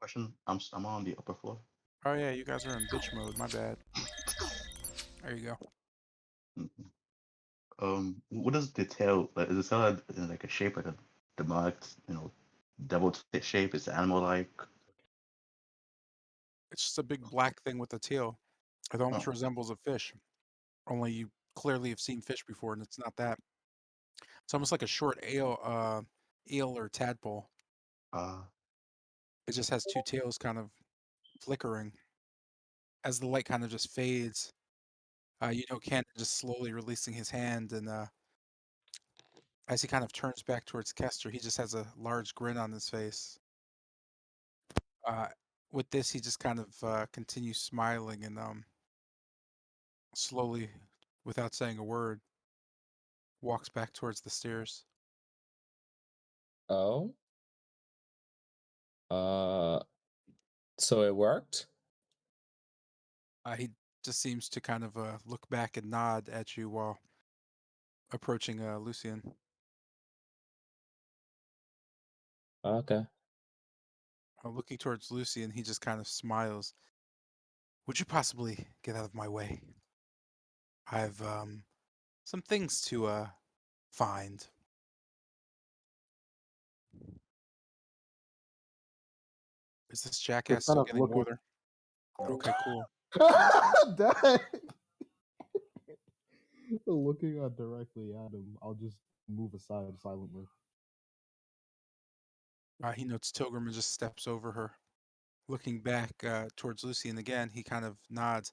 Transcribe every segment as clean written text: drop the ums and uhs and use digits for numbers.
Question. I'm on the upper floor. Oh yeah, you guys are in bitch mode. My bad. There you go. Mhm. What is the tail like? Is the tail in like a shape like a demonic, devil shape? Is it animal like? It's just a big black thing with a tail. It almost Oh, resembles a fish. Only you clearly have seen fish before, and it's not that. It's almost like a short eel or tadpole. uh, It just has two tails, kind of flickering as the light kind of just fades. Ken just slowly releasing his hand, and as he kind of turns back towards Kester, he just has a large grin on his face. Uh, with this, he just kind of continues smiling and slowly, without saying a word, walks back towards the stairs. Oh. Uh, so it worked? He just seems to kind of look back and nod at you while approaching Lucian. Okay. Looking towards Lucian, he just kind of smiles. Would you possibly get out of my way? I've some things to find. Is this They're jackass kind still of getting looking. water? Okay, cool. Dang. Looking directly at him, I'll just move aside silently. He notes Tilgrim and just steps over her. Looking back towards Lucian again, he kind of nods.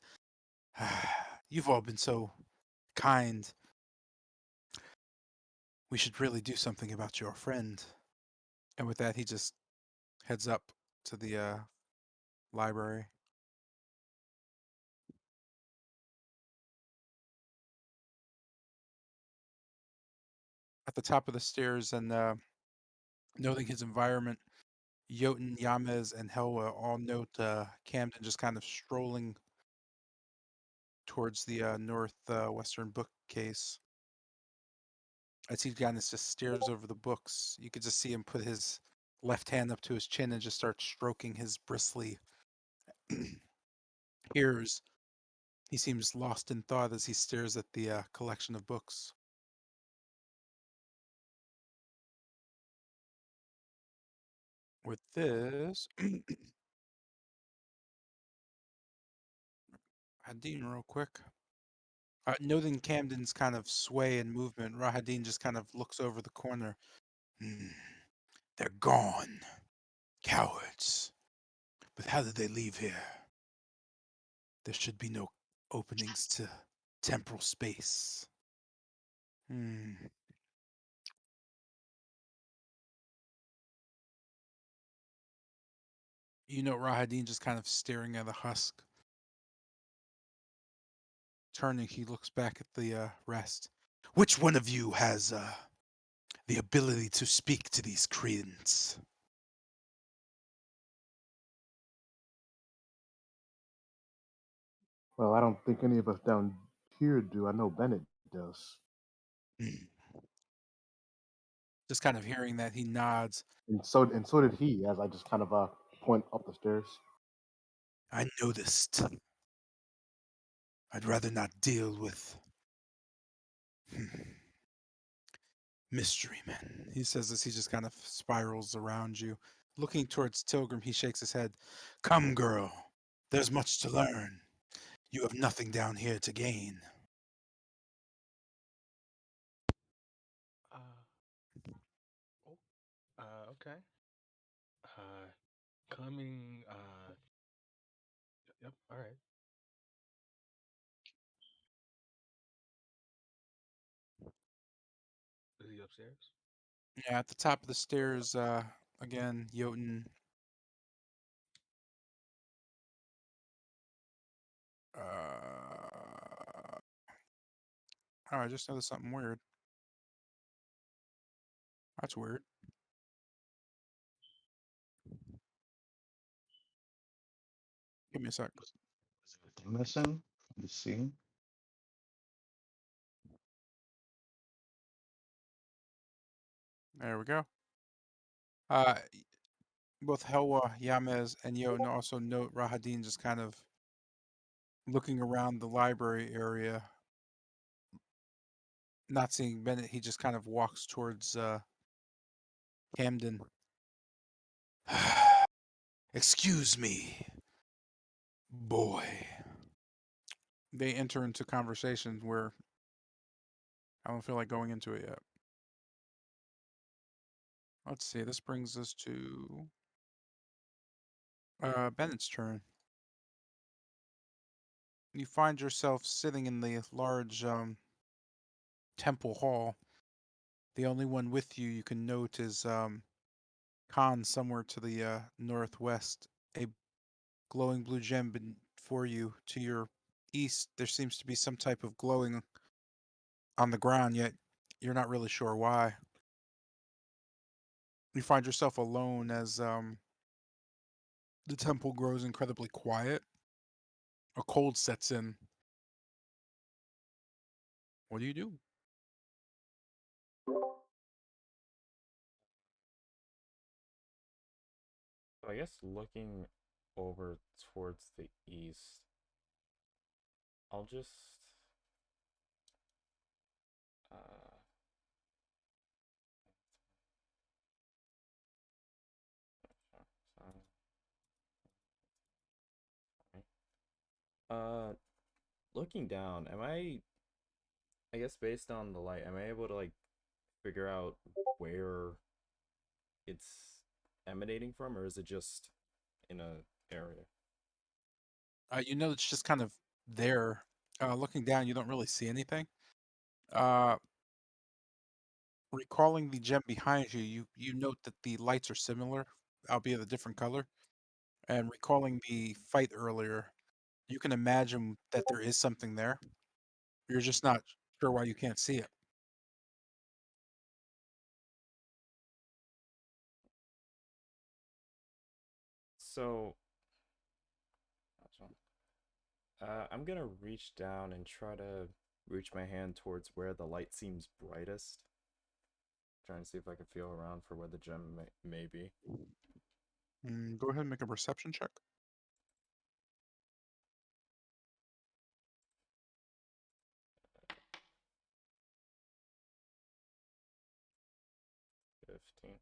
You've all been so kind. We should really do something about your friend. And with that, he just heads up to the library. At the top of the stairs and noting his environment, Jotun, Yamez, and Helwa all note Camden just kind of strolling towards the northwestern bookcase. As he kind of just stares over the books, you could just see him put his left hand up to his chin and just start stroking his bristly ears. He seems lost in thought as he stares at the collection of books. With this, Hadeen, real quick. Noting Camden's kind of sway and movement, Rahadin just kind of looks over the corner. Hmm, they're gone. Cowards. But how did they leave here? There should be no openings to temporal space. Hmm. Rahadin just kind of staring at the husk. Turning, he looks back at the rest. Which one of you has the ability to speak to these credence? Well, I don't think any of us down here do. I know Bennett does. Hmm. Just kind of hearing that, he nods. And so did he, as I just kind of point up the stairs. I noticed. I'd rather not deal with mystery men, he says as he just kind of spirals around you. Looking towards Tilgrim, he shakes his head. Come, girl. There's much to learn. You have nothing down here to gain. Uh, oh, okay. Uh, coming. Yep. All right. Is he upstairs? Yeah, at the top of the stairs, again, Jotun. Oh, I just noticed something weird. That's weird. Give me a sec. is there a thing missing from the scene? There we go. Uh, Both Helwa, Yamez, and Yo also note Rahadin just kind of looking around the library area, not seeing Bennett. He just kind of walks towards Camden. Excuse me, boy. They enter into conversation where I don't feel like going into it yet. Let's see. This brings us to Bennett's turn. You find yourself sitting in the large temple hall. The only one with you you can note is Khan somewhere to the northwest. A glowing blue gem for you. To your east, there seems to be some type of glowing on the ground, yet you're not really sure why. You find yourself alone as the temple grows incredibly quiet. A cold sets in. What do you do? So I guess looking over towards the east, I'll just uh, sorry. Uh, looking down, I guess based on the light, am I able to like figure out where it's emanating from, or is it just in a area? You know it's just kind of there. Looking down, you don't really see anything. Uh, Recalling the gem behind you, you note that the lights are similar, albeit a different color. And recalling the fight earlier, you can imagine that there is something there. You're just not sure why you can't see it. So, I'm gonna reach down and try to reach my hand towards where the light seems brightest. Trying to see if I can feel around for where the gem may be. Go ahead and make a perception check. 15.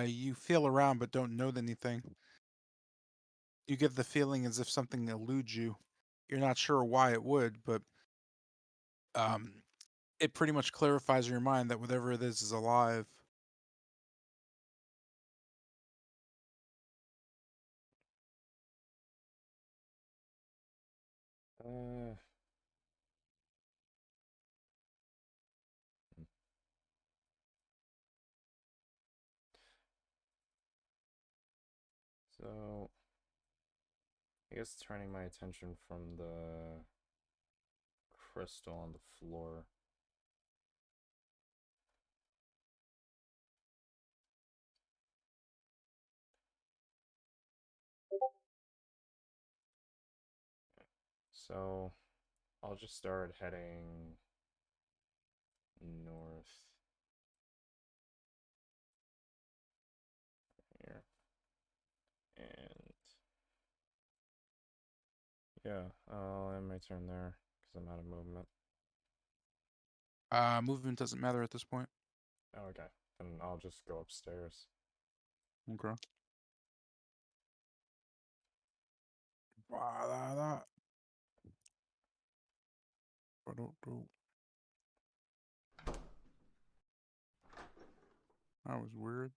You feel around but don't note anything. You get the feeling as if something eludes you. You're not sure why it would, but um, it pretty much clarifies in your mind that whatever it is alive. Uh, so I guess turning my attention from the crystal on the floor. So I'll just start heading north here. And yeah, I'll end my turn there because I'm out of movement. Movement doesn't matter at this point. Oh, okay, then I'll just go upstairs. Okay. Ba-da-da. Ba-do-do. That was weird.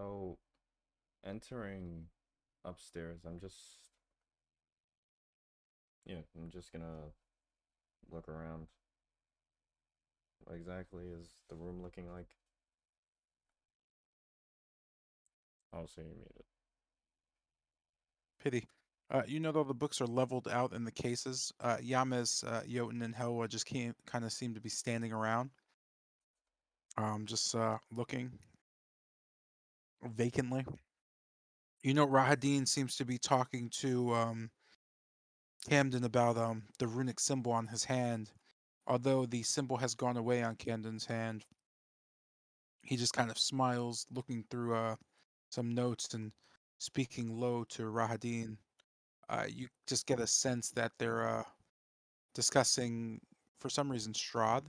So, entering upstairs, I'm just gonna look around. What exactly is the room looking like? Oh, so you mean it. Pity. You know, though the books are leveled out in the cases, Yames, Jotun, and Helwa just kind of seem to be standing around, just looking vacantly. You know, Rahadin seems to be talking to Camden about the runic symbol on his hand. Although the symbol has gone away on Camden's hand, he just kind of smiles, looking through some notes and speaking low to Rahadin. You just get a sense that they're discussing, for some reason, Strahd.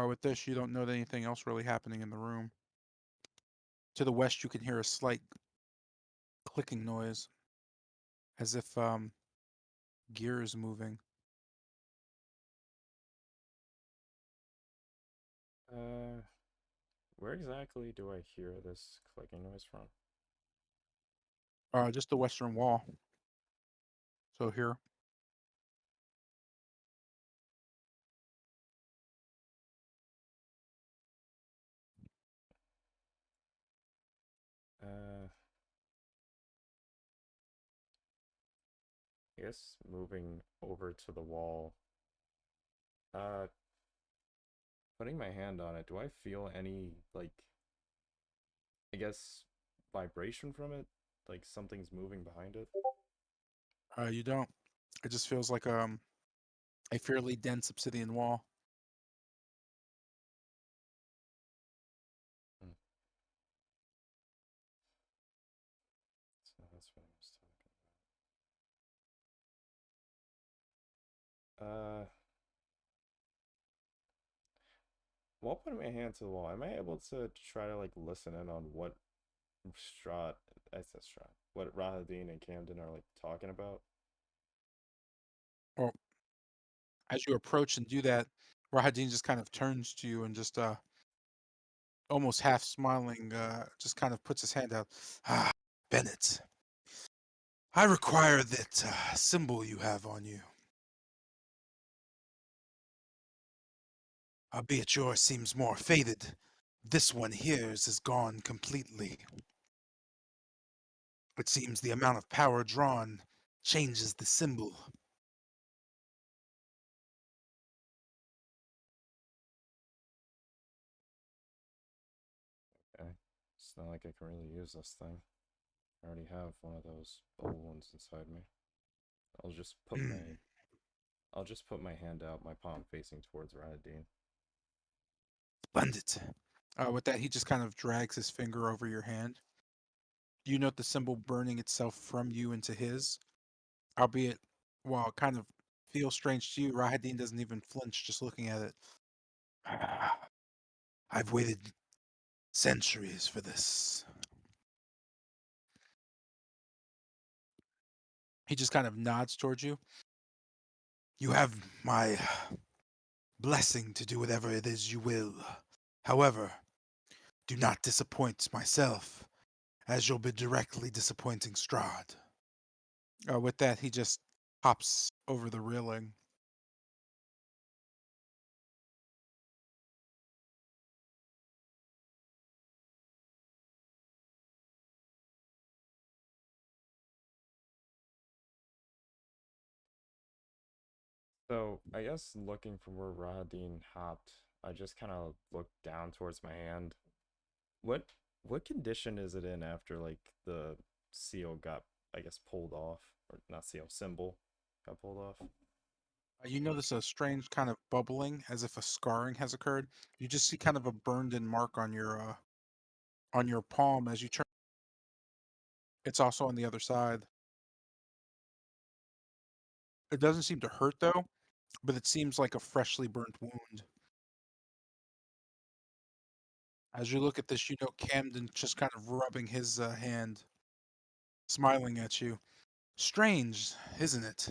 With this, you don't know anything else really happening in the room. To the west, you can hear a slight clicking noise, as if gear is moving. Where exactly do I hear this clicking noise from? Just the western wall. So here. I guess moving over to the wall. Putting my hand on it, do I feel any, like, I guess, vibration from it? Like something's moving behind it? You don't. It just feels like a fairly dense obsidian wall. Hmm. So that's what I was talking about. While putting my hand to the wall, am I able to try to like listen in on what Strahd, I said Strahd, what Rahadin and Camden are like talking about? Well, as you approach and do that, Rahadin just kind of turns to you and just almost half smiling, just kind of puts his hand out. Ah, Bennett, I require that symbol you have on you. Albeit yours seems more faded, this one here's is gone completely. It seems the amount of power drawn changes the symbol. Okay. It's not like I can really use this thing. I already have one of those bubble ones inside me. I'll just put my I'll just put my hand out, my palm facing towards Rahadin. Splendid. With that, he just kind of drags his finger over your hand. You note the symbol burning itself from you into his, albeit while it kind of feels strange to you, Rahadin doesn't even flinch just looking at it. I've waited centuries for this. He just kind of nods towards you. You have my blessing to do whatever it is you will. However, do not disappoint myself, as you'll be directly disappointing Strahd. With that, he just hops over the railing. So I guess looking from where Rahadin hopped, I just kind of looked down towards my hand. What what condition is it in after like the seal got, I guess, pulled off, or not seal, symbol got pulled off? You notice a strange kind of bubbling, as if a scarring has occurred. You just see kind of a burned-in mark on your palm as you turn. It's also on the other side. It doesn't seem to hurt though, but it seems like a freshly burnt wound. As you look at this, you know Camden just kind of rubbing his hand, smiling at you. Strange, isn't it?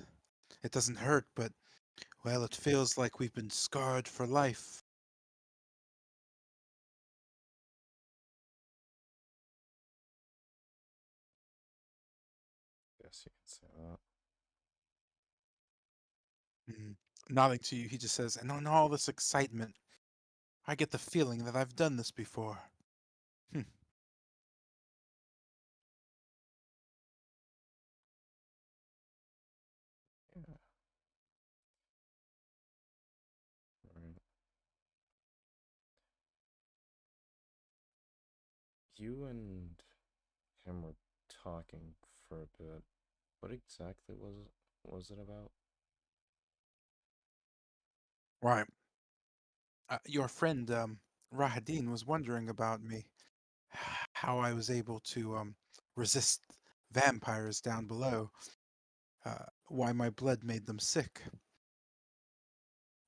It doesn't hurt, but, well, it feels like we've been scarred for life. Nodding to you, he just says, and on all this excitement, I get the feeling that I've done this before. Yeah. Right. You and him were talking for a bit. What exactly was it about? Right. Your friend, Rahadin, was wondering about me, how I was able to resist vampires down below, why my blood made them sick.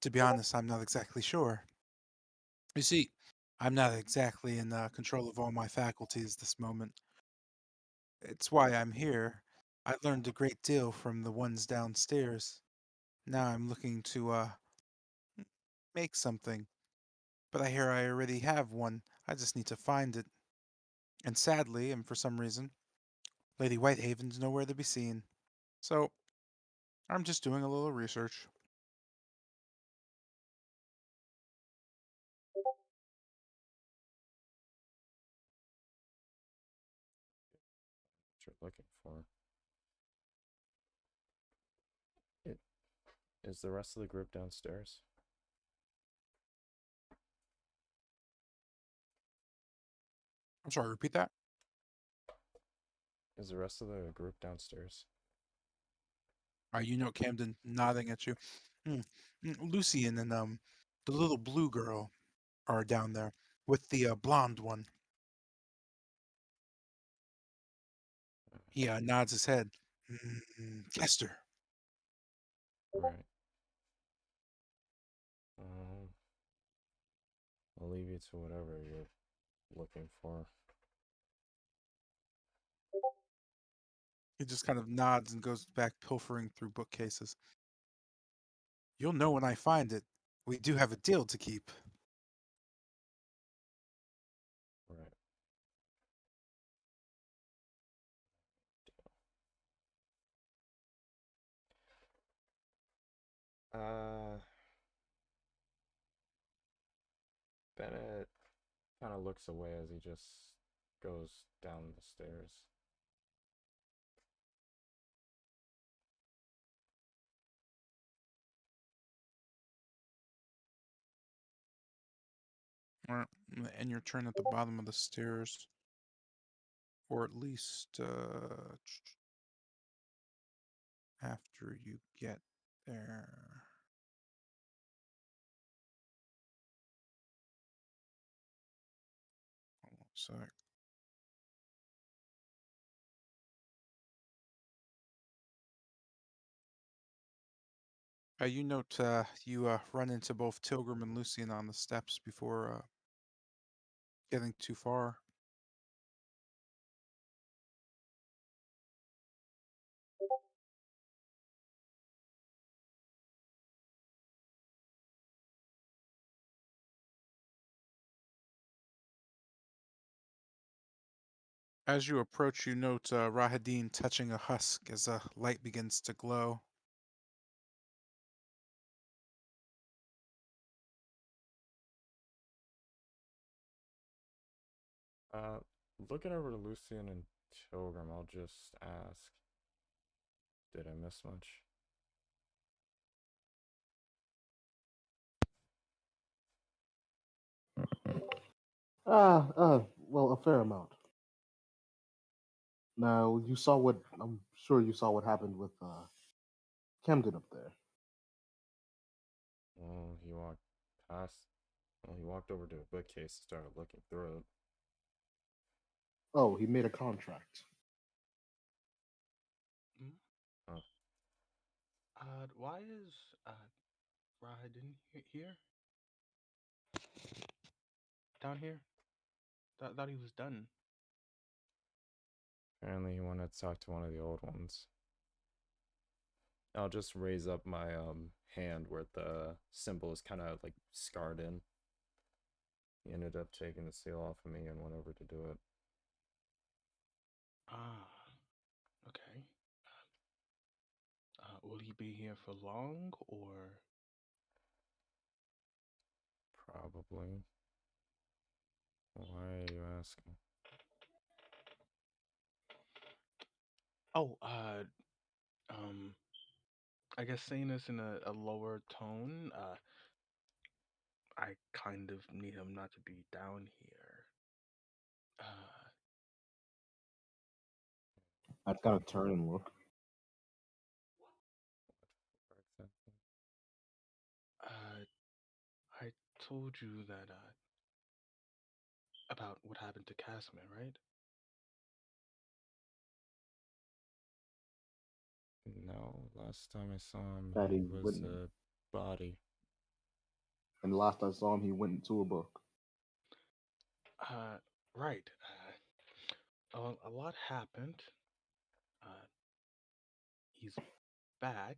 To be honest, I'm not exactly sure. You see, I'm not exactly in control of all my faculties this moment. It's why I'm here. I learned a great deal from the ones downstairs. Now I'm looking to make something. But I hear I already have one. I just need to find it. And sadly, and for some reason, Lady Whitehaven's nowhere to be seen. So I'm just doing a little research. What you're looking for? It is the rest of the group downstairs. I'm sorry, repeat that? Is the rest of the group downstairs? You know Camden nodding at you. Hmm. Lucian and the little blue girl are down there with the blonde one. He nods his head. Kester. Right. Um, I'll leave you to whatever you're looking for. He just kind of nods and goes back pilfering through bookcases. You'll know when I find it. We do have a deal to keep. Right. Bennett kind of looks away as he just goes down the stairs. Or and your turn at the bottom of the stairs, or at least after you get there. Hold on a sec. You note you run into both Tilgrim and Lucian on the steps before getting too far. As you approach, you note Rahadin touching a husk as a light begins to glow. Uh, Looking over to Lucian and Tilgrim, I'll just ask, did I miss much? Well, a fair amount. Now, I'm sure you saw what happened with Camden up there. Well, he walked past. Well, he walked over to a bookcase and started looking through it. Oh, he made a contract. Hmm? Oh, Why is Rahadin here? Down here? Thought he was done. apparently he wanted to talk to one of the old ones. I'll just raise up my hand where the symbol is kind of like scarred in. He ended up taking the seal off of me and went over to do it. Ah, okay. will he be here for long, or? Probably. Why are you asking? Oh, I guess saying this in a lower tone, I kind of need him not to be down here. I'd kind of turn and look. Exactly. I told you that, about what happened to Casimir, right? No, last time I saw him, That he he was wouldn't. a body. And last I saw him, he went into a book. Right. A lot happened. He's back,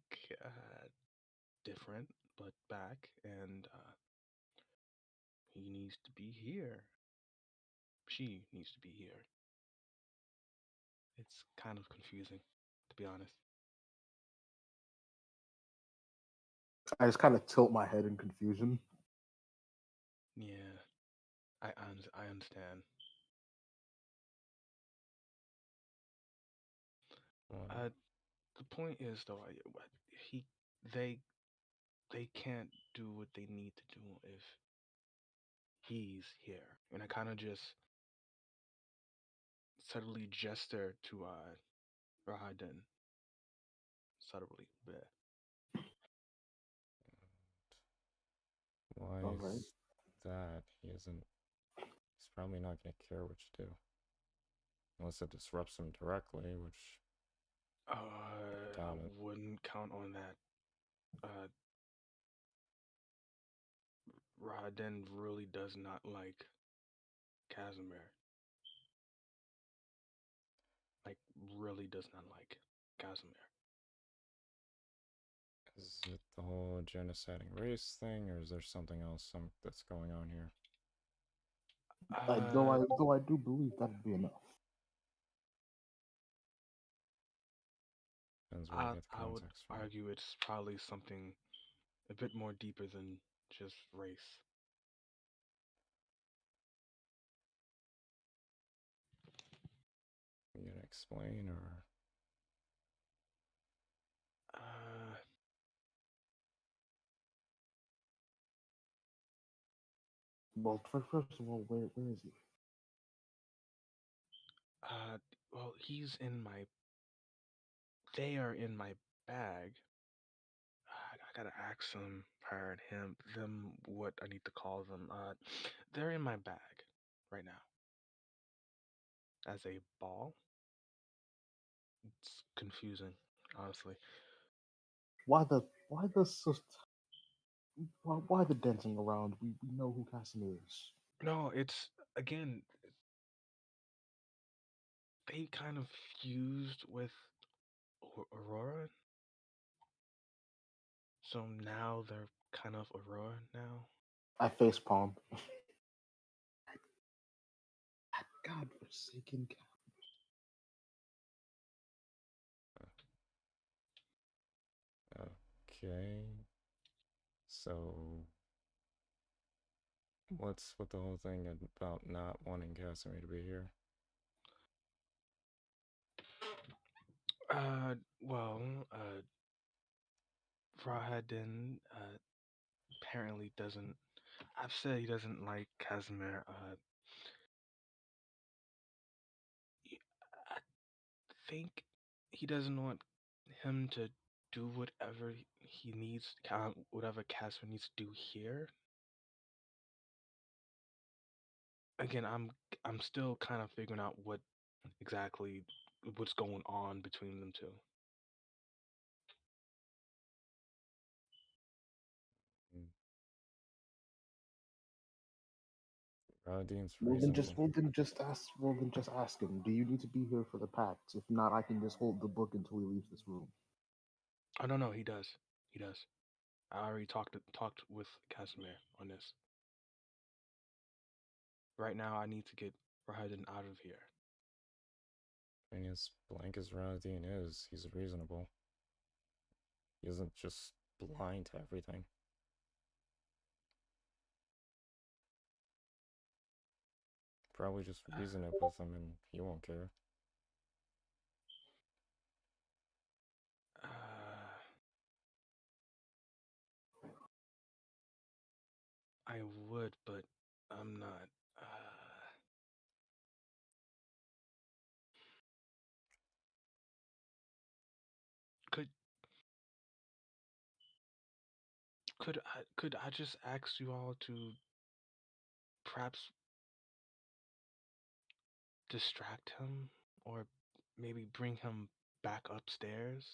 different, but back, and he needs to be here. She needs to be here. It's kind of confusing, to be honest. I just kind of tilt my head in confusion. Yeah, I understand. What? The point is though, he they they can't do what they need to do if he's here, and I kind of just subtly gesture to Rahadin, subtly, but Why All right. is that? He's probably not going to care what you do. Unless it disrupts him directly, which I I doubt it. wouldn't count on that. Rahadin really does not like Casimir. Like, really does not like Casimir. Is it the whole genociding race thing, or is there something else that's going on here? Though I do believe that'd be enough. Depends where you get the I would context from. argue it's probably something a bit more deeper than just race. You gonna explain, or Uh, Well, first of all, where is he? well, he's in my. They are in my bag. I gotta ask her, and them, what I need to call them. They're in my bag right now. As a ball. It's confusing, honestly. Why the why the dancing around? We know who Casimir is. No, it's again. They kind of fused with Aurora, so now they're kind of Aurora now. I face palm. That godforsaken cat. okay. So, what's with the whole thing about not wanting Casimir to be here? Well, Rahadin apparently doesn't. I've said he doesn't like Casimir. I think he doesn't want him to do whatever he needs, whatever Casimir needs to do here. Again, I'm still kind of figuring out what exactly what's going on between them two. Dean's Well then reasonable. just ask him. Do you need to be here for the pact? If not, I can just hold the book until he leaves this room. Oh no, he does. He does. I already talked with Casimir on this. Right now, I need to get Rahadin out of here. I mean, as blank as Dean is, he's reasonable. isn't just blind to everything. Probably just reason it with him and he won't care. I would, but I'm not. Could could I just ask you all to perhaps distract him, or maybe bring him back upstairs?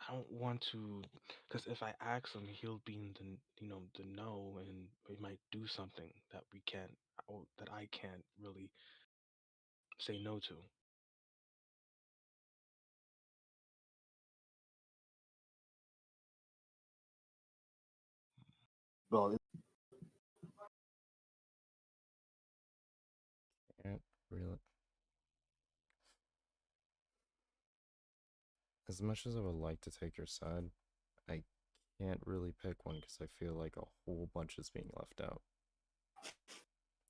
I don't want to, because if I ask him, he'll be in the know, and we might do something that we can't, or that I can't really say no to. Well, Can't really. As much as I would like to take your side, I can't really pick one because I feel like a whole bunch is being left out.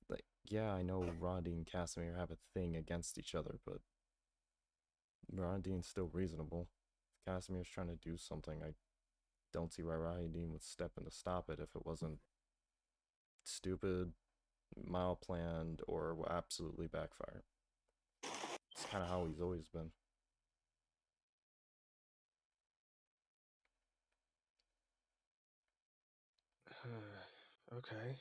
Like, yeah, I know Roddy and Casimir have a thing against each other, but Roddy's still reasonable. If Casimir's trying to do something, I don't see why Rahideen would step in to stop it if it wasn't stupid, mal-planned, or will absolutely backfire. It's kind of how he's always been. Okay.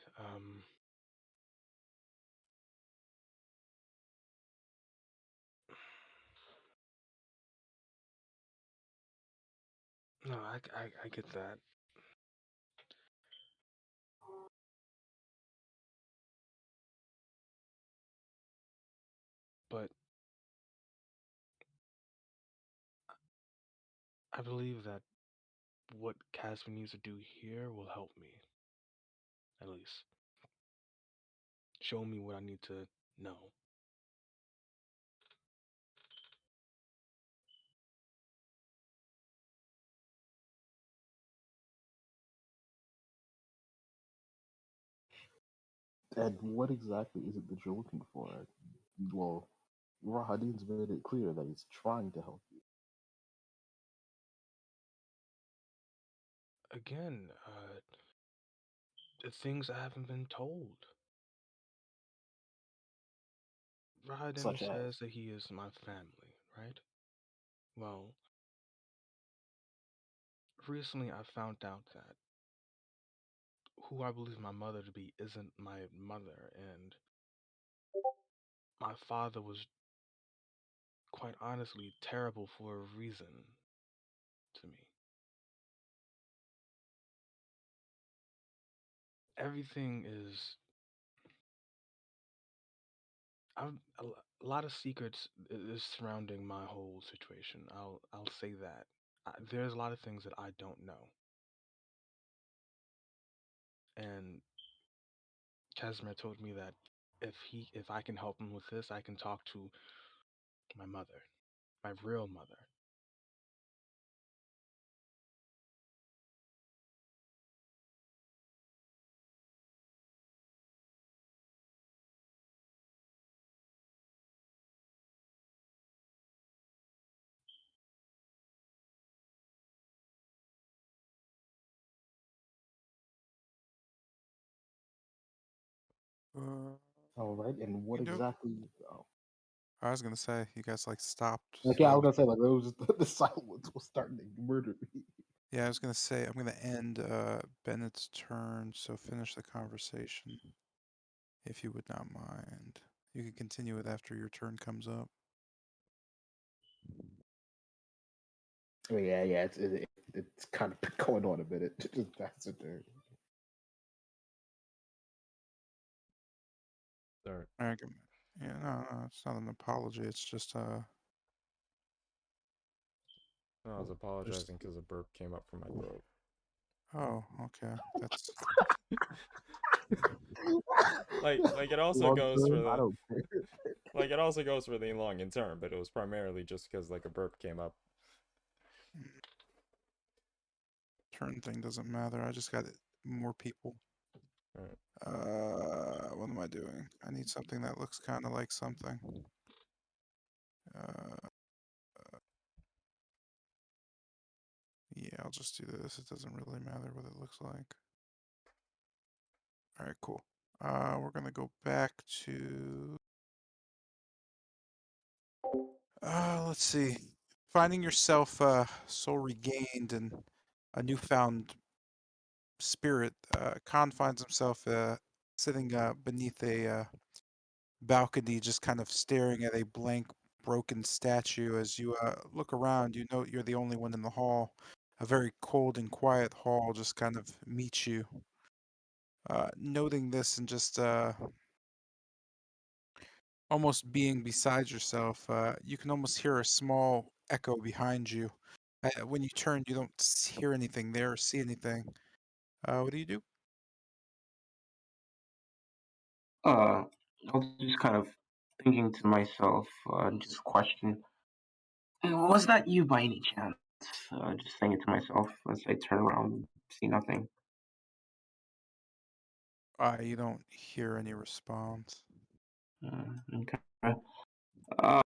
No, I get that. But I believe that what Casper needs to do here will help me, at least. Show me what I need to know. and what exactly is it that you're looking for? Well, Rahadin's made it clear that he's trying to help you. Again, the things I haven't been told. Rahadin Such as, says that he is my family, right? Well, recently I found out that who I believe my mother to be isn't my mother, and my father was quite honestly terrible for a reason to me. Everything is a lot of secrets is surrounding my whole situation. I'll say that. There's a lot of things that I don't know, and Casimir told me that if I can help him with this, I can talk to my mother, my real mother. all right, and what You know, exactly? Oh. I was gonna say you guys like stopped. Like, yeah, I was So gonna say like it was just, the silence was starting to murder me. yeah, I was gonna say I'm gonna end Bennett's turn. So finish the conversation if you would not mind. You can continue it after your turn comes up. Oh yeah, yeah, it's kind of been going on a minute. Just that's it there. Sorry. I can, yeah, no, it's not an apology. It's just No, I was just apologizing because a burp came up from my throat. Oh, okay. That's like it also Long goes for term, I the don't care. like it also goes for the long and term, but it was primarily just because like a burp came up. turn thing doesn't matter. I just got more people. Alright. What am I doing? I need something that looks kind of like something. Yeah, I'll just do this. It doesn't really matter what it looks like. All right, cool. We're gonna go back to. Let's see. Finding yourself soul regained and a newfound spirit. Khan finds himself sitting beneath a balcony, just kind of staring at a blank, broken statue. As you look around, you note you're the only one in the hall. A very cold and quiet hall just kind of meets you. Noting this and just almost being beside yourself, you can almost hear a small echo behind you. When you turn, you don't hear anything there or see anything. What do you do? I was just kind of thinking to myself, just question, was that you by any chance? Just thinking to myself as I turn around and see nothing. You don't hear any response. Okay. Uh,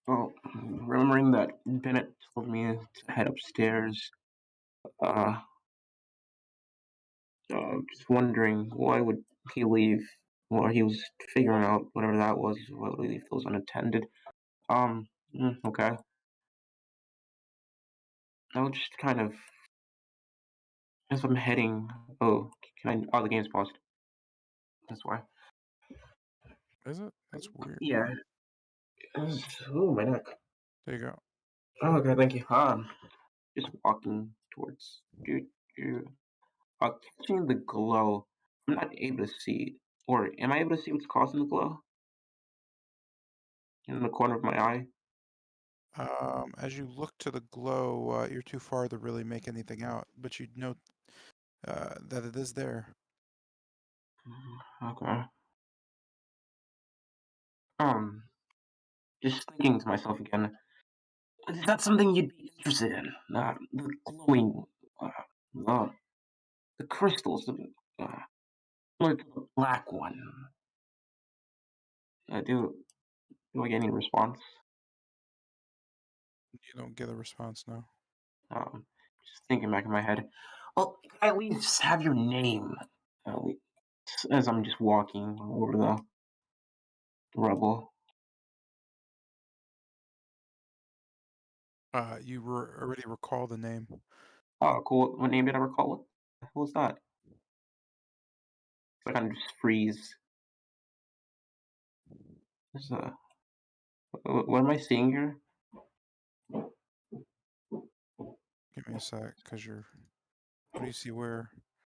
well, remembering that Bennett told me to head upstairs, uh, just wondering why would he leave? Well, he was figuring out whatever that was. Why would he leave those unattended? Okay. I'll just kind of as I'm heading. Oh, can I? Oh, the game's paused. That's why. Is it? That's weird. Yeah. Oh, my neck. There you go. Oh, okay, thank you. Just walking towards you. Catching the glow. I'm not able to see, or am I able to see what's causing the glow in the corner of my eye? As you look to the glow, you're too far to really make anything out, but you note that it is there. Okay. Um, just thinking to myself again. Is that something you'd be interested in? The glowing, uh, uh, the crystals, uh, like the black one. Do I get any response? You don't get a response now. Just thinking back in my head. Well, could I at least have your name? At least, as I'm just walking over the rubble. You already recall the name. Oh, cool. What name did I recall? What was that? I kind of just freeze. There's what am I seeing here? Give me a sec, cause you're. What do you see where?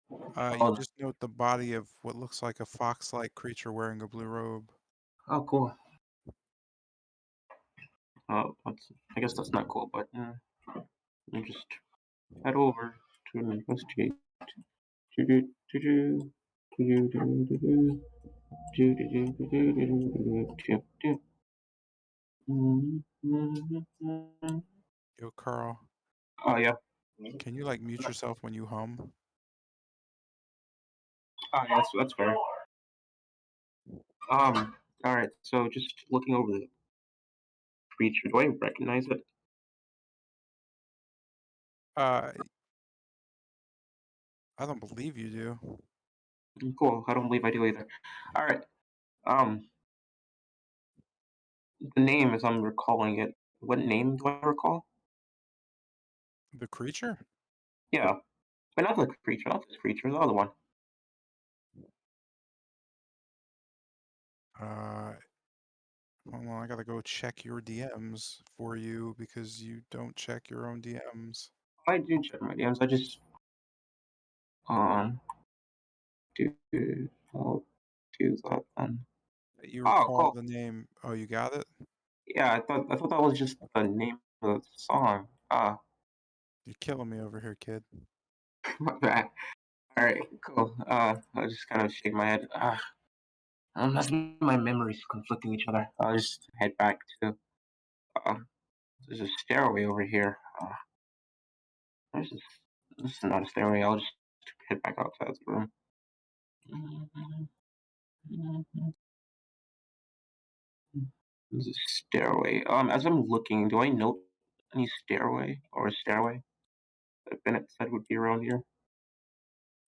You Oh, just note the body of what looks like a fox-like creature wearing a blue robe. oh, cool. I guess that's not cool, but let me just head over to investigate. Yo, Carl, Oh yeah. can you like mute yourself when you hum? Oh yeah, that's fair. All right. So just looking over the creature, do I recognize it? Uh, I don't believe you do. Cool. I don't believe I do either. All right. Um, the name, as I'm recalling it, what name do I recall? The creature? Yeah, but not the creature, not this creature, the other one. Uh, Hold on, I gotta go check your DMs for you because you don't check your own DMs. I do check my DMs. I just um I'll do that then. You Oh, recall cool. the name. Oh, you got it? Yeah, I thought that was just the name of the song. Ah, You're killing me over here, kid. My bad. All right, cool. I just kind of shake my head. That's my memories conflicting each other. I'll just head back to. Uh, there's a stairway over here. There's this. This is not a stairway. I'll just head back outside the room. There's a stairway. As I'm looking, do I note any stairway or a stairway that Bennett said would be around here?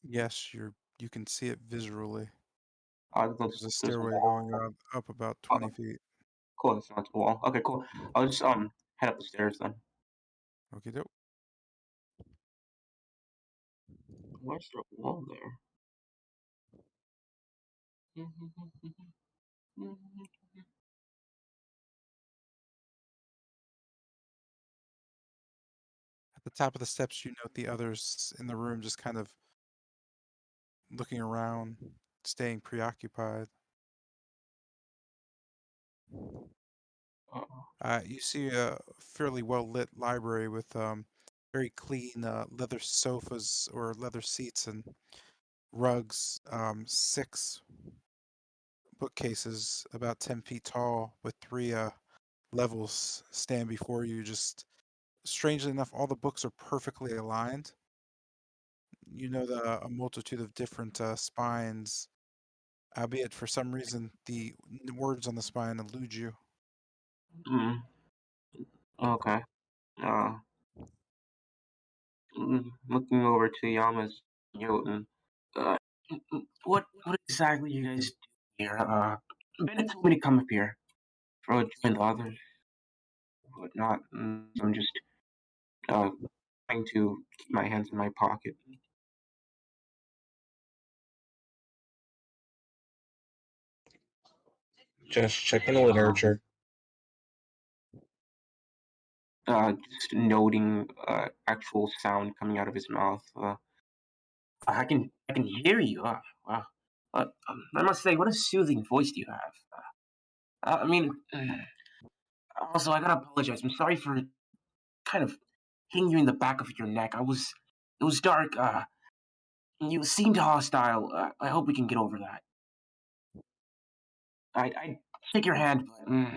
Yes, you can see it visually. There's There's a a stairway wall. going up about 20 feet. Cool, it's not the wall. Okay, cool. I'll just head up the stairs then. Okay, dope. Why is there a wall there? At the top of the steps, you note the others in the room just kind of looking around, staying preoccupied. You see a fairly well-lit library with very clean leather sofas or leather seats and rugs, 6 bookcases about 10 feet tall with 3 levels stand before you. Just strangely enough, all the books are perfectly aligned. You know, a multitude of different spines, albeit for some reason the words on the spine elude you. Okay. Looking over to Yama's Jotun. Uh, what exactly you guys do here? Bennett told me to come up here for join the others, but not. I'm just trying to keep my hands in my pocket. Just checking the literature. Just noting actual sound coming out of his mouth. I can hear you. Wow. I must say, what a soothing voice you have. I mean, also I gotta apologize. I'm sorry for kind of hitting you in the back of your neck. It was dark. You seemed hostile. I hope we can get over that. I shake your hand, but,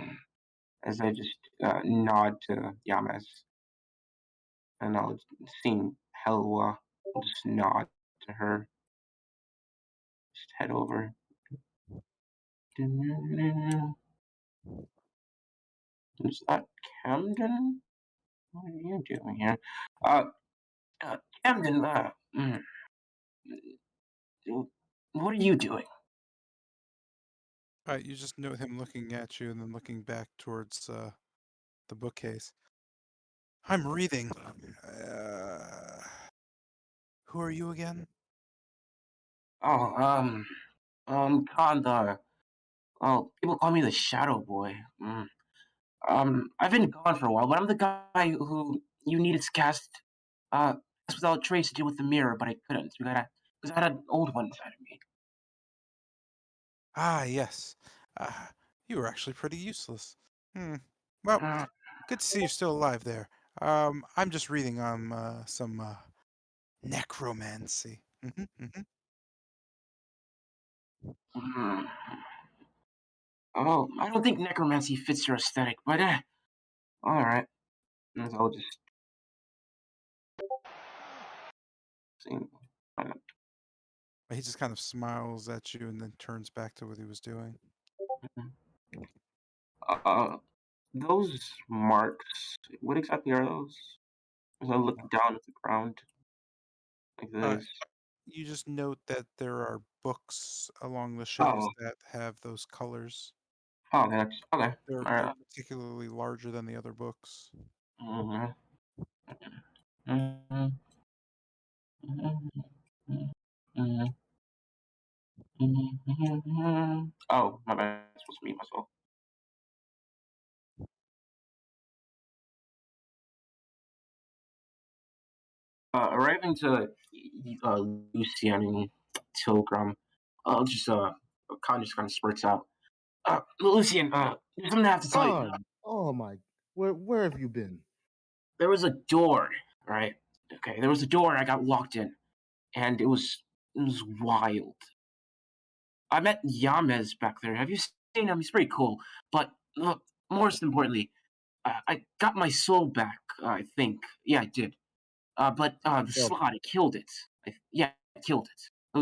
as I just nod to Yamas, and I'll seeing Helwa, I'll just nod to her. Just head over. Is that Camden? What are you doing here? Camden, what are you doing? You just note him looking at you and then looking back towards the bookcase. I'm reading. Who are you again? Oh, Kanda. Oh, people call me the Shadow Boy. I've been gone for a while, but I'm the guy who you needed to cast without trace to deal with the mirror, but I couldn't because I had an old one inside of me. Ah, yes. You were actually pretty useless. Well, Uh, good to see you're still alive there. I'm just reading some necromancy. mm, oh, I don't think necromancy fits your aesthetic, but all right. I'll just sing. He just kind of smiles at you and then turns back to what he was doing. Those marks. What exactly are those? As I look down at the ground, like this. You just note that there are books along the shelves Oh, that have those colors. oh, that's okay. They're All right. particularly larger than the other books. Mm-hmm. Mm-hmm. Mm-hmm. Mm-hmm. Oh, my bad. I'm supposed to mute myself. Arriving to Lucian and Tilgram, just Khan just kind of spurts out. Lucian, there's something I have to tell you. Oh my! Where have you been? There was a door, right? Okay, there was a door I got locked in, and it was wild. I met Yamez back there. Have you seen him? He's pretty cool. But most importantly, I got my soul back. I think. Yeah, I did. But the Well, slot, it killed it. It killed it. It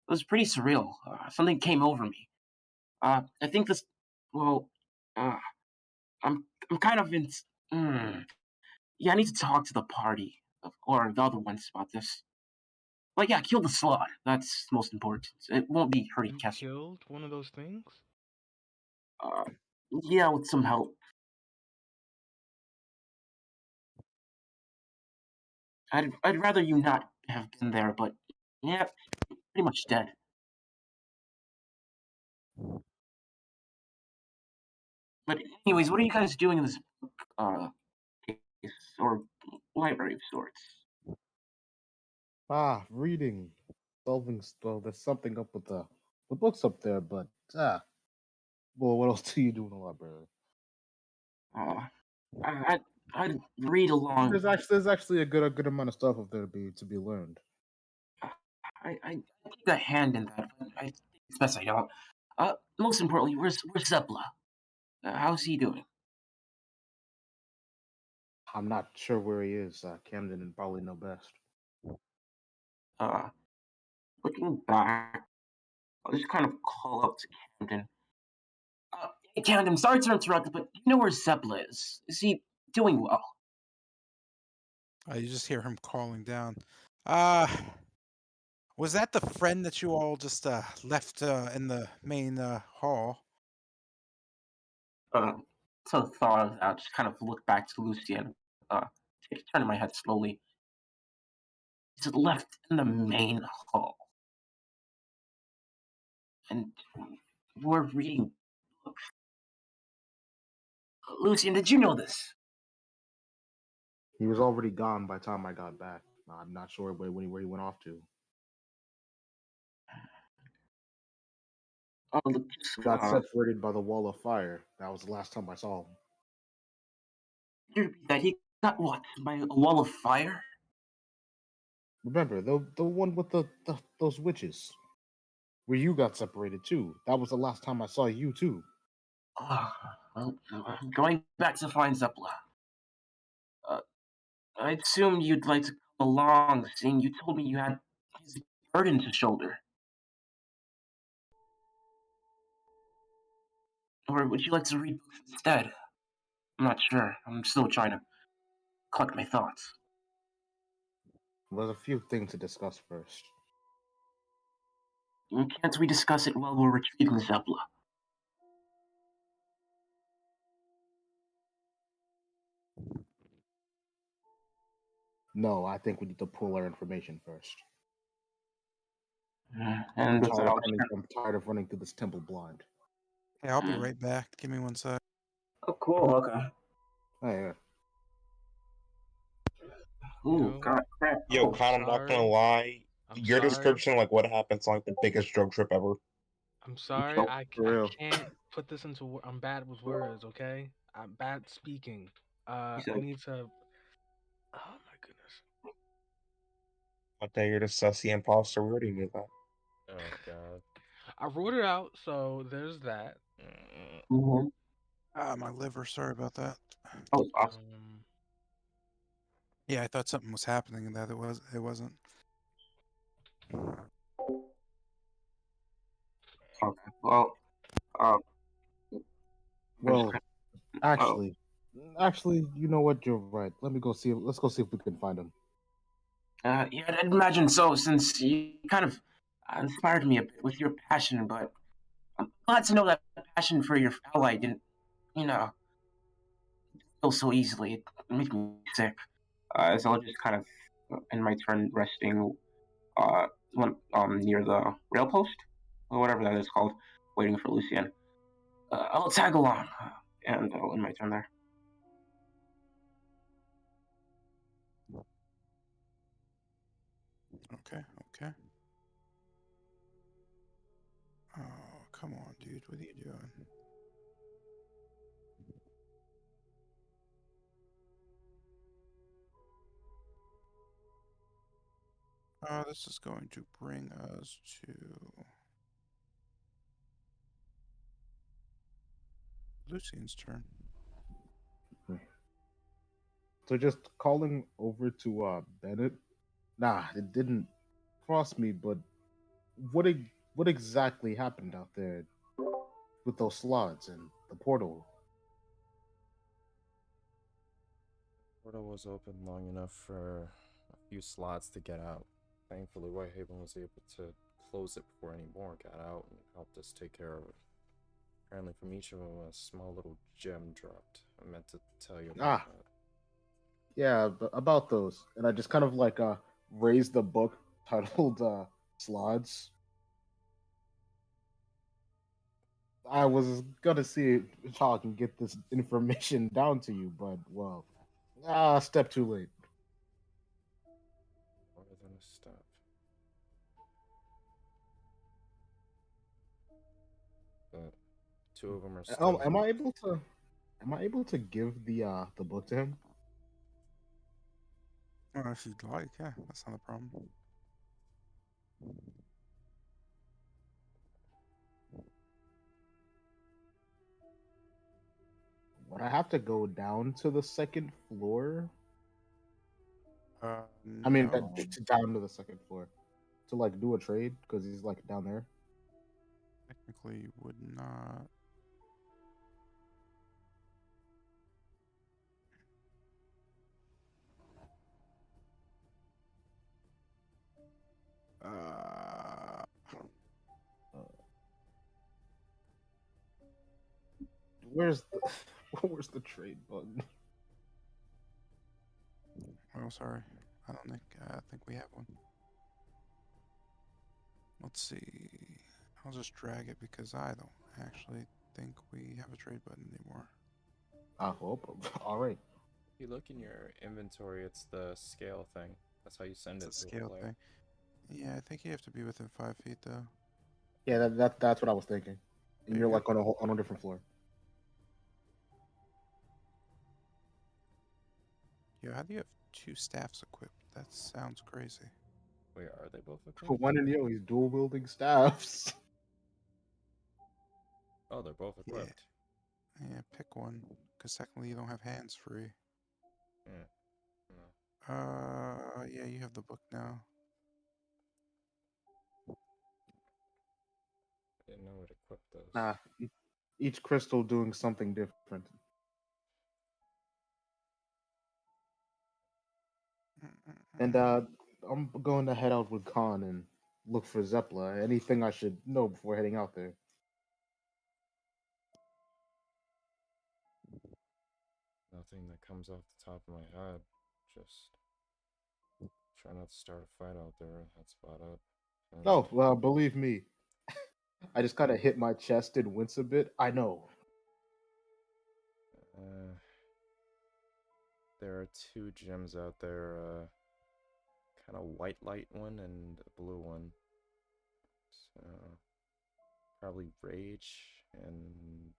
was pretty surreal. Something came over me. I think this. Well, uh, I'm kind of in. Yeah, I need to talk to the party or the other ones about this. But yeah, kill the slot. That's most important. It won't be hurting You Kessler. killed one of those things? Uh, yeah, with some help. I'd rather you not have been there, but yeah, pretty much dead. But anyways, what are you guys doing in this case or library of sorts? reading, solving. Well, there's something up with the books up there, but well, what else do you do in the library? Uh, I'd read along. There's actually a good amount of stuff up there to be learned. I take a hand in that, but I think it's best I don't. Most importantly, where's Zepla? How's he doing? I'm not sure where he is. Camden would probably know best. Uh, Looking back, I'll just kind of call up to Camden. Hey Camden, sorry to interrupt, but you know where Zepla is? Is he doing well? You just hear him calling down. Was that the friend that you all just left in the main hall? So thought of that, just kind of look back to Lucien, turning my head slowly. He's left in the main hall. And we're reading books. Lucien, did you know this? He was already gone by the time I got back. I'm not sure where he went off to. Oh, look, He got separated by the wall of fire. That was the last time I saw him. that he got what? By a wall of fire? Remember the one with those witches, where you got separated too. That was the last time I saw you too. Well, going back to find Zepla. I assumed you'd like to come along, seeing you told me you had his burden to shoulder. Or would you like to read books instead? I'm not sure. I'm still trying to collect my thoughts. There's a few things to discuss first. Can't we discuss it while we're retrieving Zepla? No, I think we need to pull our information first. And I'm tired of running through this temple blind. Hey, I'll be right back. Give me one sec. Oh, cool. Okay. Oh, yeah. Ooh, God, crap. Yo, Con, I'm not gonna lie. Your description of like what happens like the biggest drug trip ever. I'm sorry, I can't put this into. I'm bad with words, okay? I'm bad speaking. I need to. Oh my goodness. I tell you're the sussy imposter. We already knew that. Oh god. I wrote it out, so there's that. My liver. Sorry about that. Oh, awesome. Yeah, I thought something was happening and that it wasn't. Okay. Well, actually, you know what? You're right. Let's go see if we can find him. Yeah, I'd imagine so, since you kind of inspired me a bit with your passion, but I'm glad to know that passion for your ally didn't, feel so easily. It makes me sick. So I'll just kind of, in my turn, resting near the rail post, or whatever that is called, waiting for Lucien. I'll tag along, and I'll end my turn there. Okay. Oh, come on, dude. What are you doing? This is going to bring us to Lucian's turn. So just calling over to Bennett. Nah, it didn't cross me. But what exactly happened out there with those slots and the portal? Portal was open long enough for a few slots to get out. Thankfully, Whitehaven was able to close it before any more got out and helped us take care of it. Apparently, from each of them, a small little gem dropped. I meant to tell you about that. Yeah, about those. And I just kind of like raised the book titled Slots. I was gonna see how I can get this information down to you, but well, step too late. More than a step. But two of them are still. Am I able to? Am I able to give the book to him? If you'd like, yeah, that's not a problem. Would I have to go down to the second floor? I mean, No. down to the second floor to like do a trade because he's like down there. Technically, you would not. Where's the where's the trade button? Oh, sorry. I don't think we have one. Let's see. I'll just drag it because I don't actually think we have a trade button anymore. I hope. All right. If you look in your inventory, it's the scale thing. That's how you send It's it a to a scale player. thing. Yeah, I think you have to be within 5 feet though. Yeah, that's what I was thinking. And There you're you like on a different floor. Yo, how do you have 2 staffs equipped? That sounds crazy. Wait, are they both For equipped? one and he's dual wielding staffs. Oh, they're both equipped. Yeah, pick one. Because technically you don't have hands free. Yeah. No. Yeah, you have the book now. I didn't know it equipped those. Nah, each crystal doing something different. And I'm going to head out with Khan and look for Zepla. Anything I should know before heading out there? Nothing that comes off the top of my head. Just try not to start a fight out there. That's about it. And, No, well, believe me. I just kind of hit my chest and wince a bit. I know. There are 2 gems out there. Kind of white light one and a blue one. So probably rage and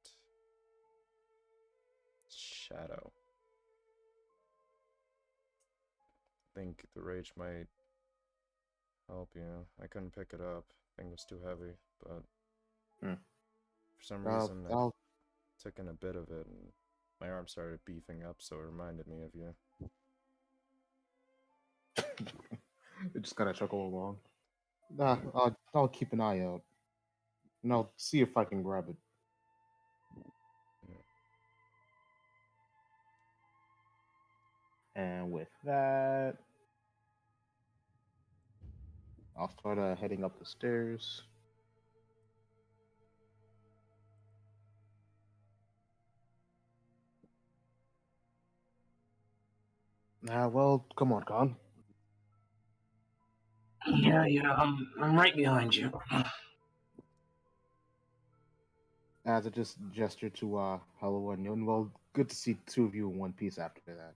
shadow. I think the rage might help you. I couldn't pick it up. I think it was too heavy, but for some reason I took in a bit of it and my arm started beefing up, so it reminded me of you. It just kind of chuckle along. Nah, I'll keep an eye out. And I'll see if I can grab it. And with that, I'll start heading up the stairs. Well, come on, Khan. Yeah, I'm right behind you. As I just gesture to Hello and well, good to see 2 of you in one piece after that.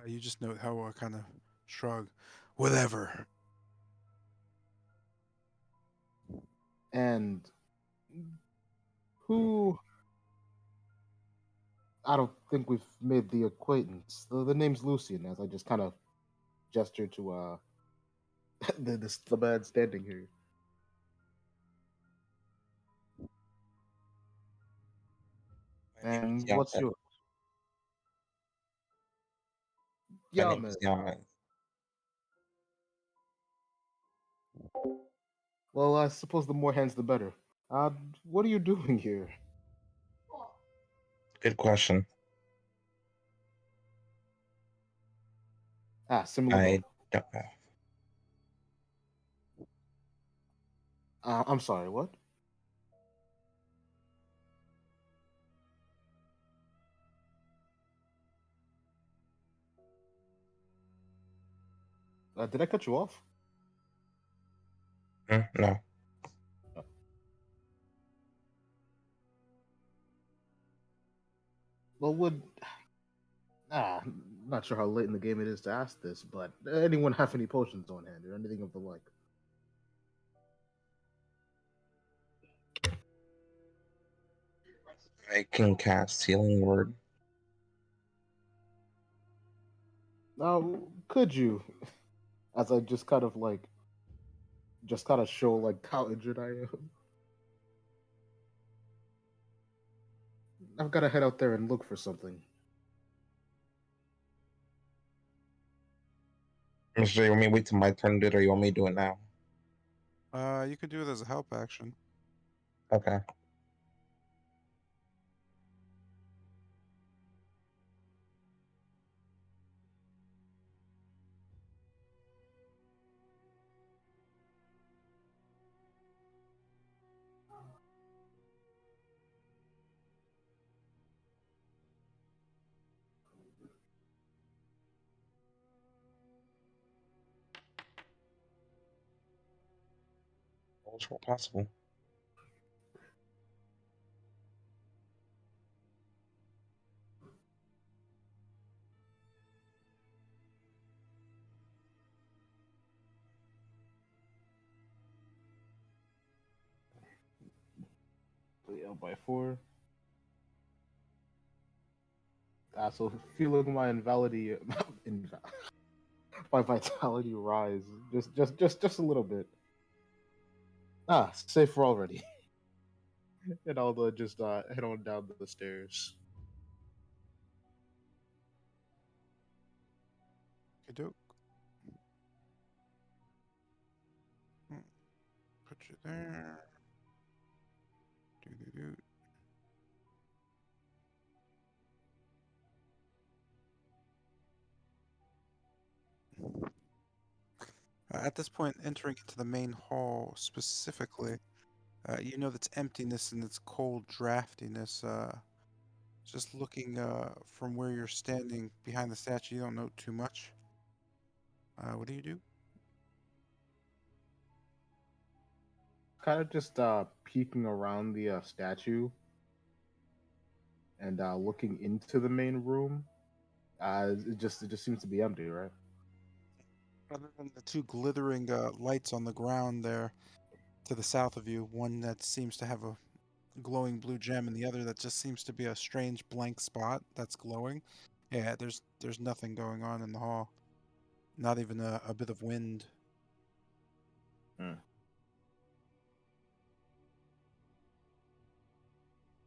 You just note how I kind of shrug. Whatever. And who I don't think we've made the acquaintance. The name's Lucian, as I just kind of gesture to the man standing here. And what's yours? My Yeah, name man. is Yaman. Well, I suppose the more hands, the better. What are you doing here? Good question. Similar I boat. don't know. I'm sorry, what? Did I cut you off? No. Well, not sure how late in the game it is to ask this, but anyone have any potions on hand or anything of the like? I can cast Healing Word. Now, could you, as I just kind of show like how injured I am? I've got to head out there and look for something. Mr. You want me to wait till my turn to do it, or you want me to do it now? You can do it as a help action. Okay. What's possible? So yeah, by 4. So feeling my my vitality rise just a little bit. Safer already. And I'll just head on down the stairs. Okey-doke. Put you there. Do. At this point, entering into the main hall specifically, you know that's emptiness and it's cold draftiness. Just looking from where you're standing behind the statue, you don't know too much. What do you do? Kind of just peeking around the statue and looking into the main room. It just seems to be empty, right? Other than the two glittering lights on the ground there to the south of you, one that seems to have a glowing blue gem and the other that just seems to be a strange blank spot that's glowing. Yeah, there's nothing going on in the hall. Not even a bit of wind.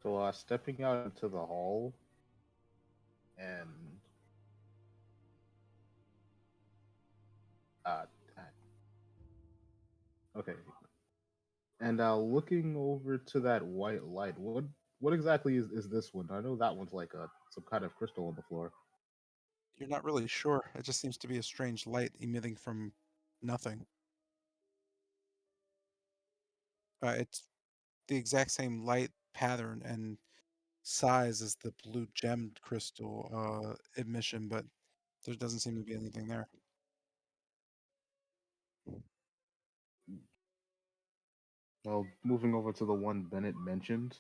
So stepping out into the hall and uh okay. And looking over to that white light, what exactly is this one? I know that one's like some kind of crystal on the floor. You're not really sure. It just seems to be a strange light emitting from nothing. It's the exact same light pattern and size as the blue gemmed crystal emission, but there doesn't seem to be anything there. Well, moving over to the one Bennett mentioned,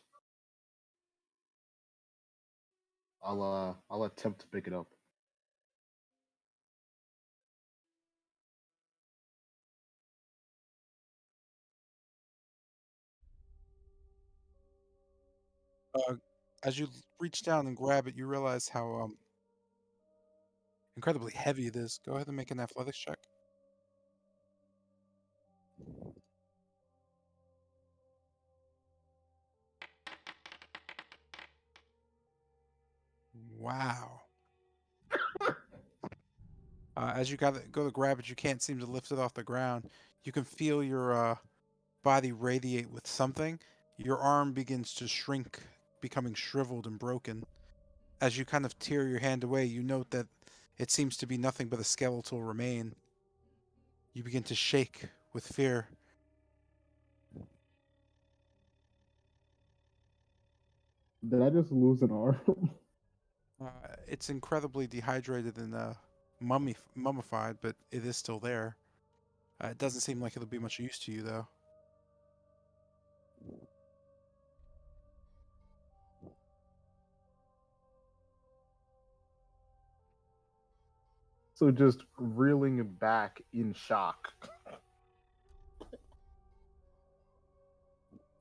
I'll attempt to pick it up. As you reach down and grab it, you realize how incredibly heavy it is. Go ahead and make an athletics check. Wow. As you go to grab it, you can't seem to lift it off the ground. You can feel your body radiate with something. Your arm begins to shrink, becoming shriveled and broken. As you kind of tear your hand away, you note that it seems to be nothing but a skeletal remain. You begin to shake with fear. Did I just lose an arm? It's incredibly dehydrated and mummified, but it is still there. It doesn't seem like it'll be much use to you, though. So just reeling back in shock.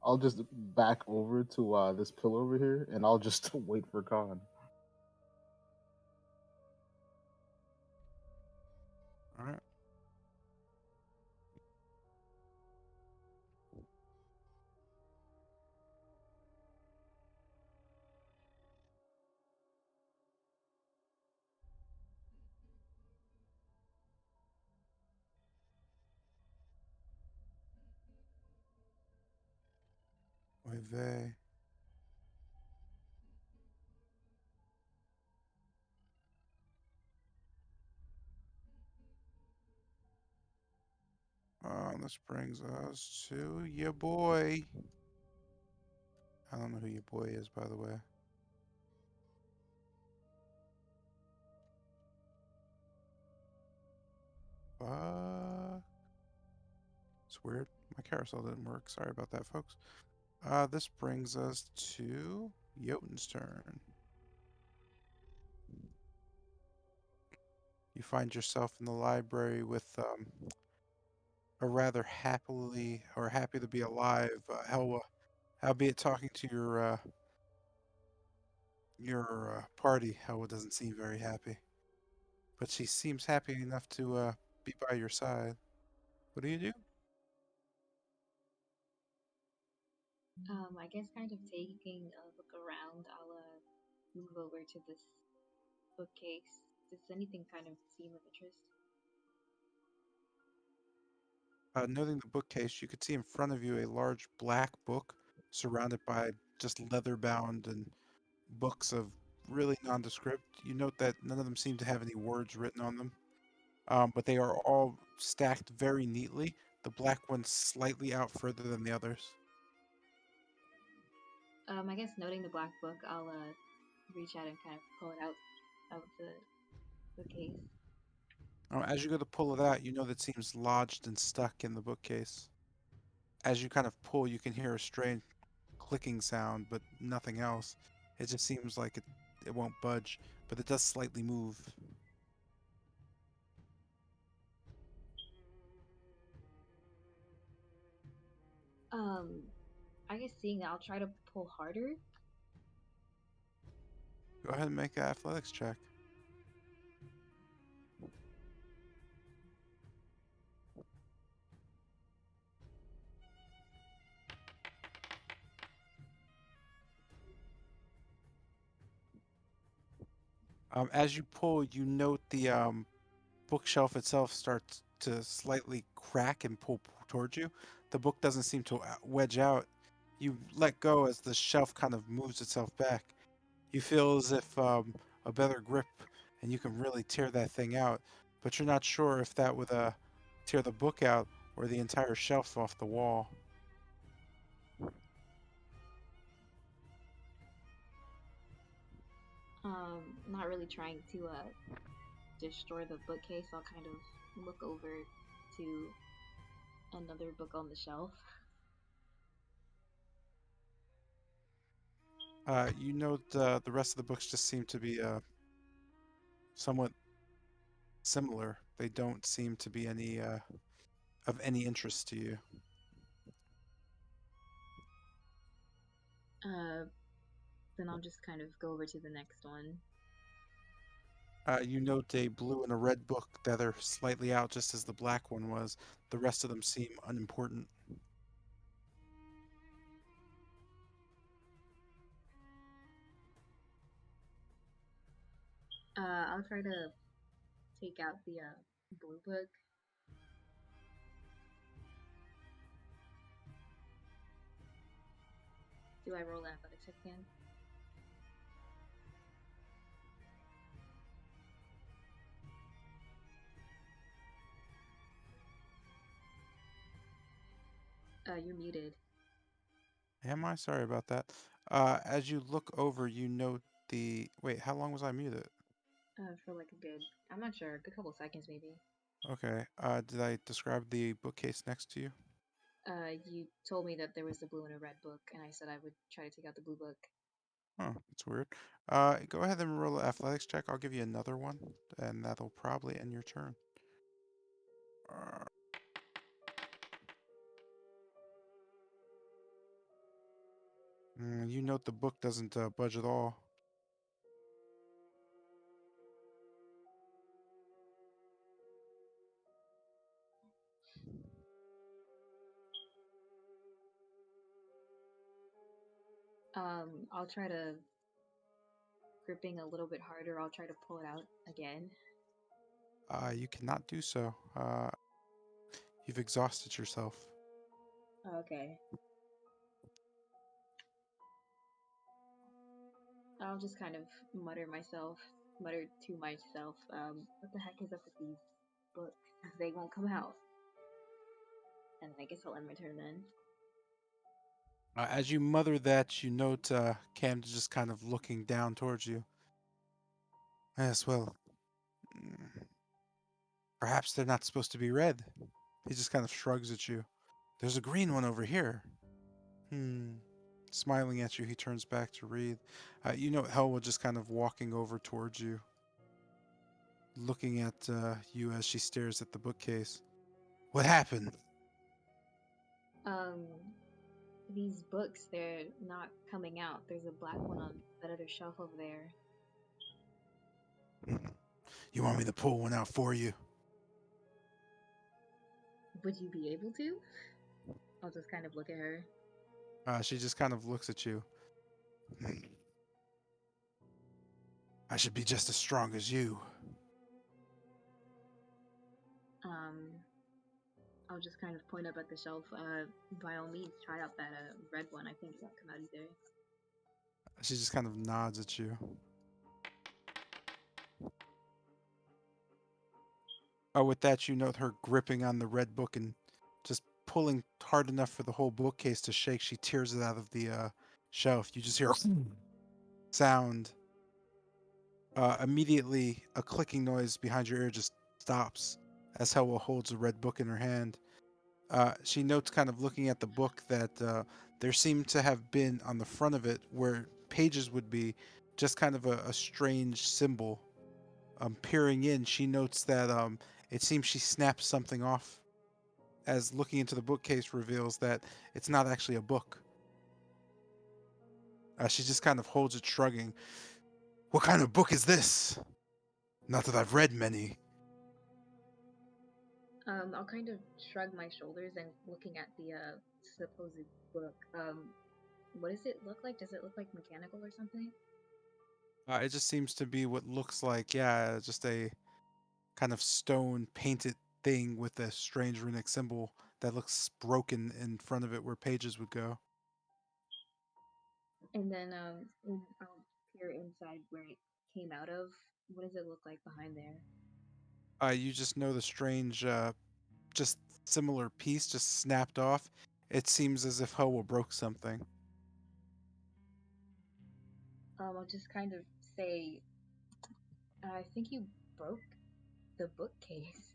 I'll just back over to this pillar over here, and I'll just wait for Khan. All right. Oy vey. This brings us to your boy. I don't know who your boy is, by the way. It's weird. My carousel didn't work. Sorry about that, folks. This brings us to Jotun's turn. You find yourself in the library with a rather happy to be alive Helwa, albeit talking to your party. Helwa doesn't seem very happy, but she seems happy enough to be by your side. What do you do? I guess kind of taking a look around, I'll move over to this bookcase. Does anything kind of seem of interest? Noting the bookcase, you could see in front of you a large black book surrounded by just leather bound and books of really nondescript. You note that none of them seem to have any words written on them, but they are all stacked very neatly. The black one's slightly out further than the others. I guess noting the black book, I'll reach out and kind of pull it out of the bookcase. As you go to pull it out, you know that it seems lodged and stuck in the bookcase. As you kind of pull, you can hear a strange clicking sound, but nothing else. It just seems like it won't budge, but it does slightly move. I guess seeing that, I'll try to pull harder. Go ahead and make an athletics check. As you pull, you note the bookshelf itself starts to slightly crack and pull towards you. The book doesn't seem to wedge out. You let go as the shelf kind of moves itself back. You feel as if a better grip and you can really tear that thing out, but you're not sure if that would tear the book out or the entire shelf off the wall. Not really trying to destroy the bookcase. I'll kind of look over to another book on the shelf. You note the rest of the books just seem to be somewhat similar. They don't seem to be any of any interest to you. then I'll just kind of go over to the next one. You note a blue and a red book that are slightly out, just as the black one was. The rest of them seem unimportant. I'll try to take out the blue book. Do I roll athletics check again? You're muted. Am I? Sorry about that. As you look over, you note the... Wait, how long was I muted? For like a good, I'm not sure, a good couple seconds maybe. Okay. Did I describe the bookcase next to you? You told me that there was a blue and a red book, and I said I would try to take out the blue book. Oh, that's weird. Go ahead and roll an athletics check. I'll give you another one, and that'll probably end your turn. You note the book doesn't budge at all. I'll try to gripping a little bit harder. I'll try to pull it out again. You cannot do so. You've exhausted yourself. Okay. I'll just kind of mutter to myself, what the heck is up with these books? They won't come out. And I guess I'll end my turn then. As you mother that, you note Camden just kind of looking down towards you. Yes, well, perhaps they're not supposed to be red. He just kind of shrugs at you. There's a green one over here. Smiling at you, he turns back to read. You know Helwa just kind of walking over towards you, looking at you as she stares at the bookcase. What happened? These books, they're not coming out. There's a black one on that other shelf over there. You want me to pull one out for you? Would you be able to? I'll just kind of look at her. She just kind of looks at you. I should be just as strong as you. I'll just kind of point up at the shelf. By all means, try out that red one. I think it won't come out either. She just kind of nods at you. With that, you note her gripping on the red book and just pulling hard enough for the whole bookcase to shake. She tears it out of the shelf. You just hear a sound. Immediately, a clicking noise behind your ear just stops as Helwa holds a red book in her hand. She notes, kind of looking at the book, that there seemed to have been on the front of it, where pages would be, just kind of a strange symbol. Peering in, she notes that it seems she snapped something off, as looking into the bookcase reveals that it's not actually a book. She just kind of holds it, shrugging. What kind of book is this? Not that I've read many. I'll kind of shrug my shoulders and looking at the supposed book. What does it look like? Does it look like mechanical or something? It just seems to be what looks like, yeah, just a kind of stone painted thing with a strange runic symbol that looks broken in front of it where pages would go. And then I'll peer inside where it came out of. What does it look like behind there? You just know the strange, just similar piece just snapped off. It seems as if Hoa broke something. I'll just kind of say, I think you broke the bookcase.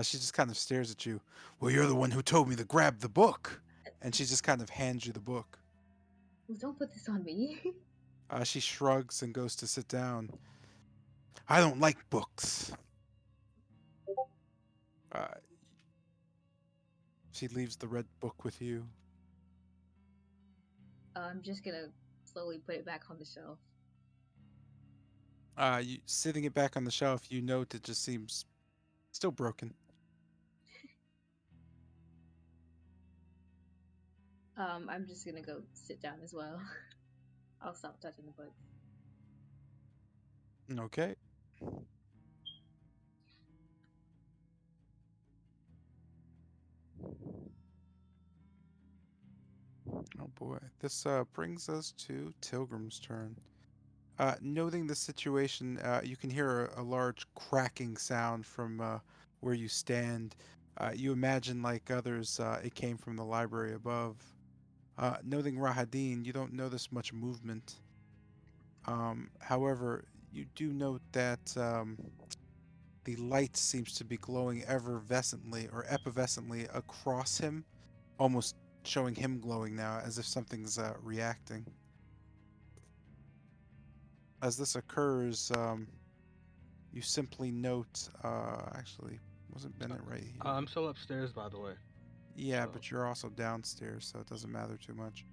She just kind of stares at you. Well, you're the one who told me to grab the book. And she just kind of hands you the book. Well, don't put this on me. She shrugs and goes to sit down. I don't like books. She leaves the red book with you. I'm just gonna slowly put it back on the shelf. You sitting it back on the shelf, you note it just seems still broken. I'm just gonna go sit down as well. I'll stop touching the books. Okay. Oh boy. This brings us to Tilgrim's turn. Noting the situation, you can hear a large cracking sound from where you stand. You imagine, like others, it came from the library above. Noting Rahadin, you don't notice much movement. However, you do note that the light seems to be glowing effervescently or epivescently across him, almost showing him glowing now, as if something's reacting. As this occurs, you simply note. Actually, wasn't Bennett right here? I'm still upstairs, by the way. Yeah, so- but you're also downstairs, so it doesn't matter too much.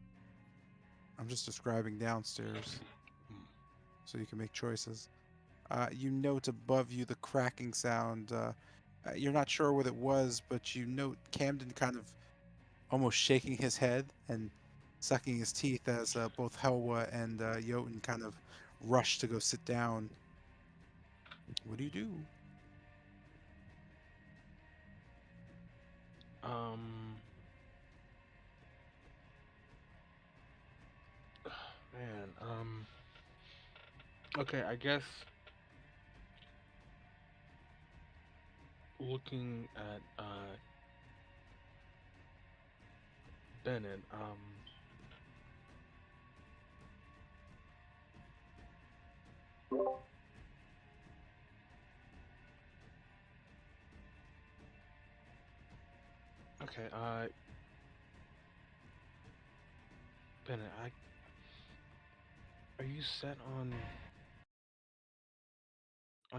I'm just describing downstairs, so you can make choices. You note above you the cracking sound. You're not sure what it was, but you note Camden kind of almost shaking his head and sucking his teeth as both Helwa and Jotun kind of rush to go sit down. What do you do? Man, okay, I guess looking at Bennett, okay, Bennett, are you set on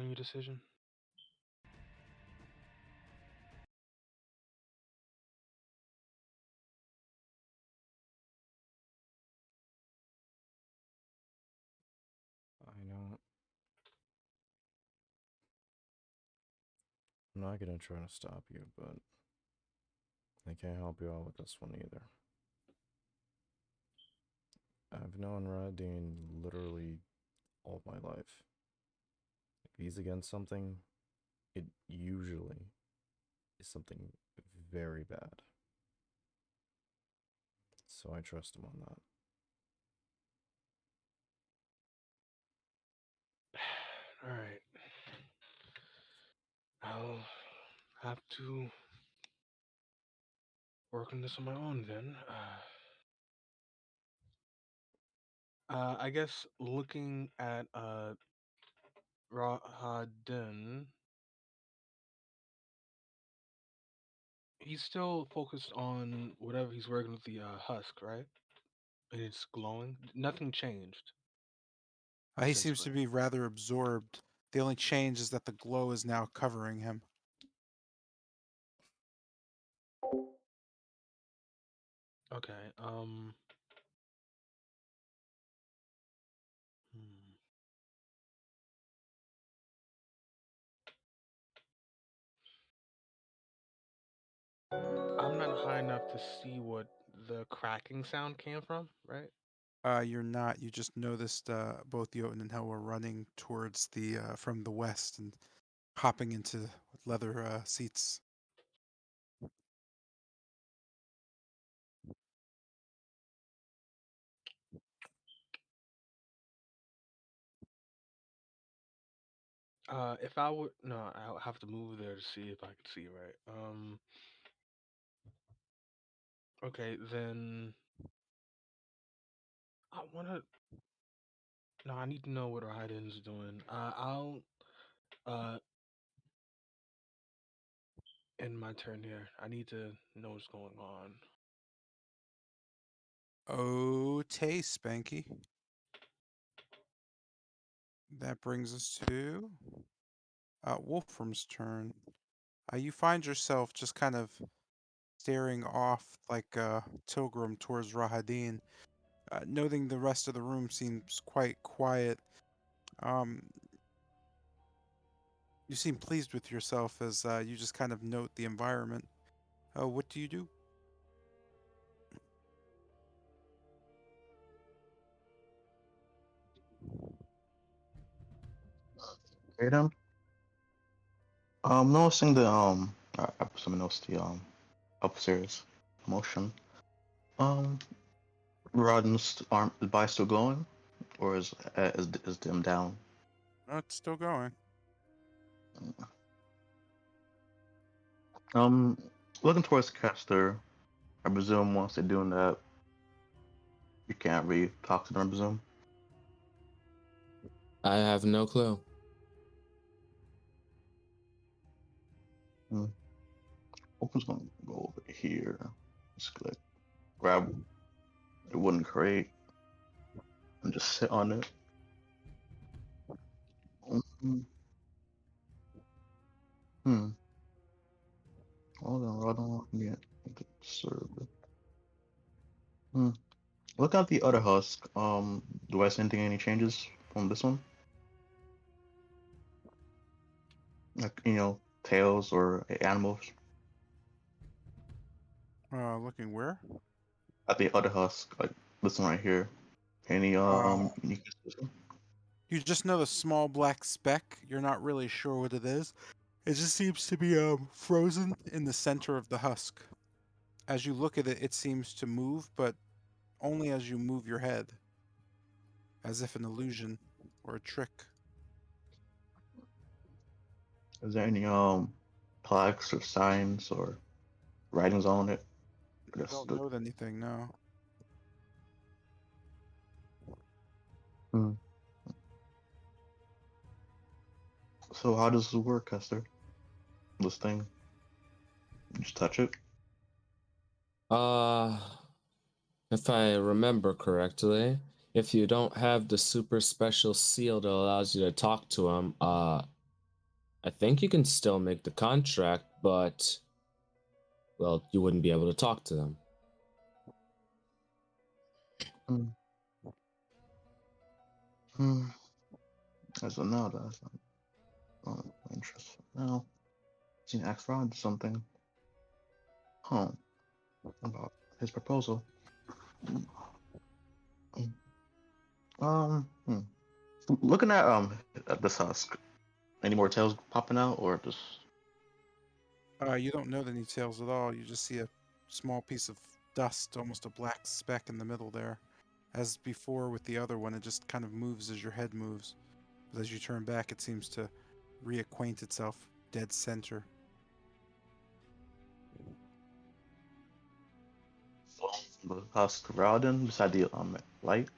your decision? I know. I'm not gonna try to stop you, but I can't help you out with this one either. I've known Radine literally all my life. If he's against something, it usually is something very bad. So I trust him on that. Alright. I'll have to work on this on my own then. I guess looking at Rahadin, he's still focused on whatever he's working with the husk, right? And it's glowing. Nothing changed. He seems to be rather absorbed. The only change is that the glow is now covering him. Okay. I'm not high enough to see what the cracking sound came from, right? You're not. You just noticed both Jotun and Hel were running towards the from the west and hopping into leather seats. If I would no, I'll have to move there to see if I could see right. Okay, then I wanna. No, I need to know what Raidens doing. I'll uh end my turn here. I need to know what's going on. Oh, taste, Spanky. That brings us to Wolfram's turn. You find yourself just kind of staring off like Tilgrim towards Rahadin. Noting the rest of the room seems quite quiet, um, you seem pleased with yourself as you just kind of note the environment. What do you do? Okay then. Noticing the I put something else the upstairs motion. Rodden's arm, is body still glowing, or is dim down? Oh, it's still going. Looking towards Caster. I presume once they're doing that, you can't really talk to them. I presume. I have no clue. Open's gonna go over here. Just like grab a wooden crate and just sit on it. Hold on, hold on. Yeah, serve it. Look at the other husk. Do I see anything? Any changes from this one? Like tails or animals? Looking where? At the other husk, like this one right here. Any uniqueness? You just know the small black speck. You're not really sure what it is. It just seems to be frozen in the center of the husk. As you look at it, it seems to move, but only as you move your head, as if an illusion or a trick. Is there any plaques or signs or writings on it? I don't know anything, no. So how does this work, Esther? This thing? You just touch it? If I remember correctly, if you don't have the super special seal that allows you to talk to him, I think you can still make the contract, but well, you wouldn't be able to talk to them. As of now, that's interesting. Now, seen Axe Rod something. About his proposal. Looking at this husk, any more tails popping out, or just? You don't know the details at all. You just see a small piece of dust, almost a black speck in the middle there. As before with the other one, it just kind of moves as your head moves. But as you turn back, it seems to reacquaint itself dead center. The husk Rowden beside the light.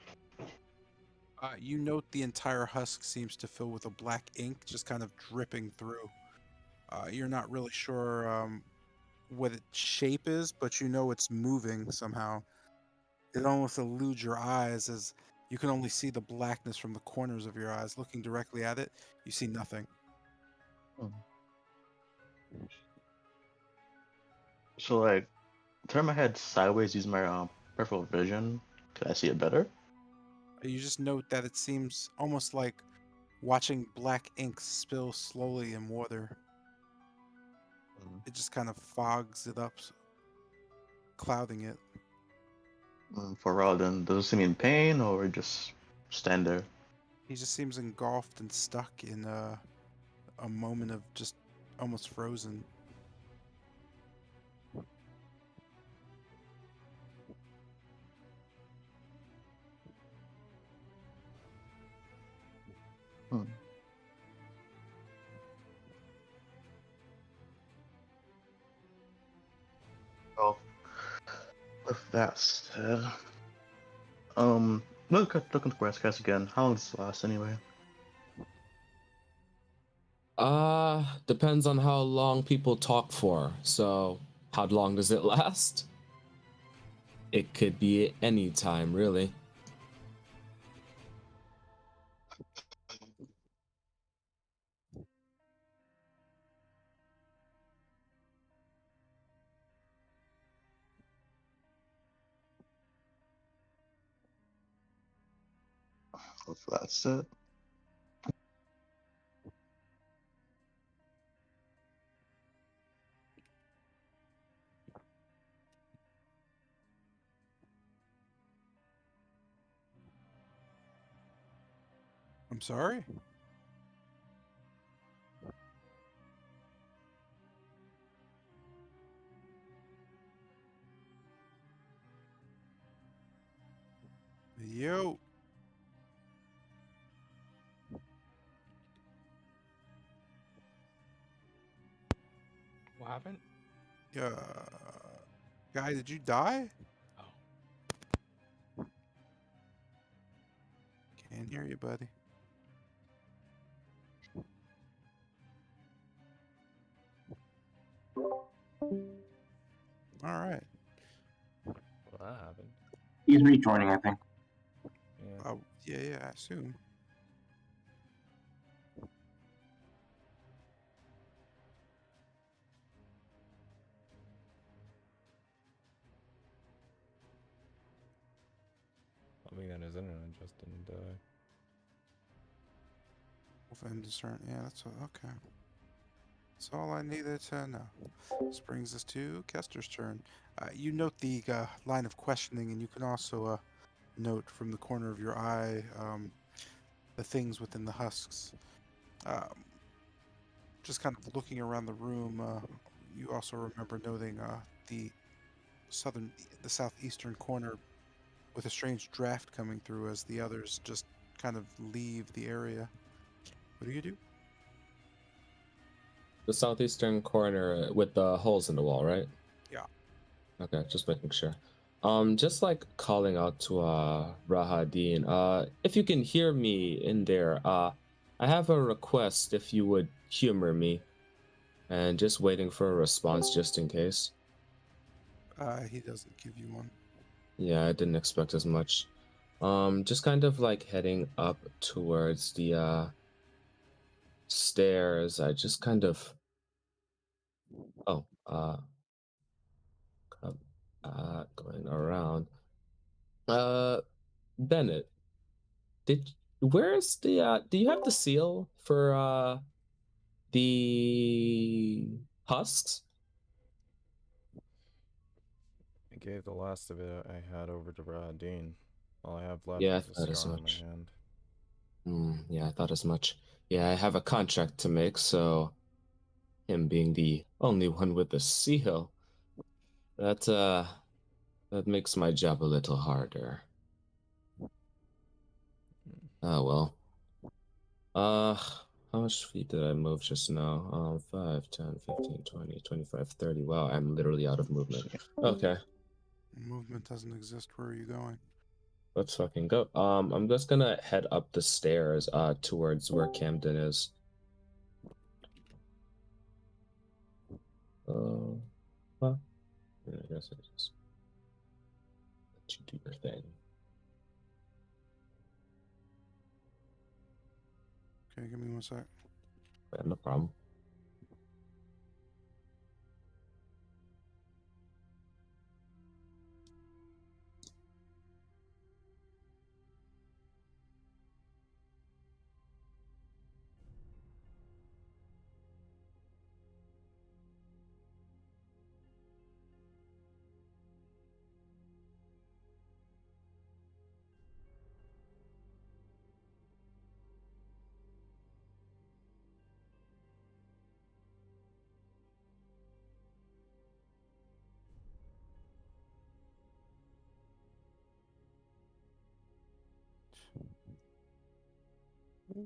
You note the entire husk seems to fill with a black ink, just kind of dripping through. You're not really sure what its shape is, but you know it's moving somehow. It almost eludes your eyes as you can only see the blackness from the corners of your eyes. Looking directly at it, you see nothing. So like, turn my head sideways using my peripheral vision. Can I see it better? You just note that it seems almost like watching black ink spill slowly in water. It just kind of fogs it up, clouding it. For Rowden, does it seem in pain or just stand there? He just seems engulfed and stuck in a moment of just almost frozen. Well, with that said, looking for Cast again. How long does this last anyway? Depends on how long people talk for. So, how long does it last? It could be any time, really. If that's it. I'm sorry? Yo. What happened? Guy, did you die? Oh. Can't hear you, buddy. All right. Well, that happened. He's rejoining, I think. Yeah. Yeah, I assume. I mean, that his internet just didn't die. For him to start, yeah, that's okay. That's all I needed to know. This brings us to Kester's turn. You note the line of questioning, and you can also note from the corner of your eye the things within the husks. Just kind of looking around the room, you also remember noting the southeastern corner with a strange draft coming through as the others just kind of leave the area. What do you do? The southeastern corner with the holes in the wall, right? Yeah. Okay, just making sure. Just like calling out to Rahadin. If you can hear me in there, I have a request if you would humor me. And just waiting for a response just in case. He doesn't give you one. Yeah, I didn't expect as much. Just kind of like heading up towards the stairs. I just kind of going around. Bennett, where's the do you have the seal for the husks? I gave the last of it I had over to Dean. All I have left Yeah, I is a thought as scar on my much. hand. Yeah, I thought as much. Yeah, I have a contract to make, so him being the only one with the seal, that makes my job a little harder. Oh well. How much feet did I move just now? 5, 10, 15, 20, 25, 30. Wow, I'm literally out of movement. Okay. Movement doesn't exist. Where are you going? Let's fucking go. I'm just gonna head up the stairs towards where Camden is. Well, yeah, I guess I just let you do your thing. Okay, give me 1 sec. Yeah, no problem.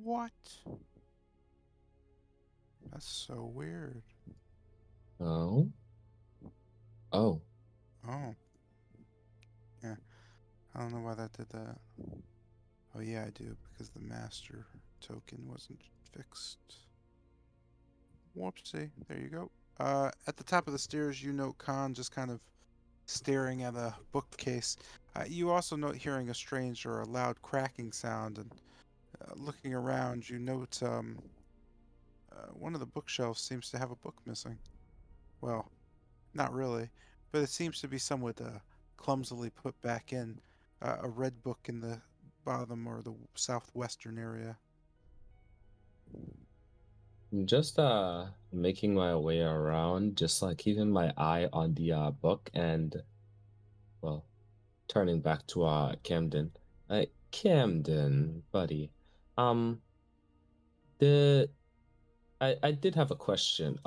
What? That's so weird. Oh. Oh. Oh. Yeah. I don't know why that did that. Oh yeah, I do, because the master token wasn't fixed. Whoopsie. There you go. At the top of the stairs, you note Khan just kind of staring at a bookcase. You also note hearing a strange or a loud cracking sound, and looking around, you note one of the bookshelves seems to have a book missing. Well, not really, but it seems to be somewhat clumsily put back in. A red book in the bottom or the southwestern area. I'm just making my way around, just like keeping my eye on the book and well, turning back to Camden. Camden, buddy. Um the I did have a question.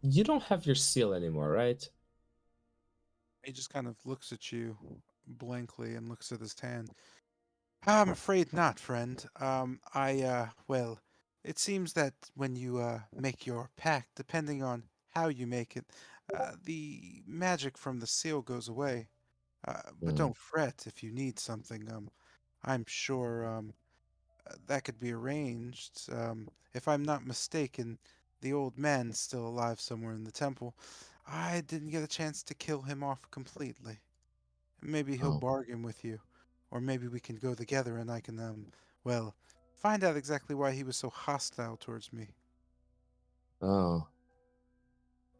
You don't have your seal anymore, right? He just kind of looks at you blankly and looks at his hand. I'm afraid not, friend. Well, it seems that when you make your pact, depending on how you make it, the magic from the seal goes away. But Hmm. don't fret if you need something. I'm sure that could be arranged. If I'm not mistaken, the old man's still alive somewhere in the temple. I didn't get a chance to kill him off completely. Maybe he'll Oh. bargain with you, or maybe we can go together and I can, well, find out exactly why he was so hostile towards me. Oh.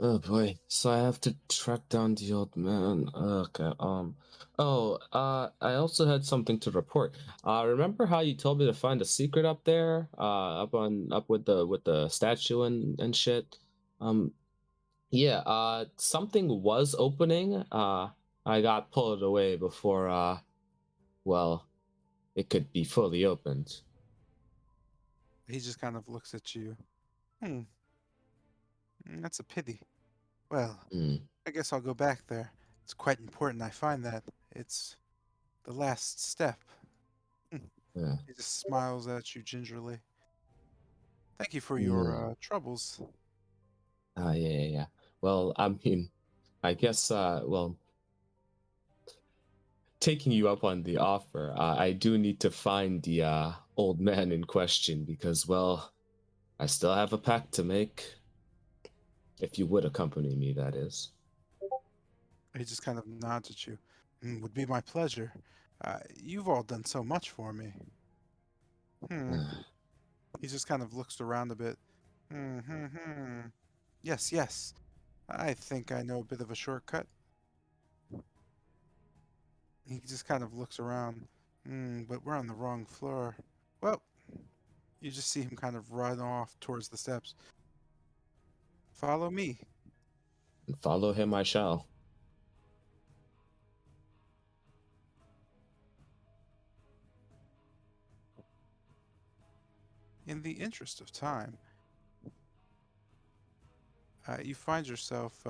Oh boy. So I have to track down the old man. Okay. I also had something to report. Remember how you told me to find a secret up there? Up with the statue and shit. Um, yeah, something was opening. I got pulled away before well, it could be fully opened. He just kind of looks at you. That's a pity. Well, Hmm. I guess I'll go back there. It's quite important I find that. It's the last step. Yeah. He just smiles at you gingerly. Thank you for Yeah. your troubles. Yeah. Well, I mean, I guess well, taking you up on the offer, I do need to find the old man in question because, well, I still have a pact to make. If you would accompany me, that is. He just kind of nods at you. Would be my pleasure. You've all done so much for me. He just kind of looks around a bit. Yes. I think I know a bit of a shortcut. He just kind of looks around. But we're on the wrong floor. Well, you just see him kind of run off towards the steps. Follow me. And follow him I shall. In the interest of time, you find yourself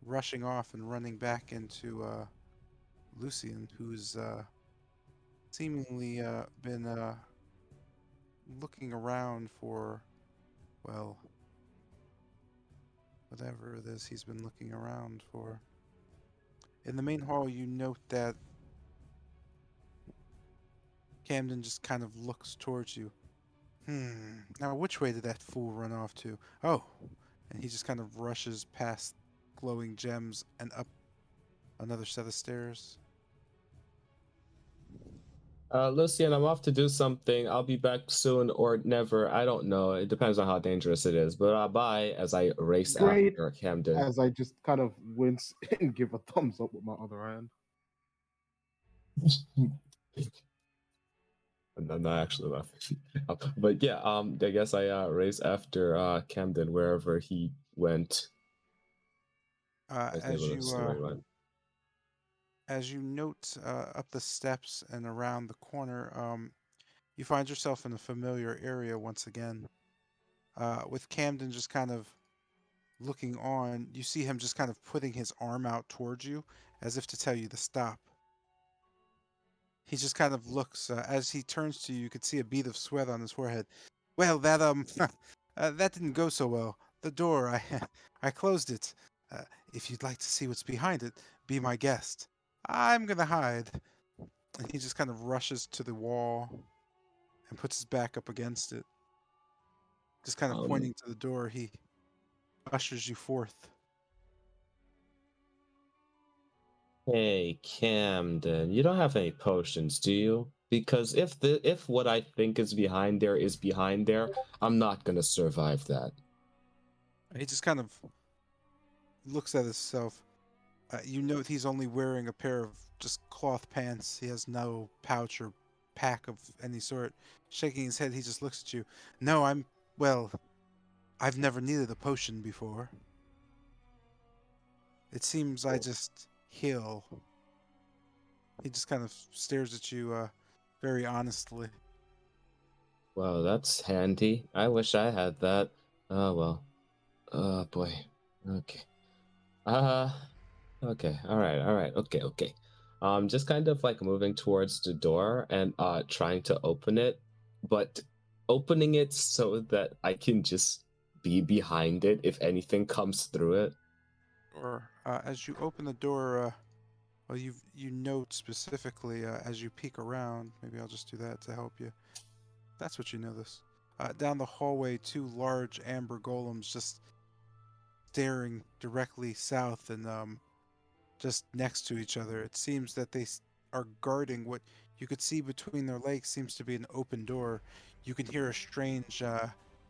rushing off and running back into Lucian, who's seemingly been looking around for, well, whatever it is he's been looking around for. In the main hall, you note that Camden just kind of looks towards you. Now which way did that fool run off to? Oh, and he just kind of rushes past glowing gems and up another set of stairs. Lucian, I'm off to do something. I'll be back soon or never. I don't know. It depends on how dangerous it is. But bye as I race Great. after Camden. As I just kind of wince and give a thumbs up with my other hand. I'm not actually laughing. But yeah, I guess I race after Camden wherever he went. As you note up the steps and around the corner, you find yourself in a familiar area once again. With Camden just kind of looking on, you see him just kind of putting his arm out towards you as if to tell you to stop. He just kind of looks as he turns to you. You could see a bead of sweat on his forehead. Well, that that didn't go so well. The door, I closed it. If you'd like to see what's behind it, be my guest. I'm gonna hide. And he just kind of rushes to the wall and puts his back up against it. Just kind of pointing to the door, he ushers you forth. Hey, Camden, you don't have any potions, do you? Because if what I think is behind there, I'm not gonna survive that. He just kind of looks at himself. You note he's only wearing a pair of just cloth pants. He has no pouch or pack of any sort. Shaking his head, he just looks at you. No, well, I've never needed a potion before. It seems I just heal. He just kind of stares at you very honestly. Well, that's handy. I wish I had that. Oh, well. Oh, boy. Okay. Okay. All right. Okay. Just kind of like moving towards the door and trying to open it, but opening it so that I can just be behind it if anything comes through it. Or as you open the door, well, you note specifically as you peek around. Maybe I'll just do that to help you. That's what you notice. Down the hallway, two large amber golems just staring directly south and just next to each other. It seems that they are guarding what you could see between their legs. Seems to be an open door. You can hear a strange,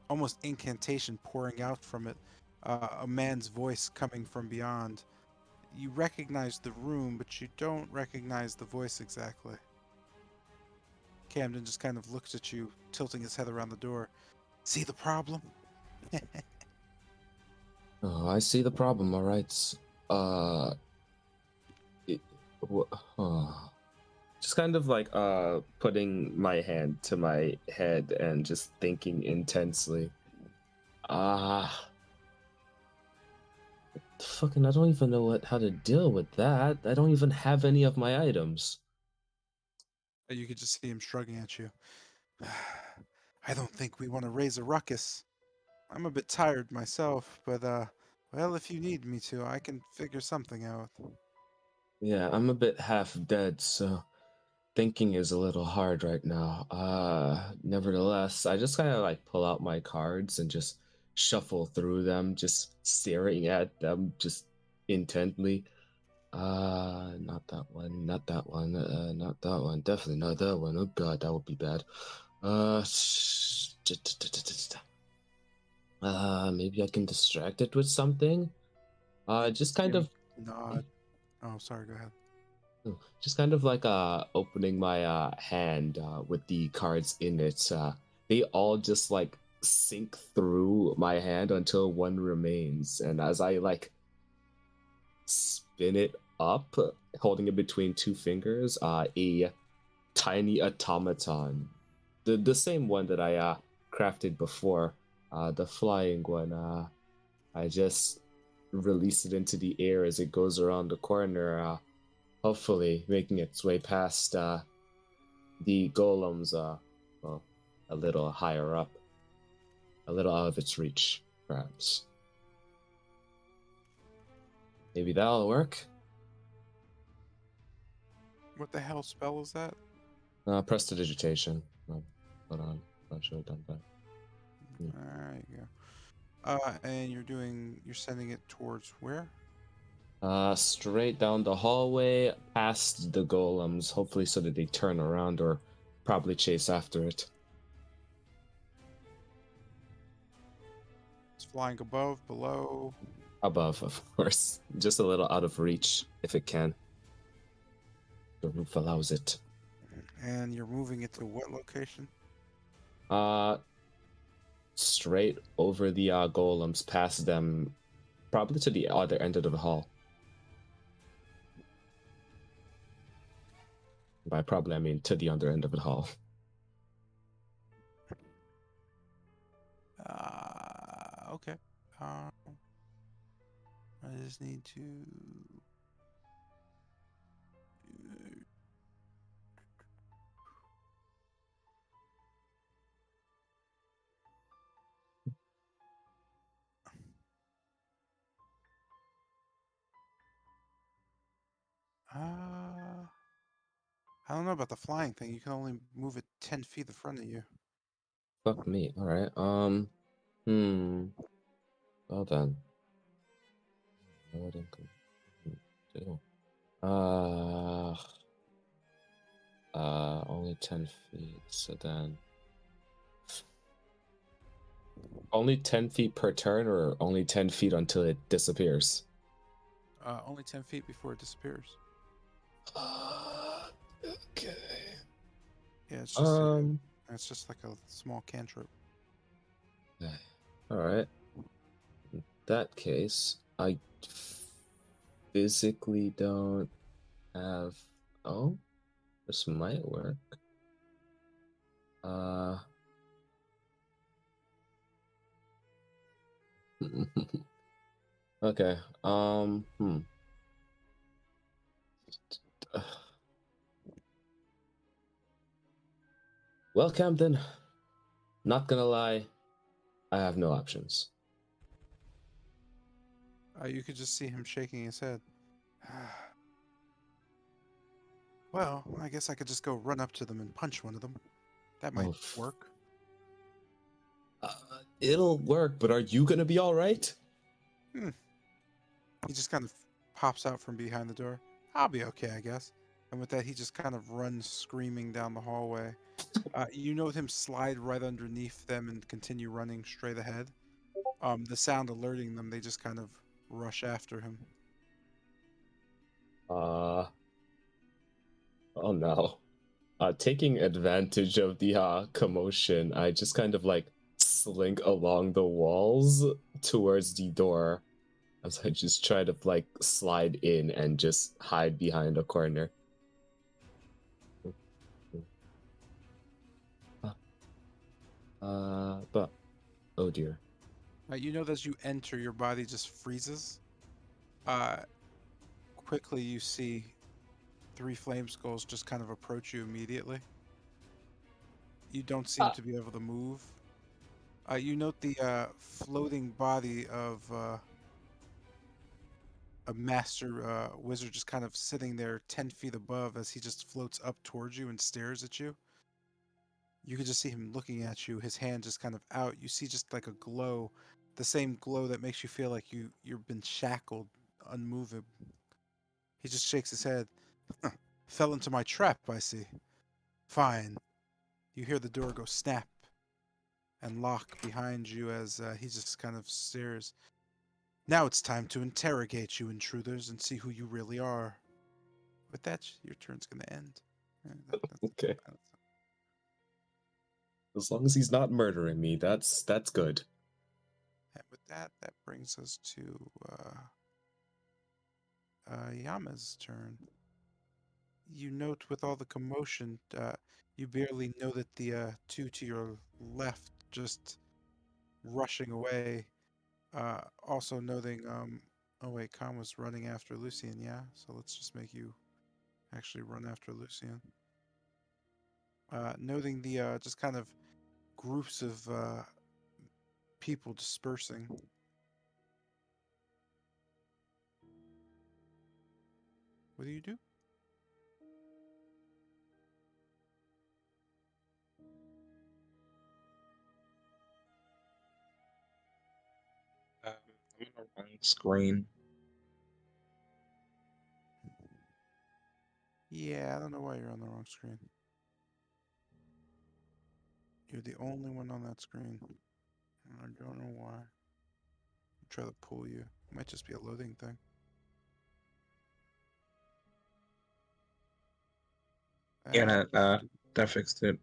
almost incantation pouring out from it. A man's voice coming from beyond. You recognize the room, but you don't recognize the voice exactly. Camden just kind of looks at you, tilting his head around the door. See the problem? Oh, I see the problem. All right. Just kind of like putting my hand to my head and just thinking intensely. Fucking, I don't even know how to deal with that. I don't even have any of my items. You could just see him shrugging at you. I don't think we want to raise a ruckus. I'm a bit tired myself, but well, if you need me to, I can figure something out. Yeah, I'm a bit half dead, so thinking is a little hard right now. Nevertheless, I just kind of like pull out my cards and just shuffle through them, just staring at them just intently. Not that one, not that one, not that one, definitely not that one. Oh god, that would be bad. Maybe I can distract it with something. Just kind of nod. Oh, sorry, go ahead. Just kind of like opening my hand with the cards in it. They all just like sink through my hand until one remains, and as I like spin it up, holding it between two fingers, a tiny automaton, the same one that I crafted before, the flying one. I just release it into the air as it goes around the corner. Hopefully making its way past the golems, well, a little higher up, a little out of its reach, perhaps. Maybe that'll work. What the hell spell is that? Prestidigitation. Hold on, not sure I've done that. There you go. And you're sending it towards where? Straight down the hallway, past the golems, hopefully so that they turn around or probably chase after it. It's flying above, below? Above, of course. Just a little out of reach, if it can. The roof allows it. And you're moving it to what location? Straight over the golems, past them, probably to the other end of the hall. By probably, I mean to the other end of the hall. Okay. I just need to... I don't know about the flying thing. You can only move it 10 feet in front of you. Fuck me. All right. Well then. What I can do? Only 10 feet. So then, only 10 feet per turn, or only 10 feet until it disappears? Only 10 feet before it disappears. Okay. Yeah, it's just like a small cantrip. All right. In that case, I physically don't have. Oh, this might work. Okay. Well, Camden, not gonna lie, I have no options. You could just see him shaking his head. Well, I guess I could just go run up to them and punch one of them. That might work. It'll work, but are you gonna be all right? He just kind of pops out from behind the door. I'll be okay, I guess. And with that, he just kind of runs screaming down the hallway. You note him slide right underneath them and continue running straight ahead. The sound alerting them, they just kind of rush after him. Oh no. Taking advantage of the commotion, I just kind of like slink along the walls towards the door as I just try to like slide in and just hide behind a corner. But oh dear. You know that as you enter, your body just freezes. Quickly you see 3 flame skulls just kind of approach you immediately. You don't seem to be able to move. You note the floating body of a master wizard just kind of sitting there 10 feet above as he just floats up towards you and stares at you. You can just see him looking at you, his hand just kind of out. You see just like a glow, the same glow that makes you feel like you've been shackled, unmovable. He just shakes his head. Fell into my trap, I see. Fine. You hear the door go snap and lock behind you as he just kind of stares. Now it's time to interrogate you intruders and see who you really are. With that, your turn's going to end. Okay. As long as he's not murdering me, that's good. And with that, that brings us to Yama's turn. You note with all the commotion, you barely know that the 2 to your left just rushing away. Also noting, oh wait, Khan was running after Lucian, yeah? So let's just make you actually run after Lucian. Noting the just kind of groups of people dispersing. What do you do? I'm on the wrong screen. Yeah, I don't know why you're on the wrong screen. You're the only one on that screen. I don't know why. I'll try to pull you. It might just be a loading thing. Yeah, that fixed it.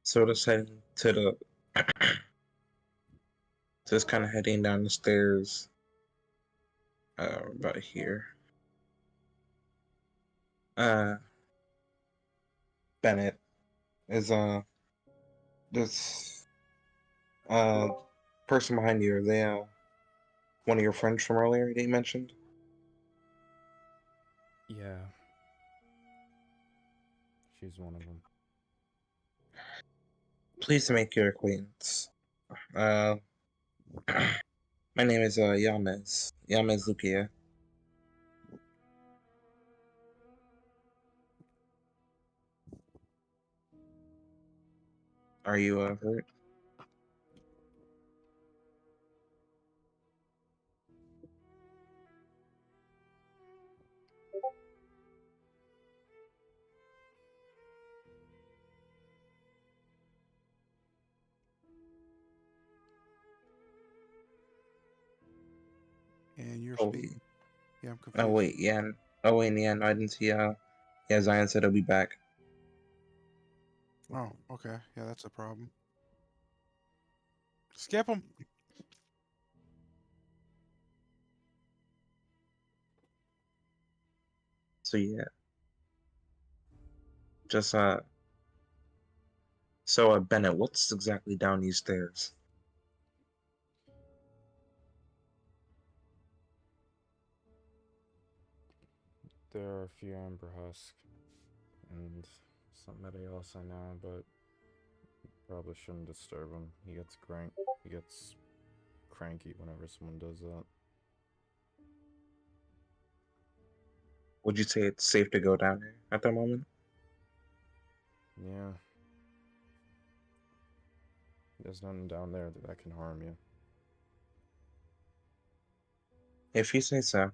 So just heading to the just kind of heading down the stairs about here. Bennett is this person behind you, are they one of your friends from earlier that you mentioned? Yeah. She's one of them. Pleased to make your acquaintance. My name is Yamez Lukia. Are you hurt? you're Oh, speaking. Yeah, I'm oh confused. wait, yeah. Oh wait, yeah, no, I didn't see. Yeah, Zion said he'll be back. Oh, okay. Yeah, that's a problem. Skip him. So yeah, just So Bennett, what's exactly down these stairs? There are a few Amber Husk and somebody else I know, but probably shouldn't disturb him. He gets cranky whenever someone does that. Would you say it's safe to go down there at the moment? Yeah. There's nothing down there that can harm you. If you say so.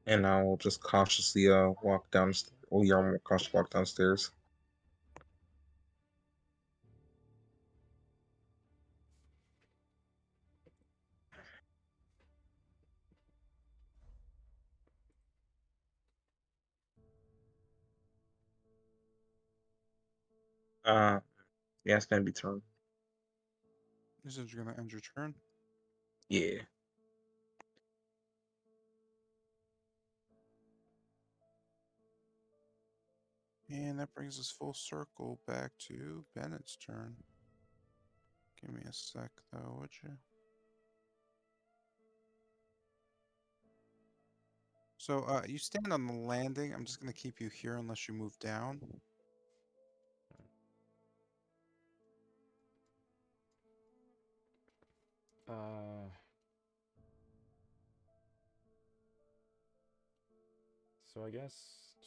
And I'll just cautiously walk down. Oh, yeah, I'll cautiously walk downstairs. Yeah, it's gonna be turn. This is gonna end your turn. Yeah. And that brings us full circle back to Bennett's turn. Give me a sec, though, would you? So, you stand on the landing. I'm just gonna keep you here unless you move down. So I guess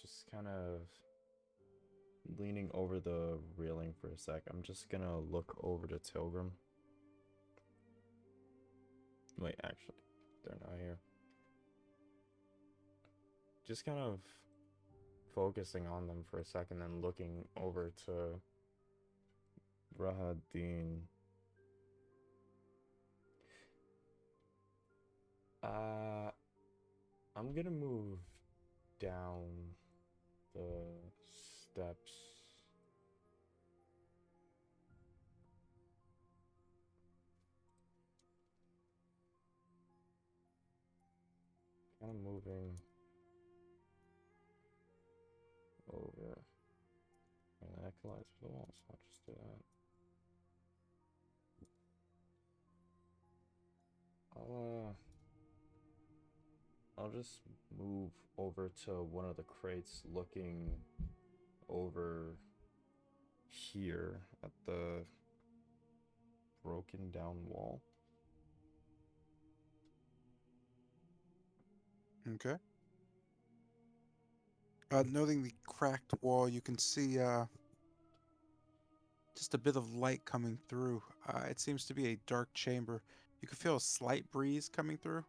just kind of leaning over the railing for a sec. I'm just gonna look over to Tilgrim. Wait, actually, they're not here. Just kind of focusing on them for a second and looking over to Rahadin. I'm gonna move down the steps. Kind of moving over. And that collides with the wall, so I'll just do that. I'll just move over to one of the crates looking over here at the broken down wall. Okay. Noting the cracked wall, you can see just a bit of light coming through. It seems to be a dark chamber. You can feel a slight breeze coming through.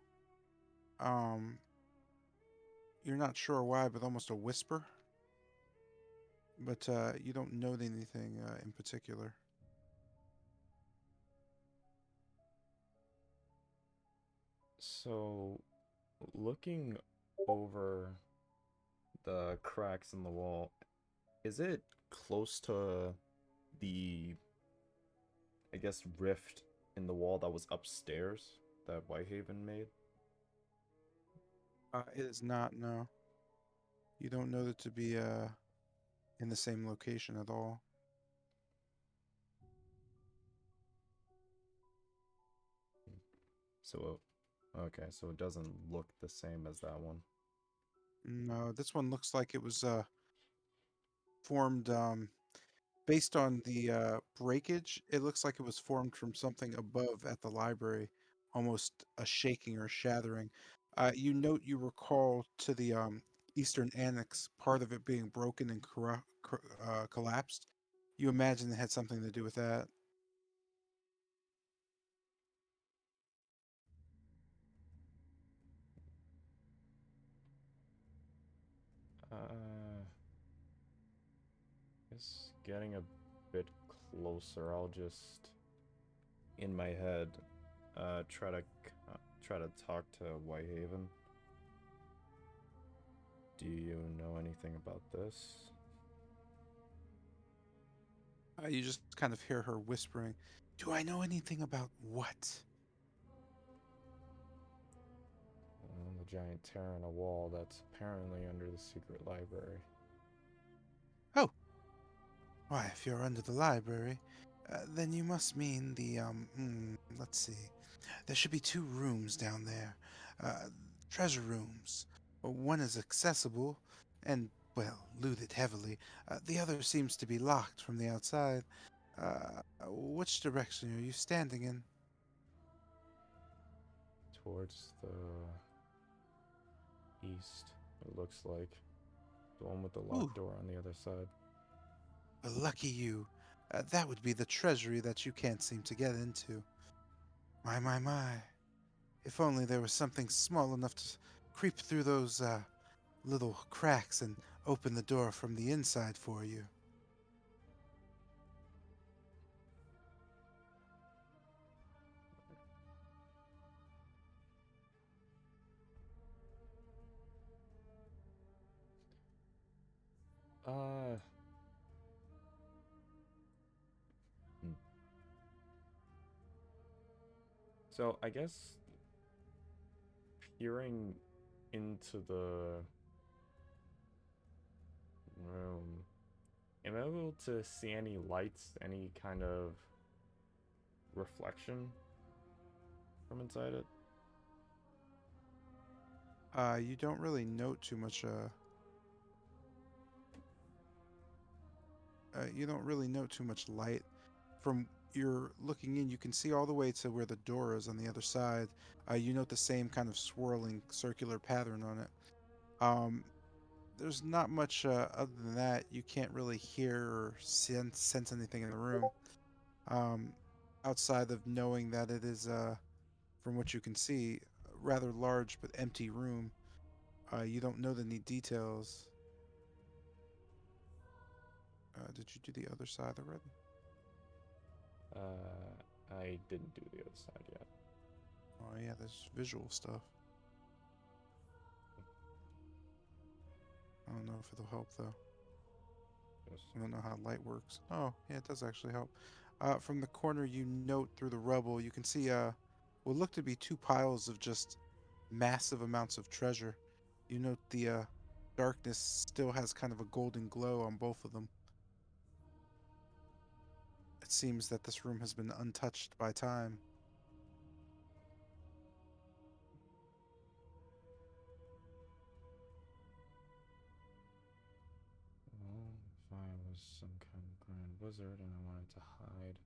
You're not sure why, but almost a whisper. But you don't note anything in particular. So, looking over the cracks in the wall, is it close to the, I guess, rift in the wall that was upstairs that Whitehaven made? It is not, no. You don't know it to be in the same location at all. So, okay, so it doesn't look the same as that one. No, this one looks like it was formed based on the breakage. It looks like it was formed from something above at the library, almost a shaking or shattering. You note you recall to the eastern annex, part of it being broken and collapsed. You imagine it had something to do with that. Guess getting a bit closer, I'll just, in my head, try to talk to Whitehaven. Do you know anything about this? You just kind of hear her whispering, "Do I know anything about what?" The giant tear in a wall that's apparently under the secret library. Oh, why, if you're under the library, then you must mean the, let's see. There should be 2 rooms down there. Uh, Treasure rooms. One is accessible and, well, looted heavily. The other seems to be locked from the outside. Which direction are you standing in? Towards the east, it looks like. The one with the locked Ooh, door on the other side. lucky you. That would be the treasury that you can't seem to get into. My, my, my. If only there was something small enough to creep through those little cracks and open the door from the inside for you. Uh. So I guess peering into the room, am I able to see any lights, any kind of reflection from inside it? You don't really note too much. You don't really note too much light. From you're looking in, you can see all the way to where the door is on the other side. You note the same kind of swirling circular pattern on it. There's not much other than that. You can't really hear or sense anything in the room. Um, Outside of knowing that it is, from what you can see, a rather large but empty room. You don't know the neat details. Did you do the other side already? I didn't do the other side yet. Oh yeah, there's visual stuff. I don't know if it'll help though. Yes. I don't know how light works. Oh yeah, it does actually help. From the corner, you note through the rubble, you can see what look to be 2 piles of just massive amounts of treasure. You note the darkness still has kind of a golden glow on both of them. It seems that this room has been untouched by time. Well, if I was some kind of grand wizard and I wanted to hide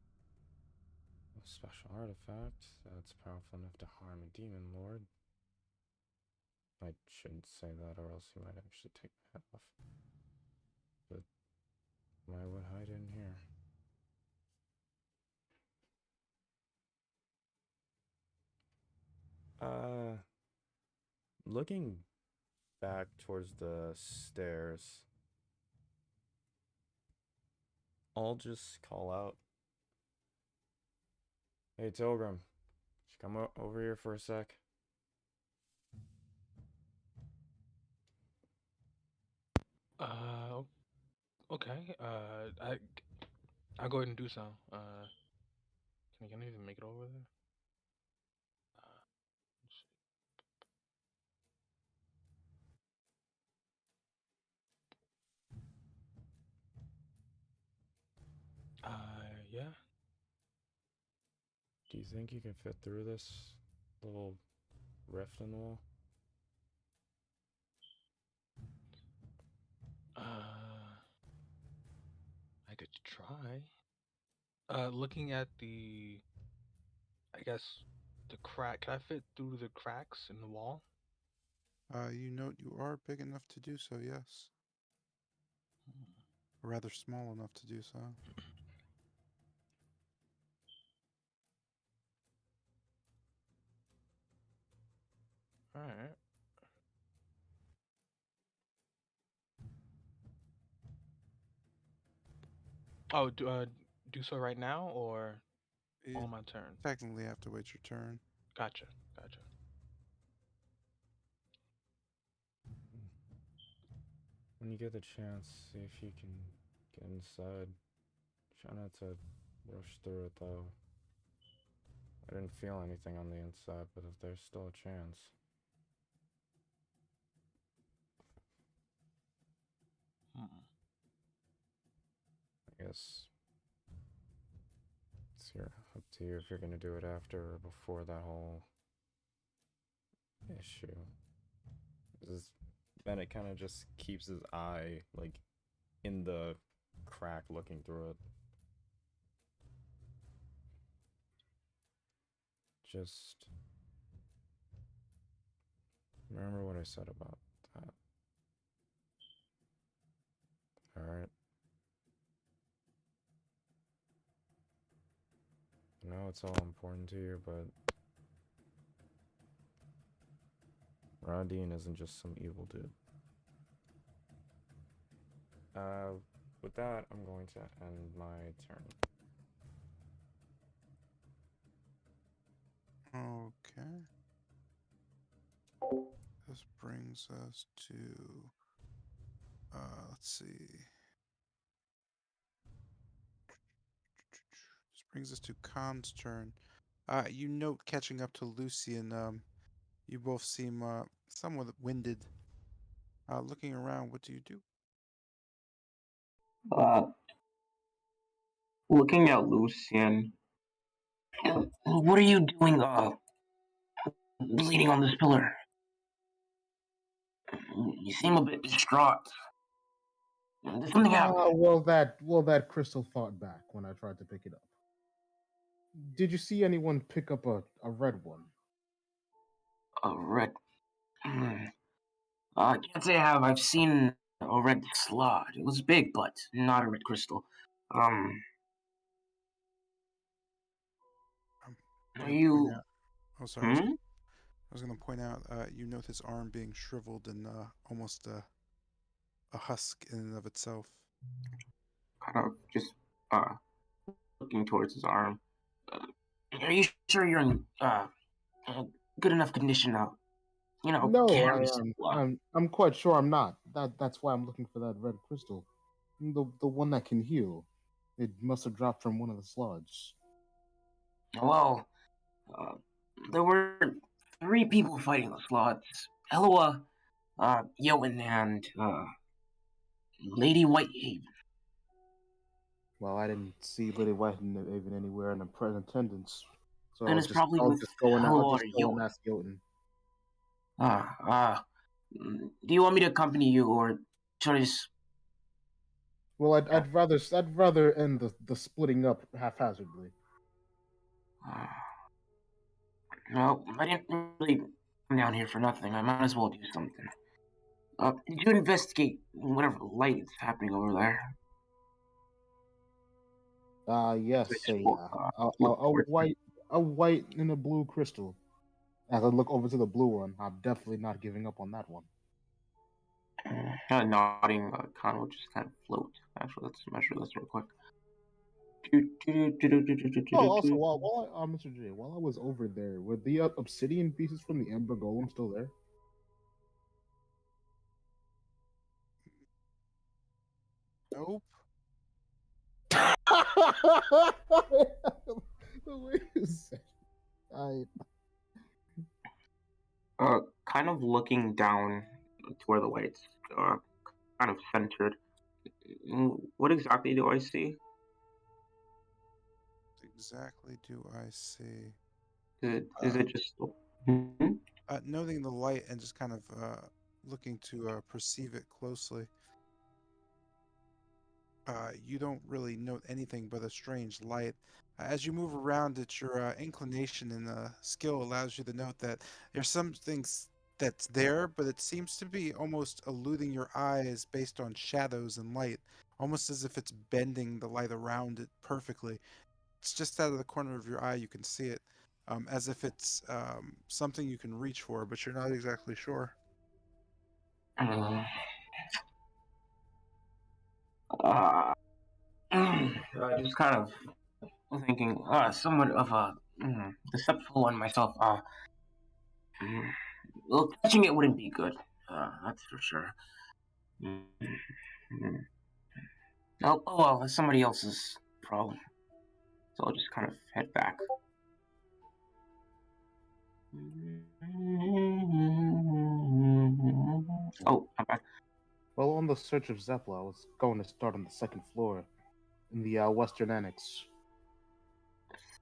a special artifact that's powerful enough to harm a demon lord, I shouldn't say that or else he might actually take my head off. But why would hide in here? Looking back towards the stairs, I'll just call out, "Hey, Tilgrim, just come over here for a sec." Uh, okay. I'll go ahead and do so. Can I even make it over there? Let's see. Yeah. Do you think you can fit through this little rift in the wall? I could try. Looking at the, I guess, the crack. Can I fit through the cracks in the wall? You note you are big enough to do so, yes. Or rather small enough to do so. All right. Oh, do so right now or? You on my turn. technically have to wait your turn. Gotcha. When you get the chance, see if you can get inside. Try not to rush through it though. I didn't feel anything on the inside, but if there's still a chance. I guess it's up to you if you're gonna do it after or before that whole issue. Bennett kind of just keeps his eye like in the crack looking through it. Just remember what I said about that. Alright. I know it's all important to you, but Radine isn't just some evil dude. With that, I'm going to end my turn. Okay. This brings us to, let's see. This brings us to Khan's turn. You note catching up to Lucian, you both seem somewhat winded. Looking around, what do you do? Looking at Lucian, what are you doing, leaning on this pillar? You seem a bit distraught. Did something happen? Well, that crystal fought back when I tried to pick it up. Did you see anyone pick up a red one? A red. I can't say I have. I've seen a red slot. It was big, but not a red crystal. Are you? Oh, sorry. I was going to point out. You note his arm being shriveled and almost a husk in and of itself. Kind of just looking towards his arm. Are you sure you're in good enough condition now? You know, no, I'm quite sure I'm not. That's why I'm looking for that red crystal, the one that can heal. It must have dropped from one of the sludge. Well, there were 3 people fighting the slots: Eloa, Yoan, and Lady Whitehaven. Well, I didn't see Lady Whitehaven anywhere in attendance, so Then it's probably with I'll Eloa just or go and ask Yoan. Do you want me to accompany you, or should I just? Well, I'd rather end the splitting up haphazardly. No, I didn't really come down here for nothing. I might as well do something. Did you investigate whatever light is happening over there? Yes, a white and a blue crystal. As I look over to the blue one, I'm definitely not giving up on that one. Kind of nodding, kind of just kind of float. Actually, let's measure this real quick. Oh, also, Mr. J, while I was over there, were the obsidian pieces from the Ember Golem still there? Nope. Wait a second. Kind of looking down to where the light's kind of centered. What exactly do I see? What exactly do I see? Is it just? Noting the light and just kind of looking to perceive it closely. You don't really note anything but a strange light. As you move around it, your inclination and skill allows you to note that there's some things that's there, but it seems to be almost eluding your eyes based on shadows and light, almost as if it's bending the light around it perfectly. It's just out of the corner of your eye you can see it, as if it's something you can reach for, but you're not exactly sure. I just kind of thinking somewhat of a deceptive one myself. Mm, well, touching it wouldn't be good. That's for sure. Mm, mm. Oh well, it's somebody else's problem. So I'll just kind of head back. Oh, I'm back. Well, on the search of Zepla, I was going to start on the second floor in the Western Annex.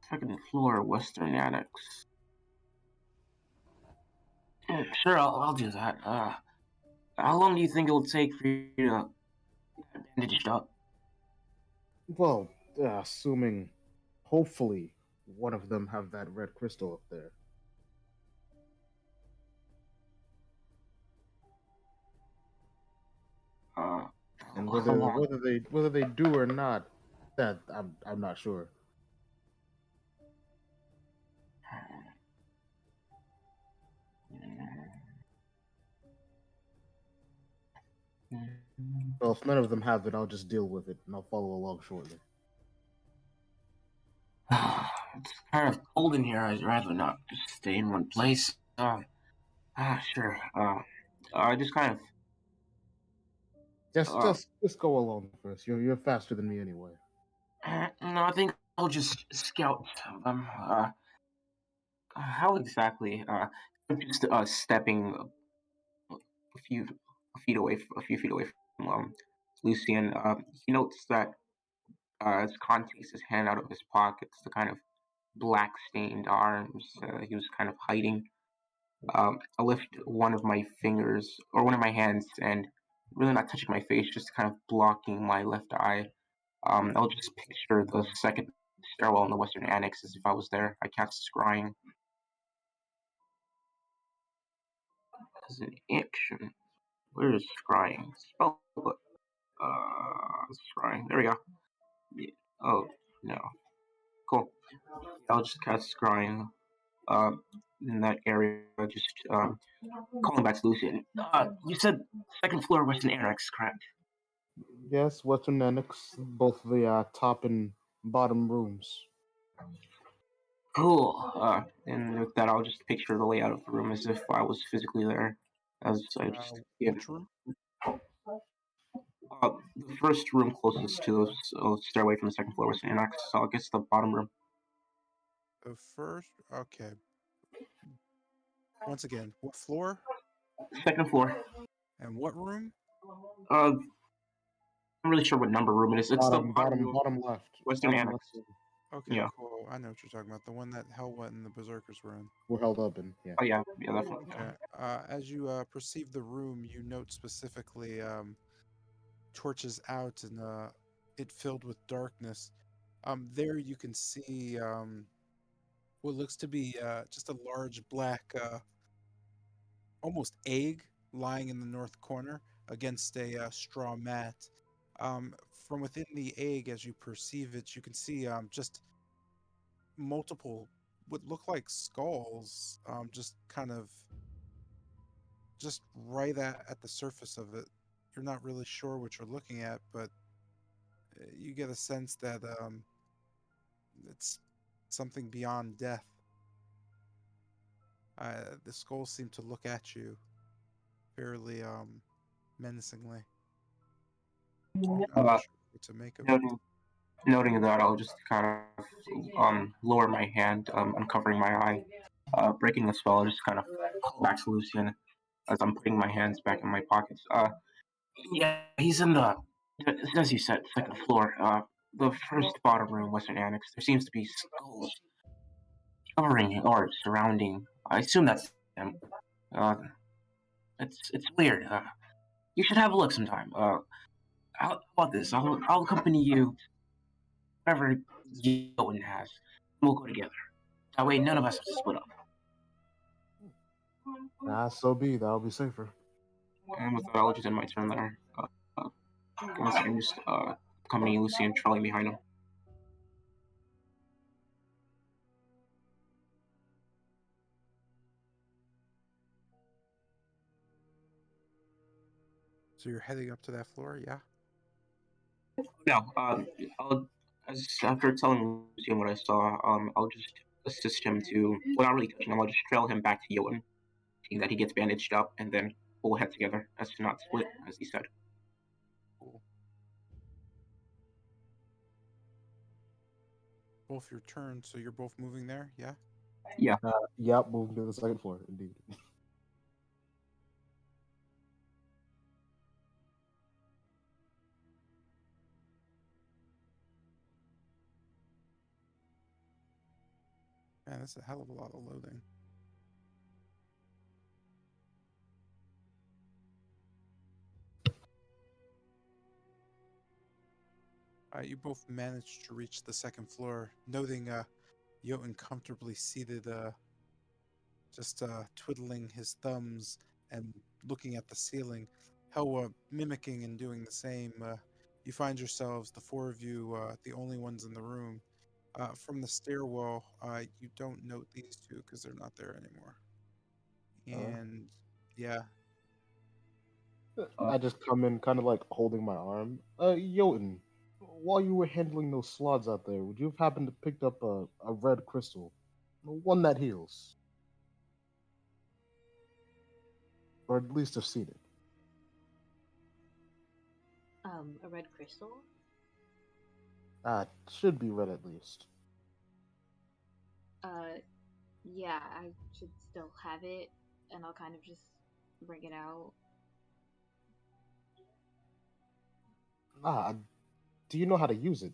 Second floor, Western Annex. Yeah, sure, I'll do that. How long do you think it'll take for you to get bandaged up? Well, assuming, hopefully, one of them have that red crystal up there. Uh, And how long? whether they do or not, that I'm not sure. Well, if none of them have it, I'll just deal with it, and I'll follow along shortly. It's kind of cold in here. I'd rather not just stay in one place. Sure. I just kind of. Just go along first. You're faster than me anyway. No, I think I'll just scout them. How exactly? I'm just stepping a few a few feet away from Lucian. He notes that as Khan takes his hand out of his pockets, the kind of black stained arms he was kind of hiding. I lift one of my fingers or one of my hands and really not touching my face, just kind of blocking my left eye. I'll just picture the second stairwell in the Western Annex as if I was there. I cast Scrying as an action. Where is Scrying? Spell book. Scrying. There we go. Yeah. Oh, no. Cool. I'll just cast Scrying in that area, just calling back to Lucian. You said second floor Western Annex, correct? Yes, Western Annex, both the top and bottom rooms. Cool. And with that, I'll just picture the layout of the room as if I was physically there. As I just Which room? The first room closest to the stairway from the second floor was Annex, so I guess the bottom room. The first. Okay. Once again, what floor Second floor. and what room? I'm really sure what number room it is. It's the bottom room, bottom left. Western Bottom Annex. left. Okay, Yeah. cool. I know what you're talking about. The one that Hellwet and the Berserkers were in. We're held up in. Yeah. Oh yeah, that's one. Okay. As you perceive the room, you note specifically torches out and it filled with darkness. There you can see what looks to be just a large black, almost egg lying in the north corner against a straw mat. From within the egg, as you perceive it, you can see just multiple what look like skulls, just kind of just right at the surface of it. You're not really sure what you're looking at, but you get a sense that it's something beyond death. The skulls seem to look at you fairly menacingly. I'm not Uh, sure what to make of it. noting that, I'll just kind of lower my hand, uncovering my eye, breaking the spell. I'll just kind of call back to Lucian as I'm putting my hands back in my pockets. Yeah, he's in the, as you said, second floor. The first bottom room, Western Annex. There seems to be skulls covering or surrounding. I assume that's him. Uh, it's weird. You should have a look sometime. How about this? I'll accompany you wherever Owen has. We'll go together. That way, none of us have to split up. So be. That'll be safer. And with that, I'll just end my turn there. I'm just accompanying Lucy and trailing behind him. So you're heading up to that floor, yeah? No, I'll as after telling Lucian what I saw, I'll just assist him to, well, not really touching him, I'll just trail him back to Johan, seeing that he gets bandaged up, and then we'll head together as to not split, as he said. Cool. Both your turns, so you're both moving there, yeah? Yeah. Yep, moving to the second floor, indeed. Man, that's a hell of a lot of loading. You both managed to reach the second floor, noting Jotun comfortably seated, just twiddling his thumbs and looking at the ceiling. How mimicking and doing the same. You find yourselves, the four of you, the only ones in the room. From the stairwell, you don't note these two because they're not there anymore. And yeah, I just come in kind of like holding my arm. Jotun, while you were handling those slots out there, would you have happened to pick up a red crystal? One that heals. Or at least have seen it. A red crystal? It should be red at least. Yeah, I should still have it, and I'll kind of just bring it out. Do you know how to use it?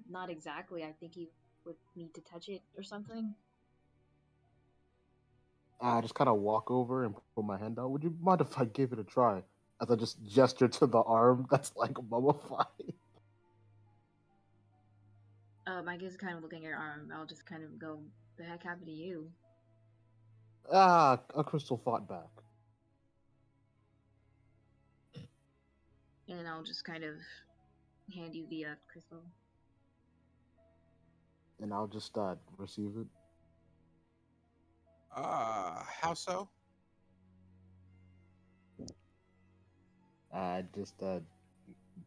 Not exactly. I think you would need to touch it or something. I just kind of walk over and put my hand out. Would you mind if I gave it a try? As I just gesture to the arm that's like mummified. I guess kind of looking at your arm, I'll just kind of go, the heck happened to you? A crystal fought back. And I'll just kind of hand you the crystal. And I'll just receive it. how so? I just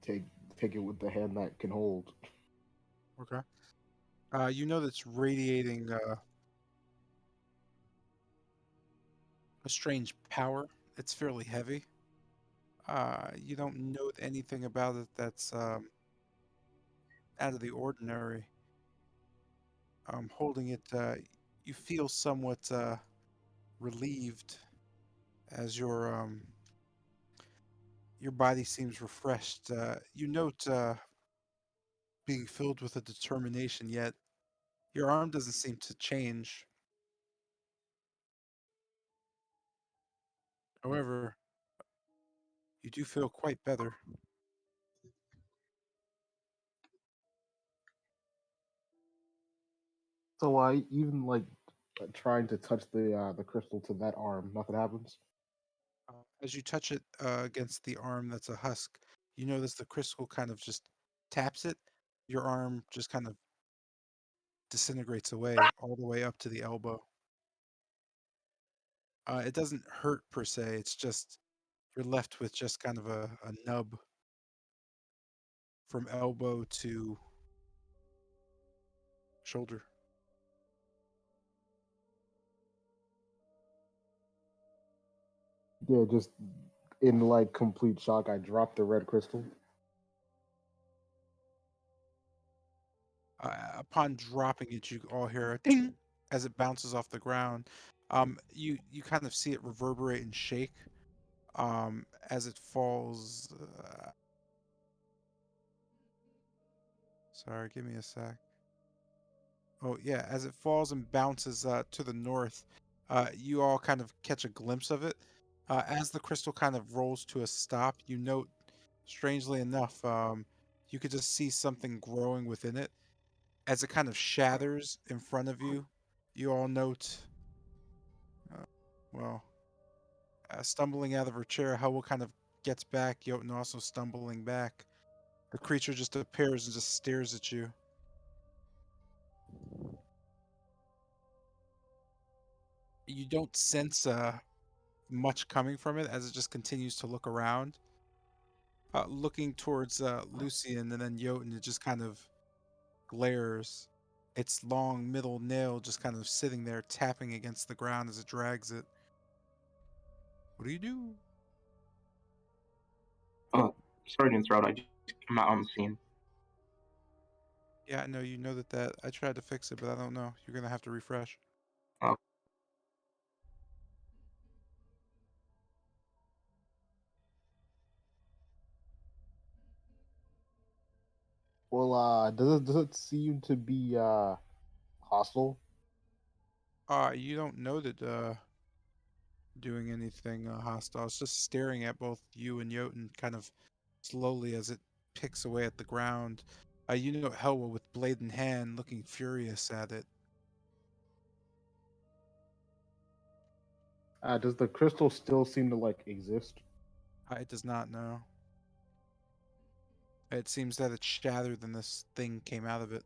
take it with the hand that can hold. Okay. You know that's radiating a strange power. It's fairly heavy. You don't note anything about it that's out of the ordinary. Holding it, you feel somewhat relieved as your body seems refreshed. You note being filled with a determination, yet your arm doesn't seem to change. However, you do feel quite better. So I even like trying to touch the crystal to that arm. Nothing happens. As you touch it against the arm that's a husk, you notice the crystal kind of just taps it. Your arm just kind of disintegrates away all the way up to the elbow. It doesn't hurt per se. It's just you're left with just kind of a nub from elbow to shoulder. Yeah, just in like complete shock, I dropped the red crystal. Upon dropping it, you all hear a ding as it bounces off the ground. You kind of see it reverberate and shake as it falls. Sorry, give me a sec. Oh yeah, as it falls and bounces to the north, you all kind of catch a glimpse of it. As the crystal kind of rolls to a stop, you note, strangely enough, you could just see something growing within it. As it kind of shatters in front of you, you all note, uh, well, stumbling out of her chair, Howell kind of gets back, Jotun also stumbling back. The creature just appears and just stares at you. You don't sense much coming from it as it just continues to look around. looking towards Lucian, and then Jotun, it just kind of glares. Its long middle nail just kind of sitting there, tapping against the ground as it drags it. What do you do? Oh, sorry to interrupt. I'm not on the scene. Yeah, I know you know that. I tried to fix it, but I don't know. You're gonna have to refresh. Oh, Well, does it seem to be hostile? You don't know that doing anything hostile. It's just staring at both you and Jotun kind of slowly as it picks away at the ground. You know Helwa with blade in hand, looking furious at it. Does the crystal still seem to like exist? It does not know. It seems that it's shattered and this thing came out of it.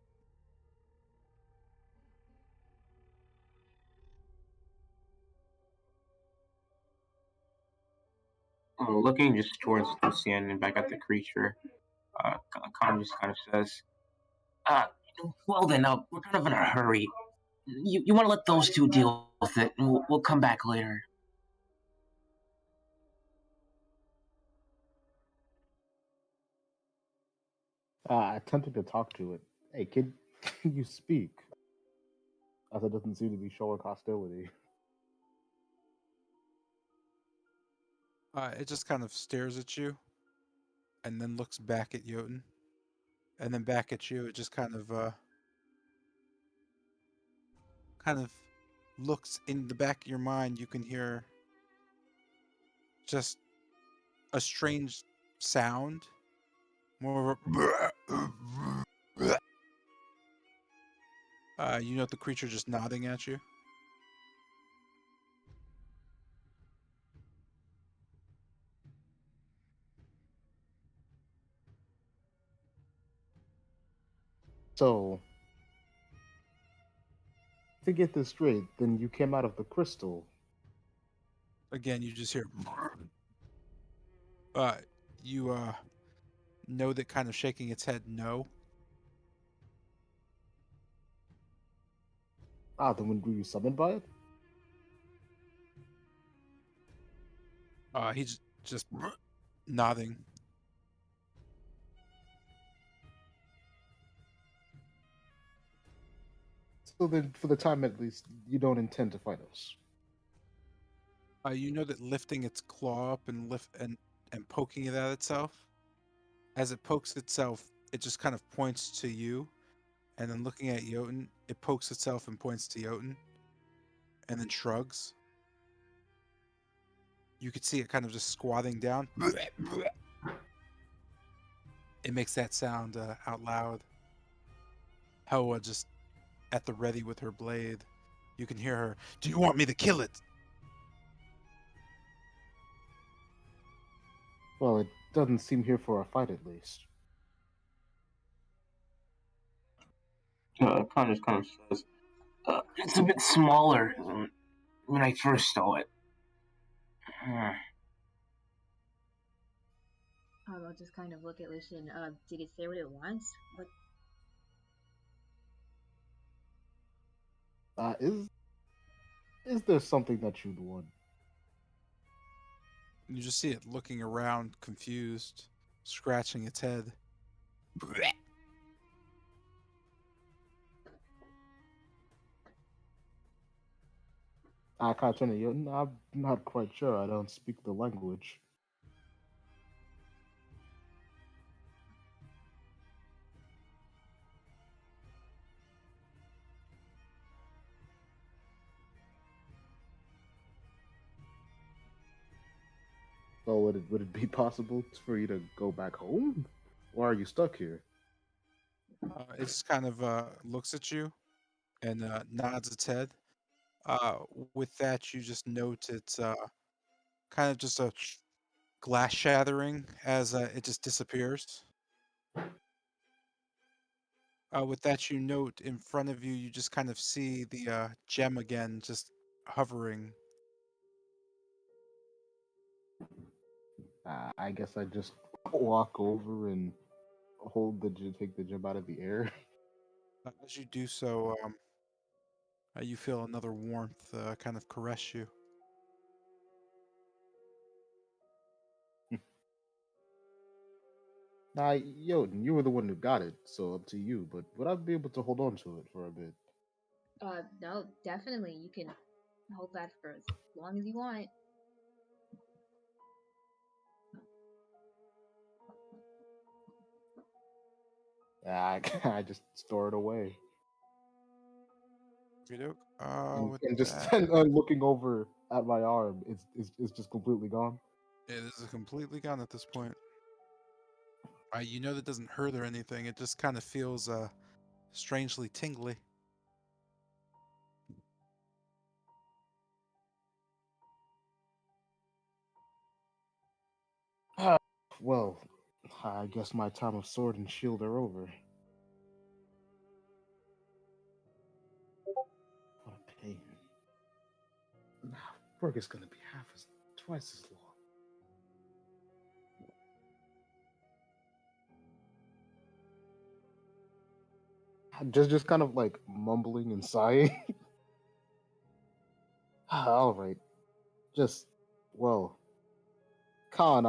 looking just towards Lucian and back at the creature, Con just kind of says, uh, well then, we're kind of in a hurry. You want to let those two deal with it, and we'll come back later. I attempted to talk to it. Hey, kid, can you speak? As it doesn't seem to be showing hostility. It just kind of stares at you and then looks back at Jotun and then back at you. It just kind of looks in the back of your mind. You can hear just a strange sound, more of a you know the creature just nodding at you. So, to get this straight, then you came out of the crystal. Again, you just hear you know that kind of shaking its head no. Then when were you summoned by it? He's just nodding. So then, for the time at least, you don't intend to fight us. You know that lifting its claw up and and poking it at itself, as it pokes itself, it just kind of points to you, and then looking at Jotun, it pokes itself and points to Jotun, and then shrugs. You could see it kind of just squatting down. It makes that sound out loud. Helwa just at the ready with her blade. You can hear her, "Do you want me to kill it?" Well, it doesn't seem here for a fight at least. Con just kind of says, it's a bit smaller than when I first saw it. I'll just kind of look at Lucian. Did it say what it wants? What? Is there something that you'd want? You just see it looking around, confused, scratching its head. I can't turn to you. I'm not quite sure. I don't speak the language. So would it be possible for you to go back home, or are you stuck here? It just kind of looks at you and nods its head. With that, you just note it's kind of just a glass shattering as it just disappears. With that, you note in front of you, you just kind of see the gem again, just hovering. I guess I just walk over and take the gem out of the air. As you do so, you feel another warmth kind of caress you. Nah, yo, you were the one who got it, so up to you. But would I be able to hold on to it for a bit? No, definitely. You can hold that for as long as you want. I just store it away. With And just that, looking over at my arm, it's just completely gone. it is completely gone at this point. You know that doesn't hurt or anything. It just kind of feels strangely tingly. Well, I guess my time of sword and shield are over. What a pain. Work is gonna be twice as long. Just kind of like mumbling and sighing. All right. Well, Khan,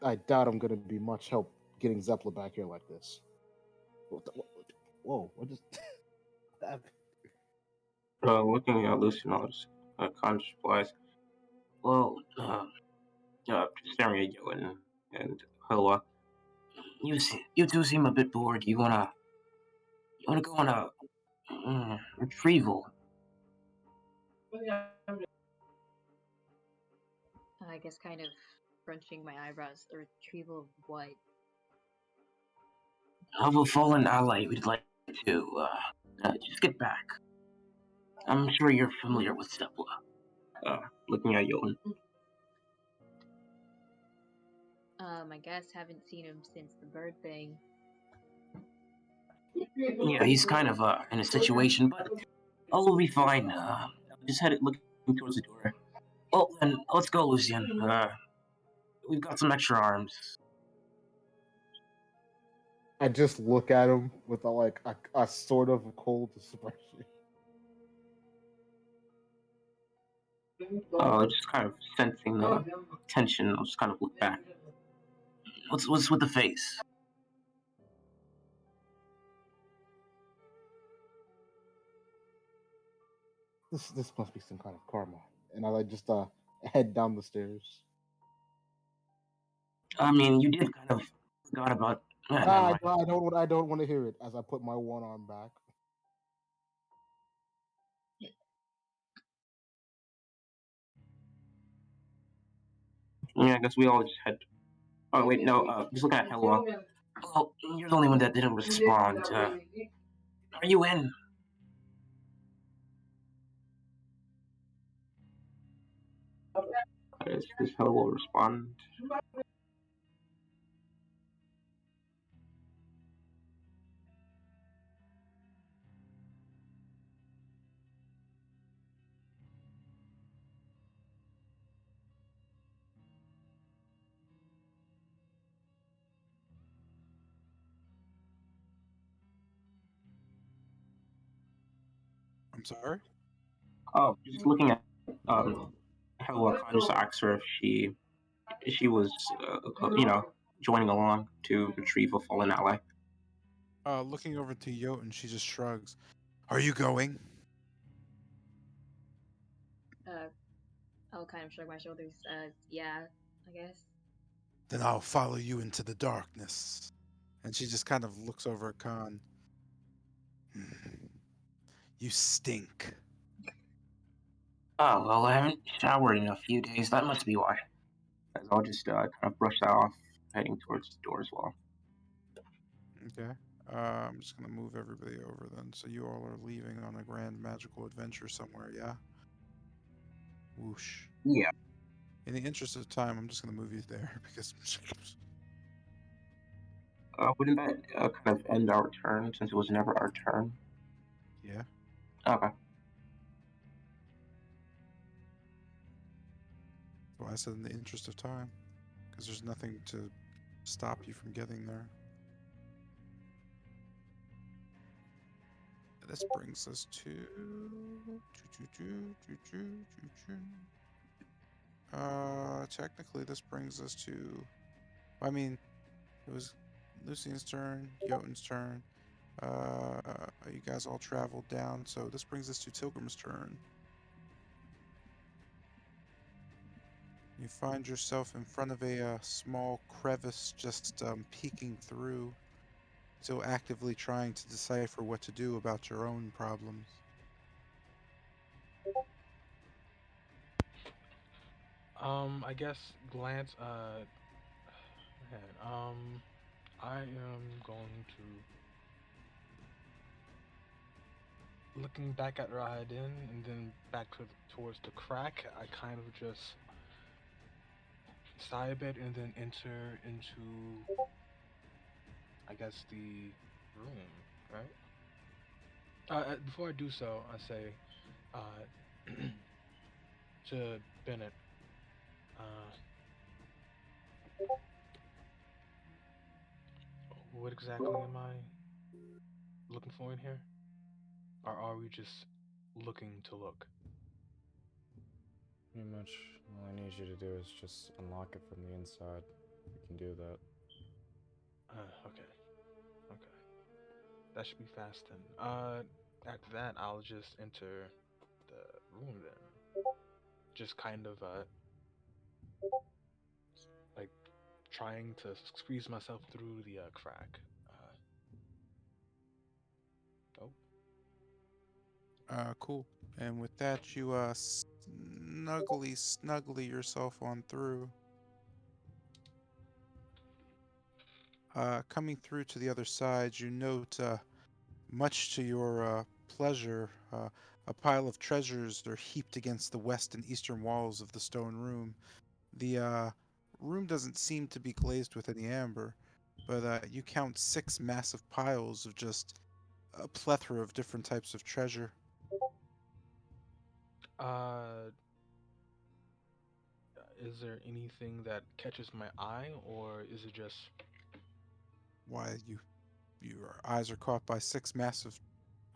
I doubt I'm gonna be much help getting Zeppela back here like this. Whoa, what just that? Looking at Luciano's conscious replies, well, staring at you and Hilwa, you two seem a bit bored. You wanna go on a retrieval? I guess kind of crunching my eyebrows. A retrieval of what? Of a fallen ally we'd like to just get back. I'm sure you're familiar with Zeppela. Looking at Jotun. I guess haven't seen him since the bird thing. Yeah, he's kind of in a situation, but all will be fine. Just headed looking towards the door. Well, then let's go, Lucian. We've got some extra arms. I just look at him with a sort of cold expression. Just kind of sensing the tension. I'll just kind of look back. What's with the face? This must be some kind of karma. And I just head down the stairs. I mean, you did kind of forgot about. Never mind. I don't want to hear it as I put my one arm back. Yeah, I guess we all just had. Oh wait, no. Just looking at Hello. Well, you're the only one that didn't respond. Are you in? Does Hello respond? I'm sorry? Oh, just looking at Hello. I just asked her if she was joining along to retrieve a fallen ally. Looking over to Jotun, she just shrugs. Are you going? I'll kind of shrug my shoulders. Yeah, I guess. Then I'll follow you into the darkness. And she just kind of looks over at Khan. You stink. Oh, well, I haven't showered in a few days. That must be why. I'll just kind of brush that off, heading towards the door as well. Okay. I'm just going to move everybody over then. So you all are leaving on a grand magical adventure somewhere, yeah? Whoosh. Yeah. In the interest of time, I'm just going to move you there because... Wouldn't that kind of end our turn since it was never our turn? Yeah. Okay. Well, I said in the interest of time because there's nothing to stop you from getting there. This brings us to technically this brings us to, I mean, it was Lucian's turn, Jotun's turn. You guys all traveled down, so this brings us to Tilgrim's turn. You find yourself in front of a small crevice, just peeking through, still actively trying to decipher what to do about your own problems. I guess glance. I am going to looking back at Rahadin and then back towards the crack. I kind of just sigh a bit and then enter into, I guess, the room. Right. Before I do so, I say, to Bennett, what exactly am I looking for in here? Or are we just looking to look? Pretty much all I need you to do is just unlock it from the inside. We can do that. Okay. Okay. That should be fast then. After that, I'll just enter the room then. Just kind of, like, trying to squeeze myself through the crack. Oh. Cool. And with that, you snugly yourself on through. Coming through to the other side, you note, much to your pleasure, a pile of treasures are heaped against the west and eastern walls of the stone room. The room doesn't seem to be glazed with any amber, but you count 6 massive piles of just a plethora of different types of treasure. Is there anything that catches my eye, or is it just... Why, your eyes are caught by 6 massive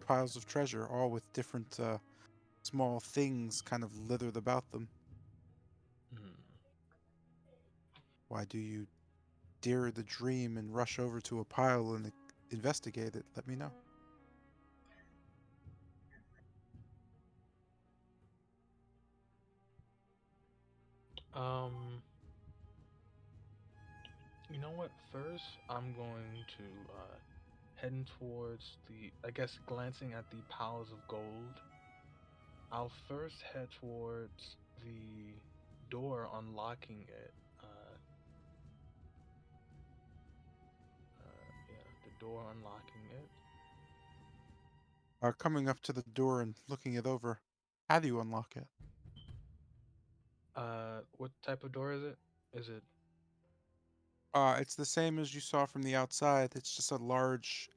piles of treasure, all with different small things kind of lithered about them. Why do you dare the dream and rush over to a pile and investigate it? Let me know. You know what? First, I'm going to heading towards the, I guess, glancing at the piles of gold. I'll first head towards the door, unlocking it. Yeah, the door, unlocking it. Coming up to the door and looking it over, how do you unlock it? What type of door is it? Is it... It's the same as you saw from the outside. It's just a large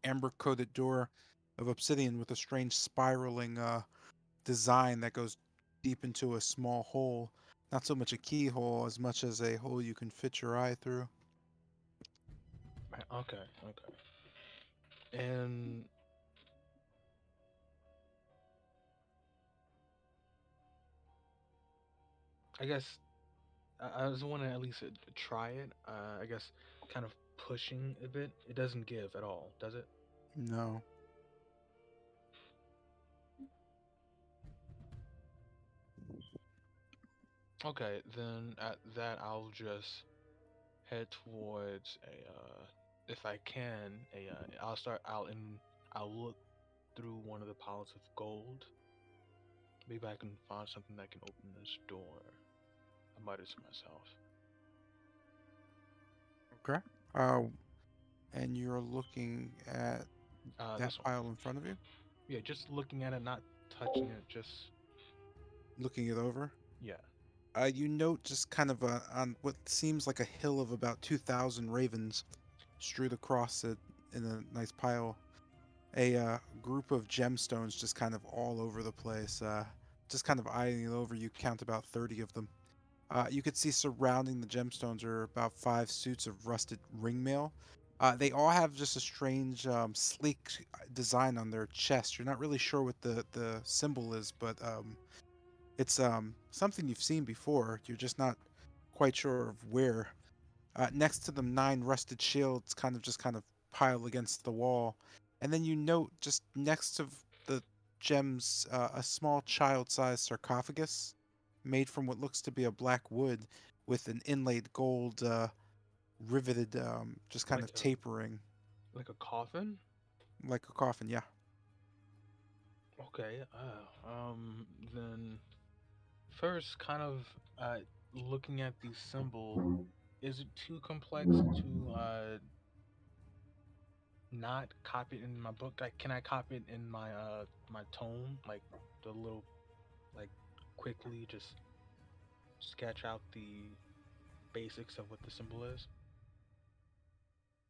amber-coated door of obsidian with a strange spiraling design that goes deep into a small hole. Not so much a keyhole as much as a hole you can fit your eye through. Okay. And I guess I just want to at least try it. I guess kind of pushing a bit. It doesn't give at all, does it? No. Okay, then at that I'll just head towards a if I can, I'll look through one of the piles of gold. Maybe I can find something that can open this door. I mutter to myself. Okay. And you're looking at that This one. pile in front of you? Yeah, just looking at it, not touching it, just Looking it over? yeah. You note just kind of on what seems like a hill of about 2,000 ravens strewed across it in a nice pile. A group of gemstones just kind of all over the place. Just kind of eyeing it over, you count about 30 of them. You could see surrounding the gemstones are about 5 suits of rusted ringmail. They all have just a strange, sleek design on their chest. You're not really sure what the symbol is, but it's something you've seen before. You're just not quite sure of where. Next to them, 9 rusted shields kind of pile against the wall, and then you note just next to the gems a small child-sized sarcophagus made from what looks to be a black wood with an inlaid gold riveted, just kind Like of tapering a coffin. like a coffin. Yeah. Okay. Then first, kind of looking at the symbol, is it too complex to not copy it in my book? Like, can I copy it in my tome, like the little, like, quickly just sketch out the basics of what the symbol is?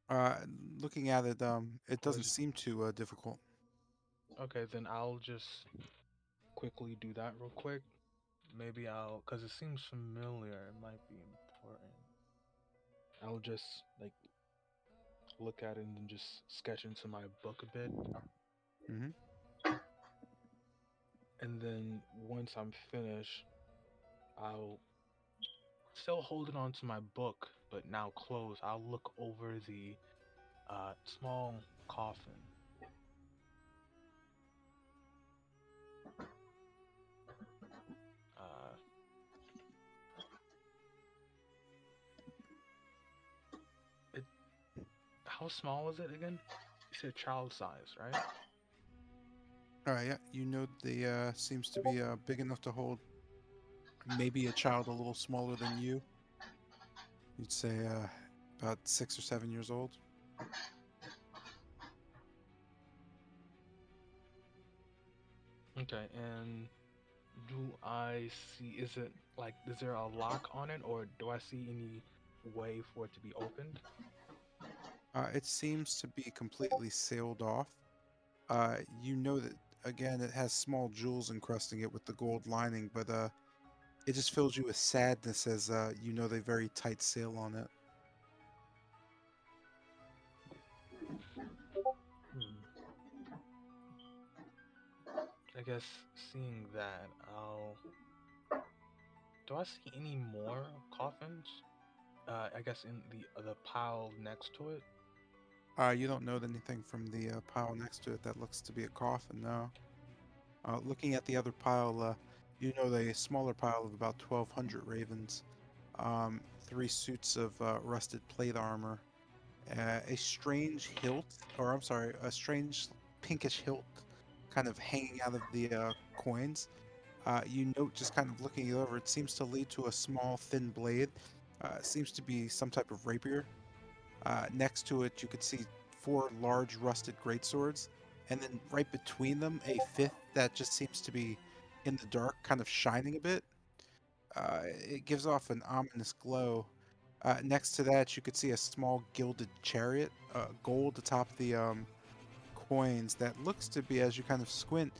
Uh, Looking at it, it Or doesn't is it seem too difficult. okay? Then I'll just quickly do that real quick. Maybe cause it seems familiar. It might be important. I'll just like look at it and then just sketch into my book a bit, Hmm. and then once I'm finished, I'll still holding on to my book, but now closed. I'll look over the small coffin. Uh, it how small was it again? You said child size, right? All right, yeah, you know they seems to be big enough to hold maybe a child a little smaller than you. You'd say about 6 or 7 years old. Okay, and do I see? Is it like? Is there a lock on it, or do I see any way for it to be opened? It seems to be completely sealed off. You know that again, it has small jewels encrusting it with the gold lining, but it just fills you with sadness as you know they very tight seal on it. Hmm. I guess seeing that, I'll. Do I see any more coffins? I guess in the pile next to it. You don't note anything from the pile next to it that looks to be a coffin, no. Looking at the other pile, you know a smaller pile of about 1,200 ravens, 3 suits of rusted plate armor, a strange hilt, or I'm sorry, a strange pinkish hilt kind of hanging out of the coins. You note just kind of looking it over, it seems to lead to a small thin blade. It seems to be some type of rapier. Next to it, you could see 4 large rusted greatswords, and then right between them, a fifth that just seems to be in the dark, kind of shining a bit. It gives off an ominous glow. Next to that, you could see a small gilded chariot, gold atop the coins that looks to be, as you kind of squint,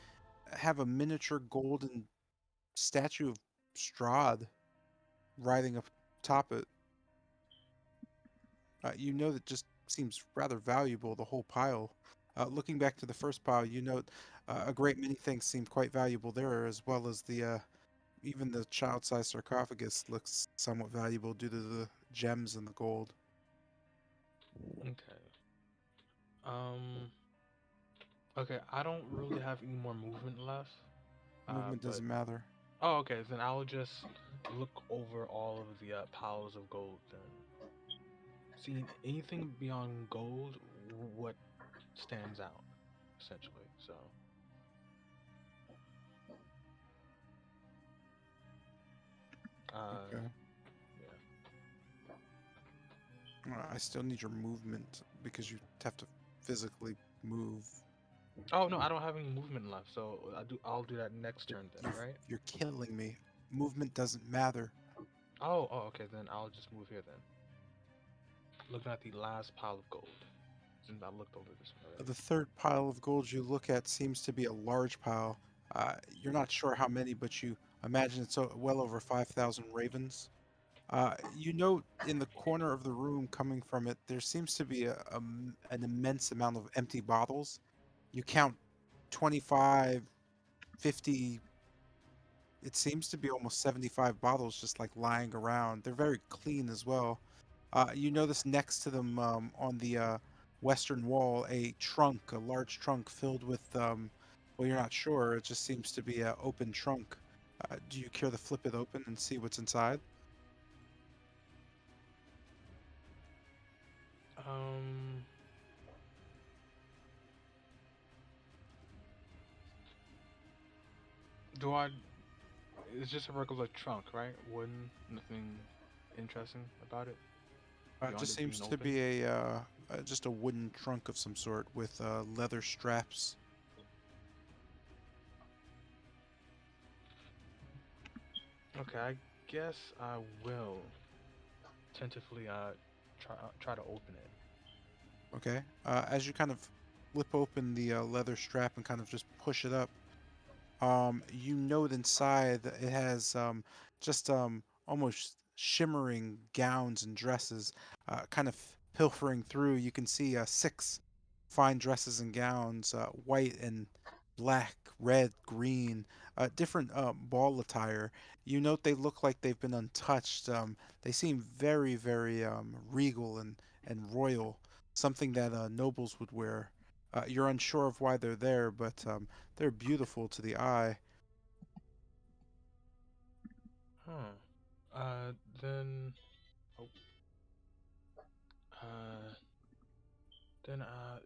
have a miniature golden statue of Strahd riding up top it. You know that just seems rather valuable, the whole pile. Looking back to the first pile, you note a great many things seem quite valuable there, as well as the even the child-sized sarcophagus looks somewhat valuable due to the gems and the gold. Okay. Um. Okay. I don't really have any more movement left. Movement But doesn't matter. oh, okay. Then I'll just look over all of the piles of gold. Then see anything beyond gold. What stands out, essentially. So. Uh. Okay. Yeah. I still need your movement because you have to physically move. Oh no, I don't have any movement left, so I'll do that next turn then, You're right? you're killing me. Movement doesn't matter. Oh, okay, then I'll just move here then. Looking at the last pile of gold, since I looked over this one already. The third pile of gold you look at seems to be a large pile. You're not sure how many, but you Imagine it's well over 5,000 ravens. You note in the corner of the room coming from it, there seems to be an immense amount of empty bottles. You count 25, 50, it seems to be almost 75 bottles just like lying around. They're very clean as well. You notice next to them on the western wall a large trunk filled with, well, you're not sure. It just seems to be an open trunk. Do you care to flip it open and see what's inside? Um, do I? It's just a regular trunk, right? Wooden, nothing interesting about it It beyond just it being seems to open. be just a wooden trunk of some sort with leather straps. Okay, I guess I will tentatively try to open it. Okay. As you kind of flip open the leather strap and kind of just push it up, you note inside that it has just almost shimmering gowns and dresses, kind of pilfering through. You can see six fine dresses and gowns, white and black, red, green, different ball attire. You note they look like they've been untouched. They seem very, very regal and royal, something that nobles would wear. You're unsure of why they're there, but they're beautiful to the eye. Huh. Then, oh, uh,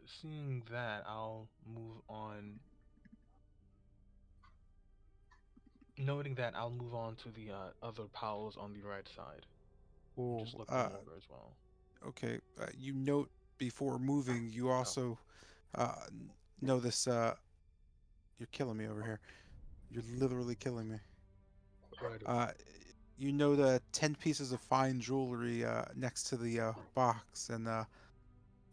seeing that, I'll move on. Noting that, I'll move on to the other piles on the right side and just Cool. look them over as well. Okay. You note before moving, you Oh, also know this. You're killing me over here. You're literally killing me. what do I do? Uh, you know the 10 pieces of fine jewelry next to the box, and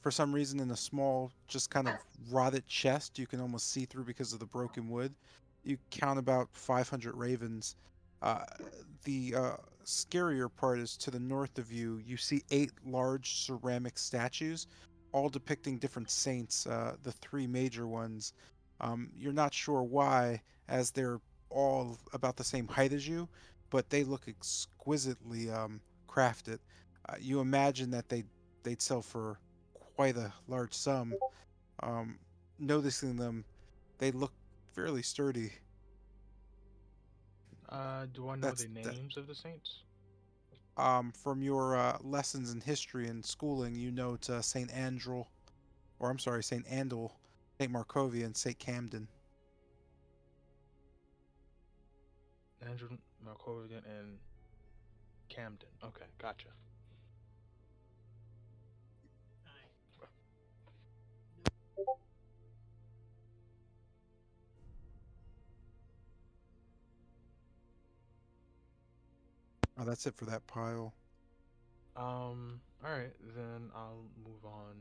for some reason, in a small, just kind of rotted chest, you can almost see through because of the broken wood. You count about 500 ravens. Uh, the scarier part is to the north of you, you see 8 large ceramic statues, all depicting different saints, the three major ones. You're not sure why, as they're all about the same height as you, but they look exquisitely crafted. You imagine that they'd sell for quite a large sum. Um, Noticing them, they look fairly sturdy. Do I know That's the that. names of the saints? From your lessons in history and schooling, you know to Saint Andrel, or I'm sorry, Saint Andel, Saint Markovia, and Saint Camden. Andrew Malkovian and Camden. Okay, gotcha. Oh, that's it for that pile. All right, then I'll move on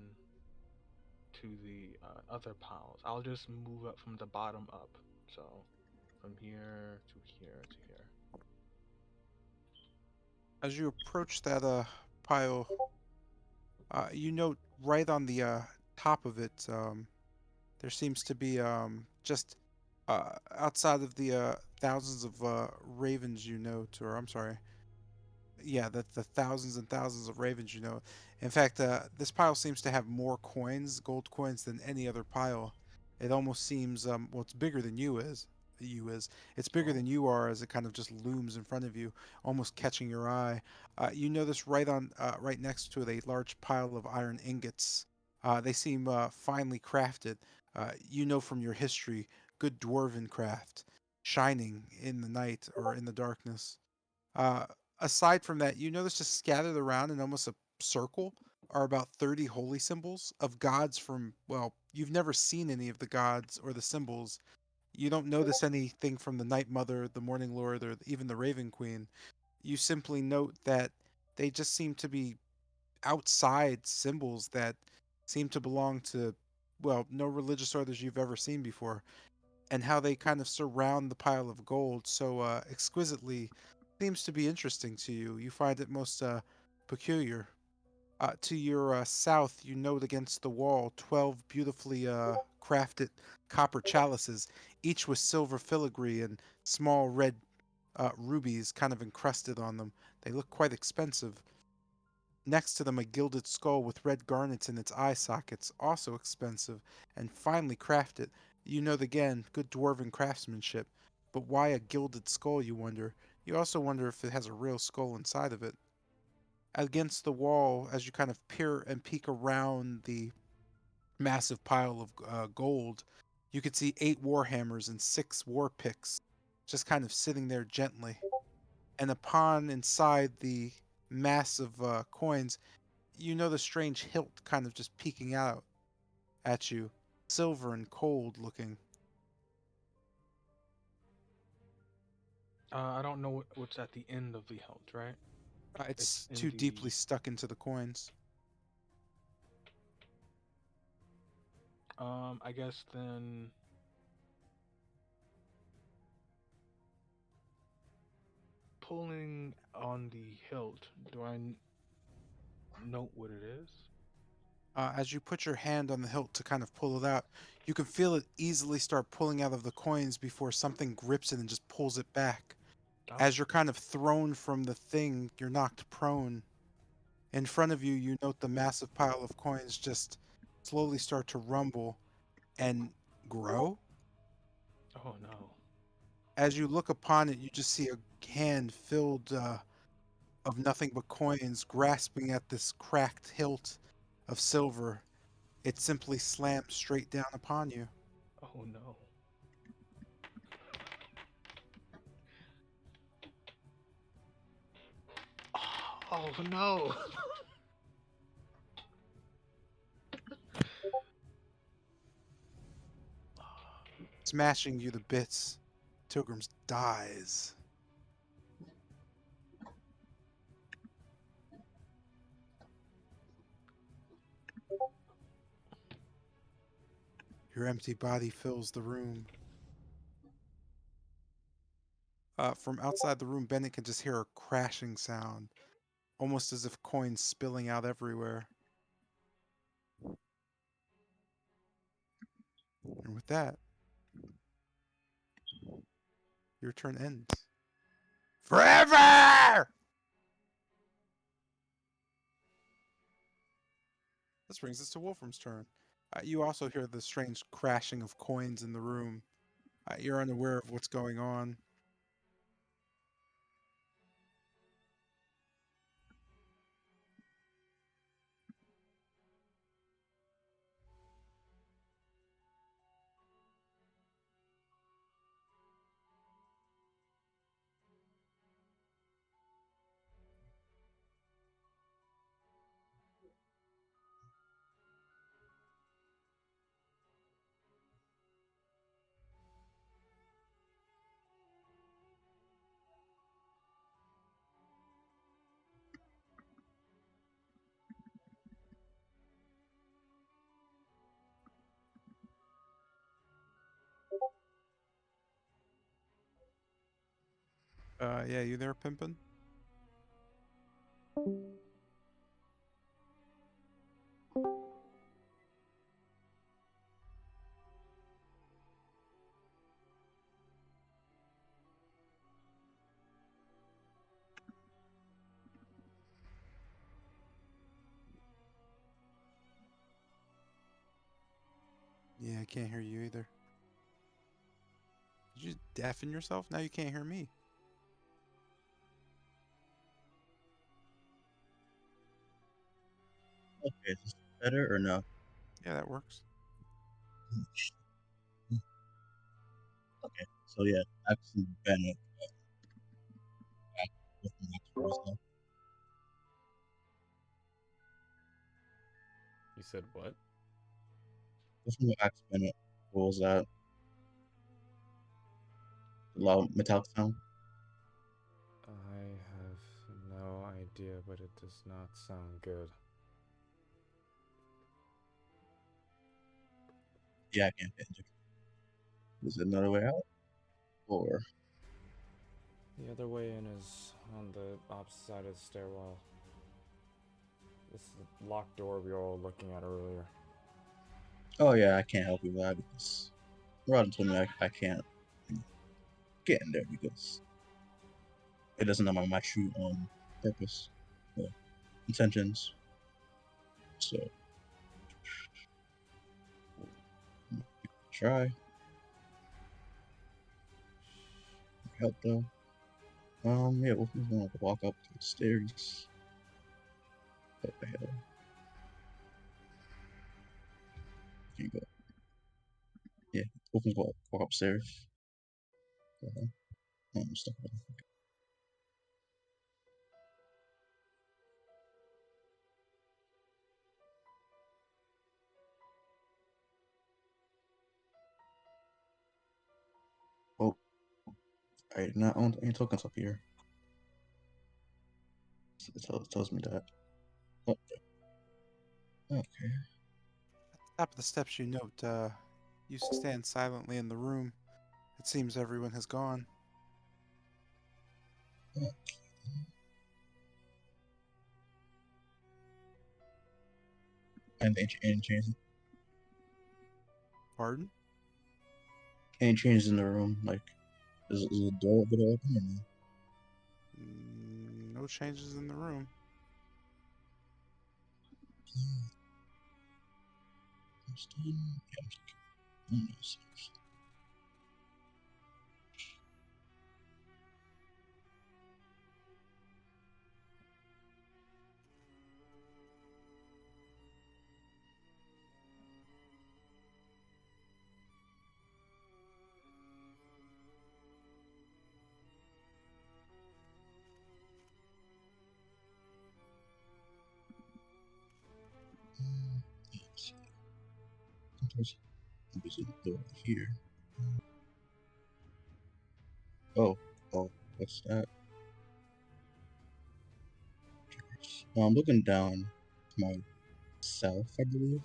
to the other piles. I'll just move up from the bottom up. So from here to here to here. As you approach that pile, you note right on the top of it, there seems to be just outside of the thousands of ravens you note, or I'm sorry, yeah, the thousands and thousands of ravens you know. In fact, this pile seems to have more coins, gold coins, than any other pile. It almost seems well, it's bigger than you is. It's bigger Oh, than you are as it kind of just looms in front of you, almost catching your eye. You notice right next to it a large pile of iron ingots. They seem finely crafted. You know from your history, good dwarven craft, shining in the night or in the darkness. Uh, Aside from that, you notice just scattered around in almost a circle are about 30 holy symbols of gods from, well, you've never seen any of the gods or the symbols. You don't notice anything from the Night Mother, the Morning Lord, or even the Raven Queen. You simply note that they just seem to be outside symbols that seem to belong to, well, no religious orders you've ever seen before. and how they kind of surround the pile of gold so exquisitely seems to be interesting to you. You find it most peculiar. To your south, you note against the wall 12 beautifully crafted copper chalices, each with silver filigree and small red rubies kind of encrusted on them. They look quite expensive. Next to them, a gilded skull with red garnets in its eye sockets, also expensive and finely crafted. You note again, good dwarven craftsmanship. But why a gilded skull, you wonder? You also wonder if it has a real skull inside of it. Against the wall, as you kind of peer and peek around the massive pile of gold, you could see 8 war hammers and 6 war picks just kind of sitting there gently. And upon inside the mass of coins, you know the strange hilt kind of just peeking out at you, silver and cold looking. I don't know what's at the end of the hilt, right? It's in too the. deeply stuck into the coins. I guess then. Pulling on the hilt, do I note what it is? As you put your hand on the hilt to kind of pull it out, you can feel it easily start pulling out of the coins before something grips it and just pulls it back. Oh. As you're kind of thrown from the thing, you're knocked prone. In front of you, you note the massive pile of coins just slowly start to rumble and grow. Oh no. As you look upon it, you just see a hand filled of nothing but coins grasping at this cracked hilt of silver. It simply slams straight down upon you. Oh no. Oh no. Smashing you to bits. Tilgrims dies. Your empty body fills the room. From outside the room, Bennett can just hear a crashing sound, almost as if coins spilling out everywhere. And with that, your turn ends. Forever! This brings us to Wolfram's turn. You also hear the strange crashing of coins in the room. You're unaware of what's going on. Yeah, you there, Pimpin'? Yeah, I can't hear you either. Did you deafen yourself? Now you can't hear me. Okay, is this better or no? Yeah, that works. Okay, so yeah, actually Bennett back with the next person. You said what? This one ask Bennett what was that? Loud metallic sound? I have no idea, but it does not sound good. Yeah, I can't hit it. Is there another way out? Or The other way in is on the opposite side of the stairwell. This is the locked door we were all looking at earlier. oh yeah, I can't help you with that because Rodden told me I can't get in there because it doesn't know my true purpose, intentions. So try help though. Yeah, we're gonna walk up the stairs. What the hell? Can't go. Yeah, Wolfman's walk upstairs. Stuff. Oh, alright, now I ain't tokens up here. It tells me that. Oh, okay. At the top of the steps, you note, you stand silently in the room. It seems everyone has gone. And any changes? Pardon? Any changes in the room? Like, is the door over there open or no? No changes in the room. There's a door here. Oh, what's that? I'm looking down to myself, I believe.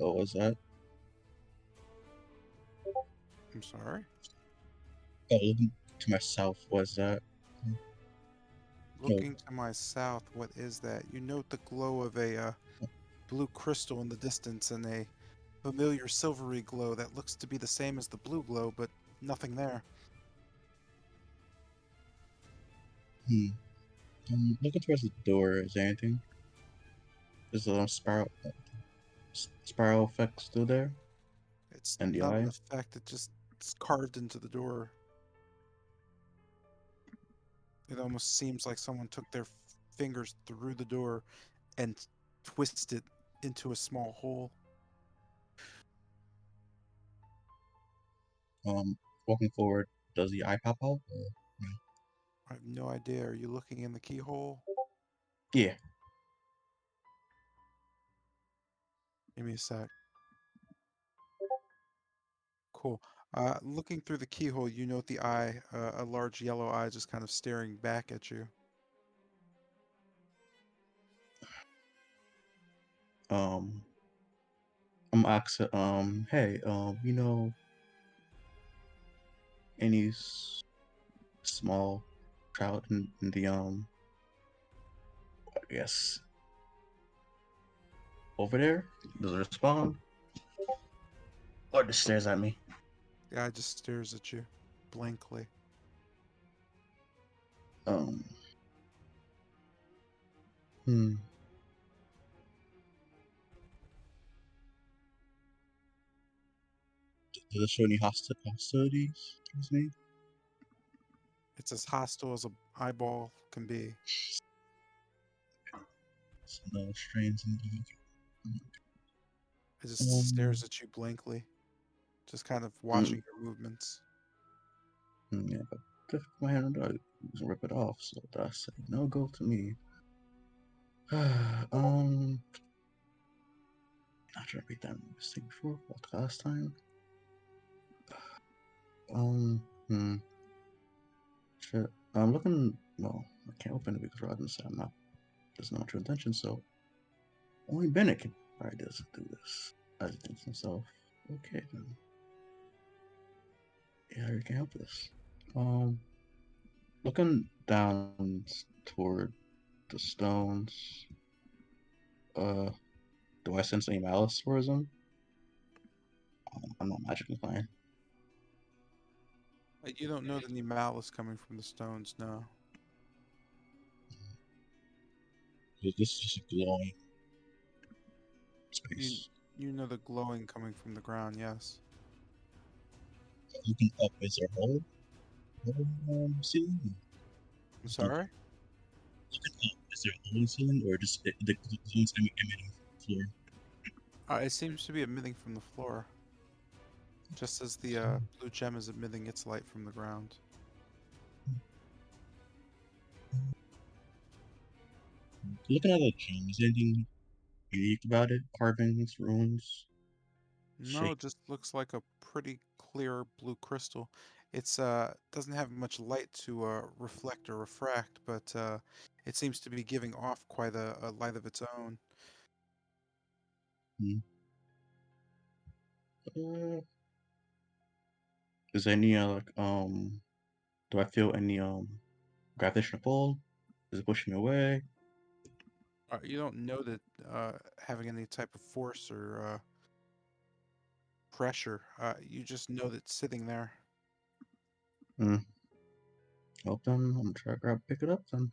Oh, what's that? I'm sorry? Oh, looking to myself, what's that? Looking to my south, what is that? You note the glow of a blue crystal in the distance and a familiar silvery glow that looks to be the same as the blue glow, but nothing there. I'm looking towards the door. Is there anything? Is the spiral effect still there? It's And the not an eye? effect, it's carved into the door. It almost seems like someone took their fingers through the door and twisted it into a small hole. Walking forward, does the eye pop out? Or, I have no idea. Are you looking in the keyhole? yeah. Give me a sec. Cool. Looking through the keyhole, you note the eye, a large yellow eye just kind of staring back at you. I'm asking, hey, any small child in the I guess over there? Does it respond? Or just stares at me? The eye just stares at you blankly. Hmm. Does it show any hostilities towards me? It's as hostile as an eyeball can be. So no strains in It just stares at you blankly, just kind of watching your movements. Yeah, but if my hand on the door, you can rip it off. So that's a no go to me. Not trying to repeat that mistake before. What the last time? Shit. I'm looking. Well, I can't open it because Rodden said I'm not. There's no true intention. So only Bennett can do this. As he thinks himself. Okay then. Yeah, we can help this. Looking down toward the stones. Do I sense any malice towards them? I'm not magically fine. You don't know any malice coming from the stones, no. This is just a glowing You space. you know the glowing coming from the ground, yes. Looking up, is there a hole? Ceiling? I'm sorry? Looking up, is there a hole in the ceiling, or just the zone's emitting from the floor? It seems to be emitting from the floor. Just as the blue gem is emitting its light from the ground. Looking at the gem, is there anything unique about it? Carvings, runes, No, shape? it just looks like a pretty clear blue crystal. It's doesn't have much light to reflect or refract, but it seems to be giving off quite a light of its own. Uh, is there any do I feel any gravitational pull? Is it pushing me away? You don't know that having any type of force or pressure. You just know that it's sitting there. Well then, I'm gonna try to pick it up then.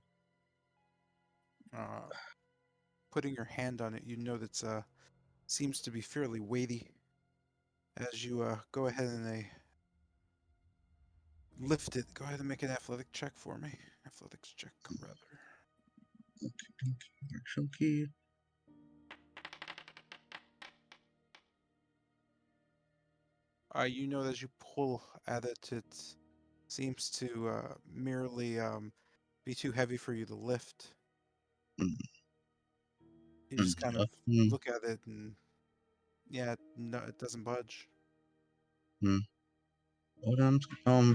Putting your hand on it, you know that seems to be fairly weighty. As you go ahead and lift it, go ahead and make an athletic check for me. Athletics check, rather. Okay, chunky. You know that as you pull at it, it seems to merely be too heavy for you to lift. Mm, You just kind of mm, look at it and, yeah, no, it doesn't budge. Well then,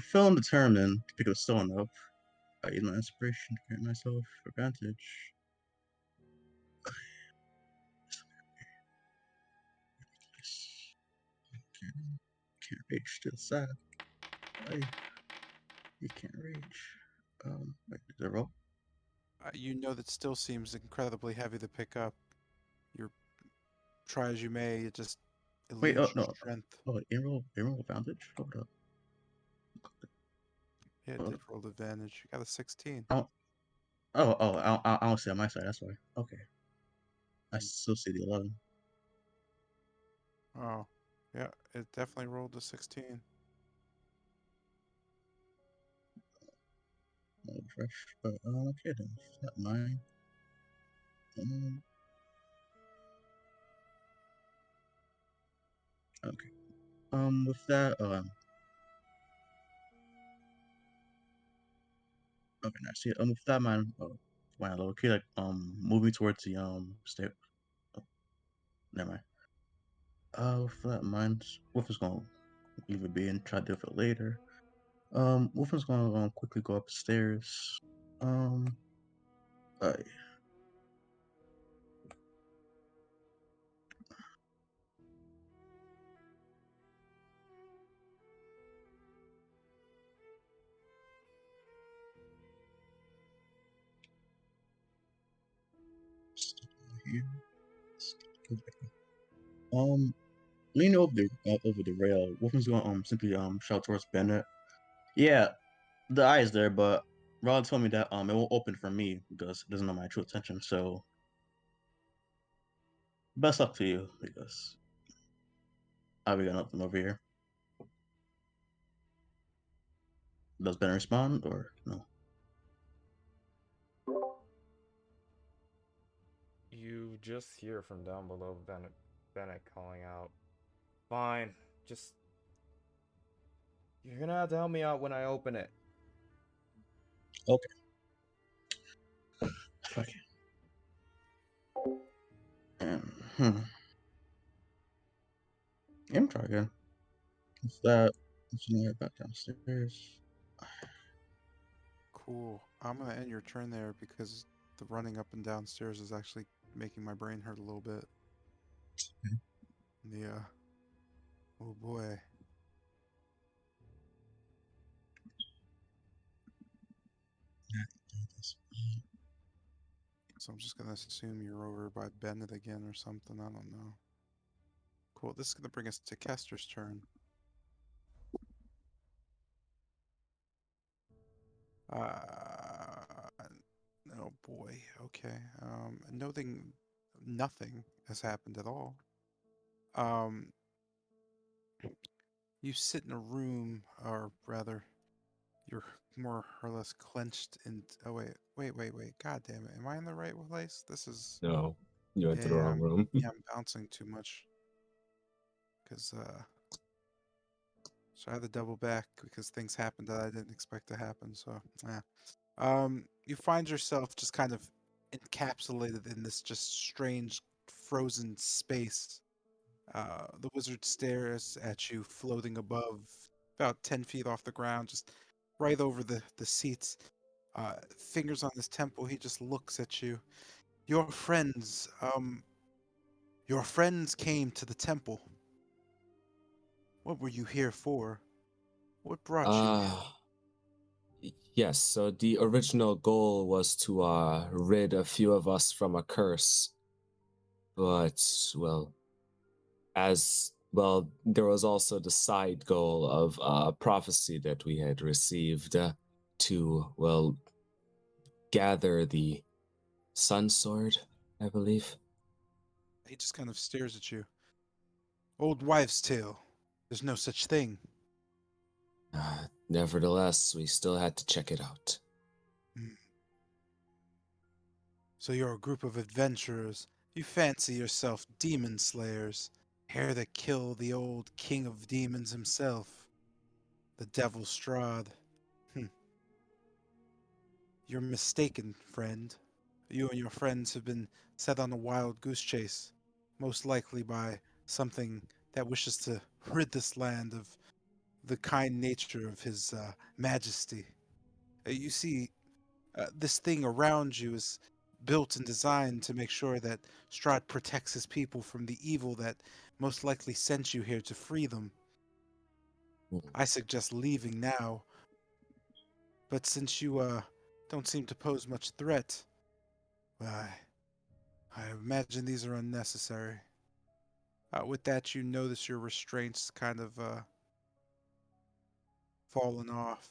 feeling determined to pick a stone up. I use my inspiration to grant myself advantage. Can't reach to the side. You can't reach. Wait, is there a rope? You know that still seems incredibly heavy to pick up. You try as you may, it just Wait, eludes your no. strength. Oh, emerald advantage? Hold up. Yeah, it did roll advantage. You got a 16. I don't see on my side, that's why. Okay. I still see the 11. Oh, yeah, it definitely rolled a 16. Refresh. But, okay then. Not mine. Okay. With that, okay, nice. Yeah, with that, man, when I low key, like, moving towards the, stair. Oh, never mind. With that in mind, Wolf is gonna leave it be and try to do it later. Wolf is gonna quickly go upstairs. I here. Lean over the rail. Wolfman's gonna simply shout towards Bennett. Yeah, the eye is there, but Rod told me that it won't open for me because it doesn't know my true attention. So best luck to you because I'll be got nothing over here. Does Bennett respond or no? You just hear from down below Bennett calling out, "Fine, just you're gonna have to help me out when I open it." Okay. Okay. Hmm. I'm try again. What's that? Let's head back downstairs. Cool. I'm gonna end your turn there because the running up and downstairs is actually making my brain hurt a little bit. Okay. The Oh boy. So I'm just gonna assume you're over by Bennett again or something. I don't know. Cool. This is gonna bring us to Kester's turn. Oh boy. Okay. Nothing has happened at all. Um, you sit in a room, or rather, you're more or less clenched in. Oh wait. God damn it! Am I in the right place? This is. No, you went to the Yeah, wrong room. I'm bouncing too much. Cause so I had to double back because things happened that I didn't expect to happen. So yeah. You find yourself just kind of encapsulated in this just strange frozen space. The wizard stares at you floating above, about 10 feet off the ground, just right over the seats. Fingers on his temple, he just looks at you. Your friends, your friends came to the temple. What were you here for? What brought you here? Uh, yes, so the original goal was to rid a few of us from a curse. But, well, as well, there was also the side goal of prophecy that we had received to, well, gather the Sun Sword, I believe. He just kind of stares at you. Old wives' tale. There's no such thing. Nevertheless, we still had to check it out. Hmm. So you're a group of adventurers. You fancy yourself demon slayers, here to kill the old king of demons himself, the devil Strahd. Hm. You're mistaken, friend. You and your friends have been set on a wild goose chase, most likely by something that wishes to rid this land of the kind nature of his majesty. You see, this thing around you is built and designed to make sure that Strahd protects his people from the evil that most likely sent you here to free them. I suggest leaving now, but since you don't seem to pose much threat, I imagine these are unnecessary. With that, you notice your restraints kind of fallen off.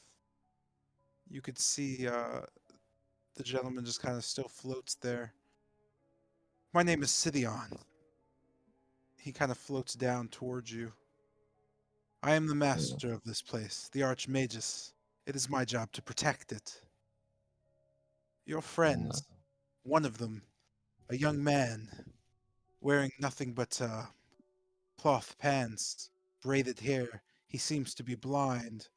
You could see the gentleman just kind of still floats there. My name is Sidion. He kind of floats down towards you. I am the master of this place, the Archmagus. It is my job to protect it. Your friends, one of them, a young man, wearing nothing but cloth pants, braided hair. He seems to be blind,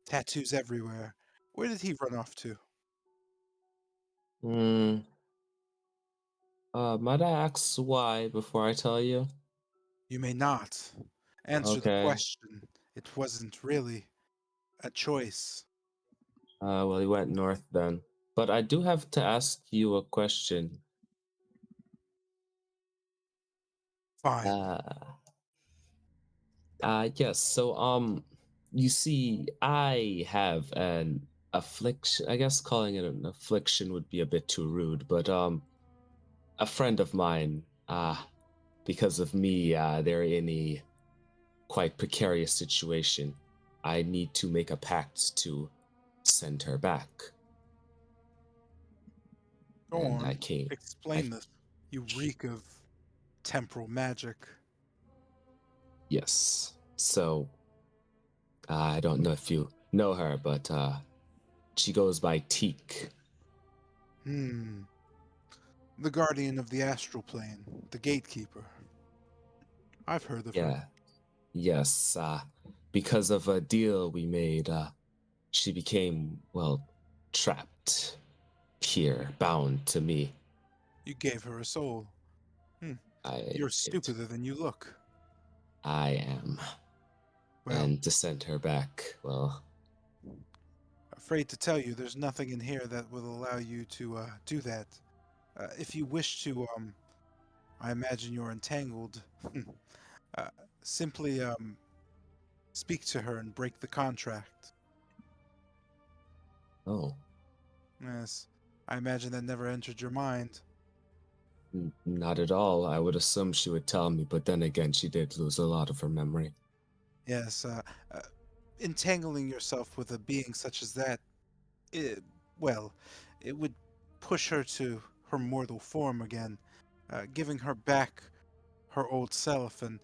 tattoos everywhere. Where did he run off to? Might I ask why before I tell you? You may not. Answer the Okay. question. It wasn't really a choice. Well, he went north then. But I do have to ask you a question. Fine. Yes. So, you see, I have an affliction. I guess calling it an affliction would be a bit too rude, but a friend of mine, because of me, they're in a quite precarious situation. I need to make a pact to send her back. Go And I on. came. Explain this. You reek of temporal magic. Yes. So, I don't know if you know her, but she goes by Teak. The guardian of the astral plane, the gatekeeper. I've heard of her. Yeah. Yes. Because of a deal we made, she became, well, trapped here, bound to me. You gave her a soul. I You're stupider than you look. I am. Well, And to send her back, well, afraid to tell you, there's nothing in here that will allow you to do that. If you wish to, I imagine you're entangled. simply speak to her and break the contract. Oh, Yes, I imagine that never entered your mind. not at all. I would assume she would tell me, but then again, she did lose a lot of her memory. Yes, entangling yourself with a being such as that, it, well, it would push her to her mortal form again, giving her back her old self, and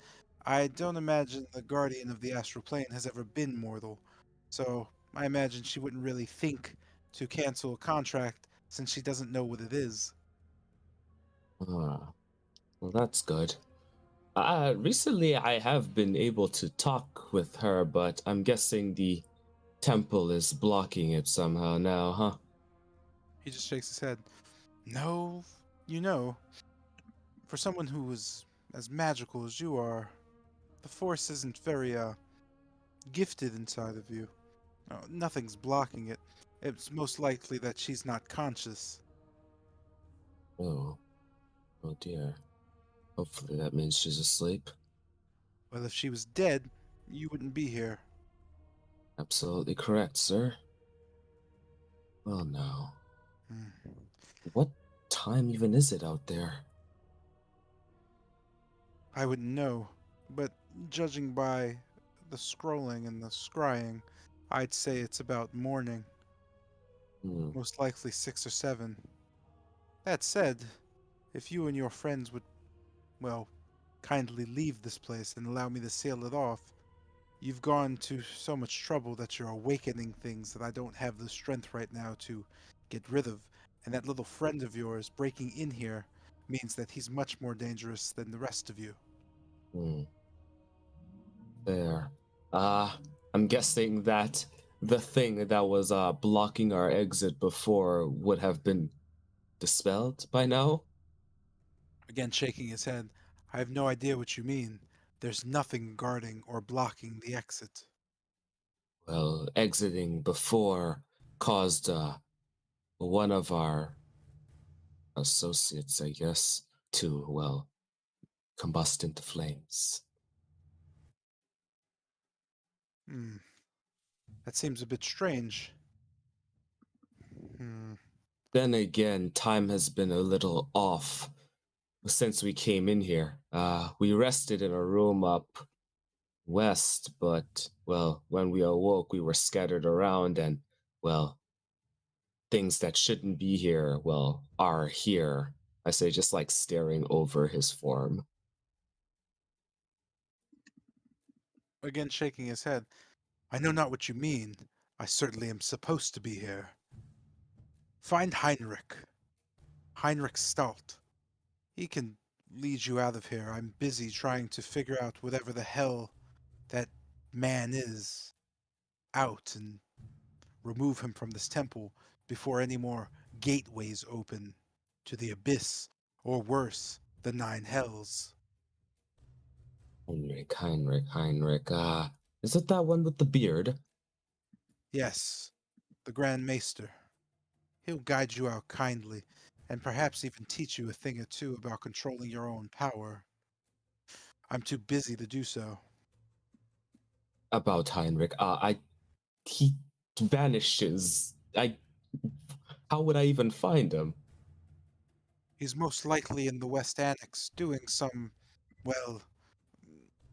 I don't imagine the guardian of the astral plane has ever been mortal, so I imagine she wouldn't really think to cancel a contract since she doesn't know what it is. Ah, well, that's good. Recently, I have been able to talk with her, but I'm guessing the temple is blocking it somehow now, huh? He just shakes his head. No, you know, for someone who is as magical as you are, the force isn't very, gifted inside of you. No, nothing's blocking it. It's most likely that she's not conscious. Oh, oh dear. Hopefully that means she's asleep. Well, if she was dead, you wouldn't be here. Absolutely correct, sir. Well, now, Hmm. what time even is it out there? I wouldn't know, but judging by the scrolling and the scrying, I'd say it's about morning, Hmm. most likely 6 or 7. That said, if you and your friends would, well, kindly leave this place and allow me to seal it off, you've gone to so much trouble that you're awakening things that I don't have the strength right now to get rid of, and that little friend of yours breaking in here means that he's much more dangerous than the rest of you. Hmm. There. I'm guessing that the thing that was blocking our exit before would have been dispelled by now? Again, shaking his head. I have no idea what you mean. There's nothing guarding or blocking the exit. Well, exiting before caused one of our associates, I guess, to, well, combust into flames. Hmm. That seems a bit strange. Hmm. Then again, time has been a little off since we came in here. We rested in a room up west, but, well, when we awoke, we were scattered around and, well, things that shouldn't be here, well, are here. I say, just like staring over his form. Again, shaking his head. I know not what you mean. I certainly am supposed to be here. Find Heinrich. Heinrich Stalt. He can lead you out of here. I'm busy trying to figure out whatever the hell that man is out and remove him from this temple before any more gateways open to the abyss, or worse, the 9 hells. Heinrich. Is it that one with the beard? Yes, the Grand Maester. He'll guide you out kindly, and perhaps even teach you a thing or two about controlling your own power. I'm too busy to do so. About Heinrich. He vanishes. How would I even find him? He's most likely in the West Annex doing some, well,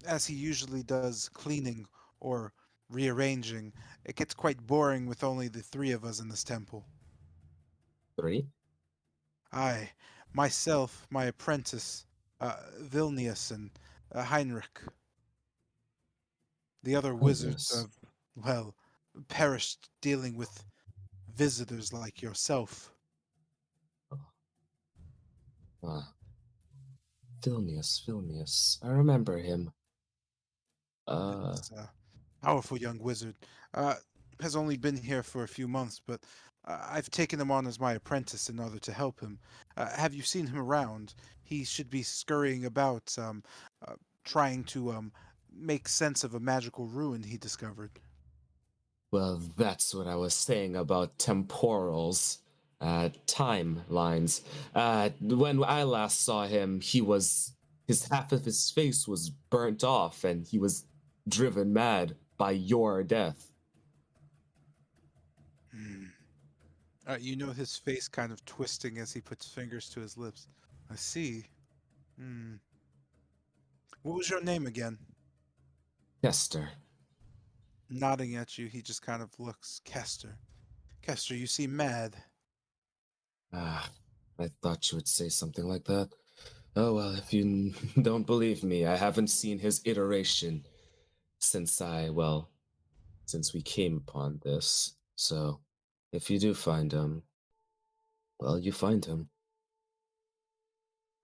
as he usually does, cleaning or rearranging. It gets quite boring with only the 3 of us in this temple. 3? I, myself, my apprentice, Vilnius, and Heinrich. The other wizards Goodness. have, well, perished dealing with visitors like yourself. Vilnius. I remember him. Yes, powerful young wizard. Uh, has only been here for a few months, but I've taken him on as my apprentice in order to help him. Have you seen him around? He should be scurrying about, trying to make sense of a magical ruin he discovered. Well, that's what I was saying about temporals, timelines. When I last saw him, he was his half of his face was burnt off and he was driven mad by your death. You know his face kind of twisting as he puts fingers to his lips. I see. What was your name again? Kester. Nodding at you, he just kind of looks. Kester. Kester, you seem mad. Ah, I thought you would say something like that. Oh well, if you don't believe me, I haven't seen his iteration since since we came upon this. So, if you do find him, well, you find him.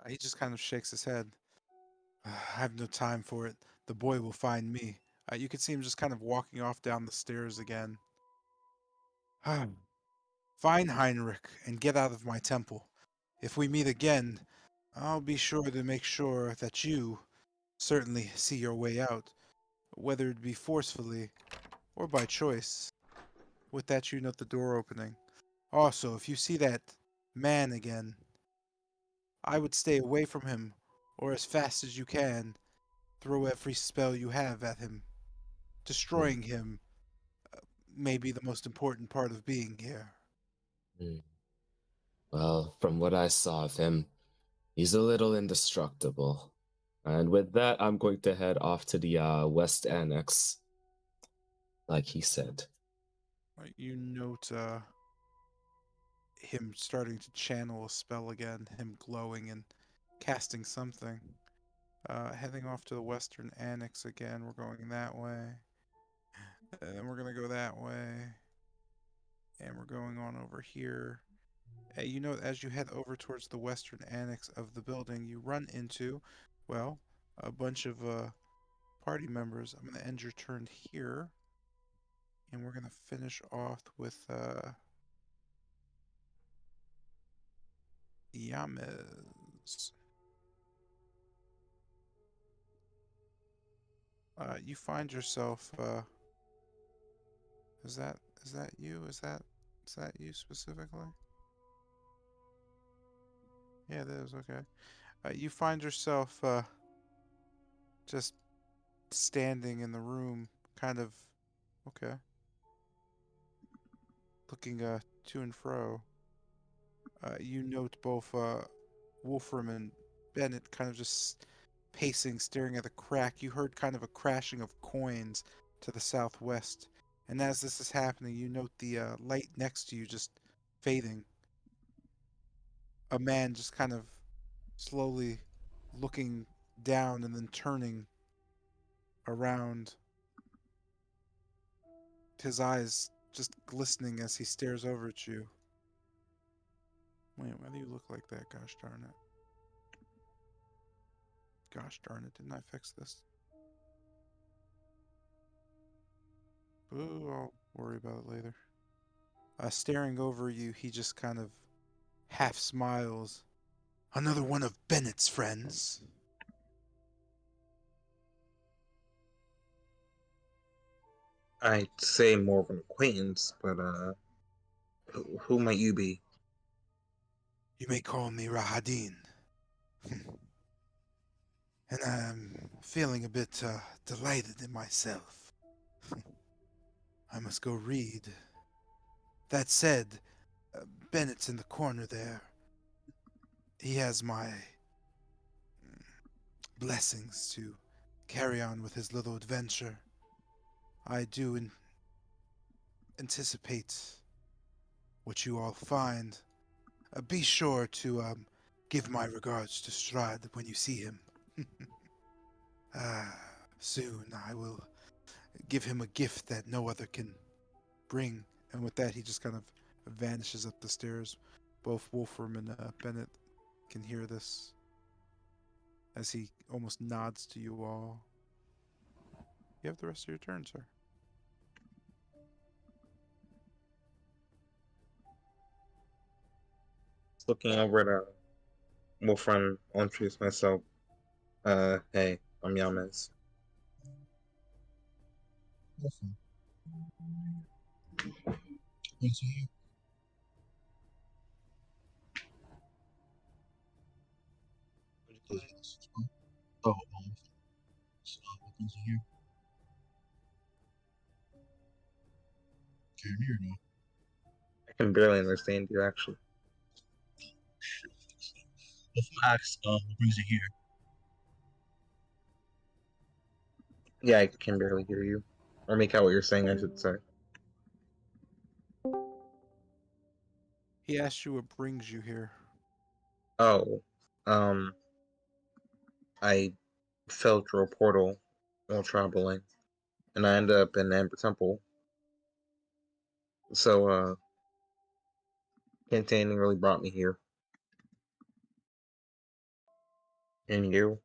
He just kind of shakes his head. I have no time for it. The boy will find me. You can see him just kind of walking off down the stairs again. Find Heinrich and get out of my temple. If we meet again, I'll be sure to make sure that you certainly see your way out, whether it be forcefully or by choice. With that, you note the door opening. Also, if you see that man again, I would stay away from him, or as fast as you can, throw every spell you have at him. Destroying him may be the most important part of being here. Well, from what I saw of him, he's a little indestructible. And with that, I'm going to head off to the West Annex, like he said. You note him starting to channel a spell again, him glowing and casting something. Heading off to the Western Annex again. We're going that way. And then we're going to go that way. And we're going on over here. You know, as you head over towards the Western Annex of the building, you run into, well, a bunch of party members. I'm going to end your turn here. And we're going to finish off with Yamez. You find yourself. Is that you? Is that you specifically? Yeah, that is okay. You find yourself just standing in the room, kind of okay, looking to and fro. You note both Wolfram and Bennett kind of just pacing, staring at the crack. You heard kind of a crashing of coins to the southwest. And as this is happening, you note the light next to you just fading. A man just kind of slowly looking down and then turning around, his eyes just glistening as he stares over at you. Wait, why do you look like that? Gosh darn it. Gosh darn it, didn't I fix this? Ooh, I'll worry about it later. Staring over you, he just kind of half smiles. Another one of Bennett's friends. I'd say more of an acquaintance, but who might you be? You may call me Rahadin. And I'm feeling a bit delighted in myself. I must go read. That said, Bennett's in the corner there. He has my blessings to carry on with his little adventure. I do anticipate what you all find. Be sure to give my regards to Strahd when you see him. Soon I will give him a gift that no other can bring. And with that, he just kind of vanishes up the stairs. Both Wolfram and Bennett can hear this as he almost nods to you all. You have the rest of your turn, sir. Looking over at Wolfram, I'll introduce myself. Hey, I'm Yamez. Awesome. Good to hear. Yes, brings you here? Can you hear me? I can barely understand you, actually. Shit. If I ask, what brings you here? Yeah, I can barely hear you. Or make out what you're saying, I should say. He asked you what brings you here. Oh, I fell through a portal while traveling, and I ended up in Amber Temple. So, can't say anything really brought me here. And you?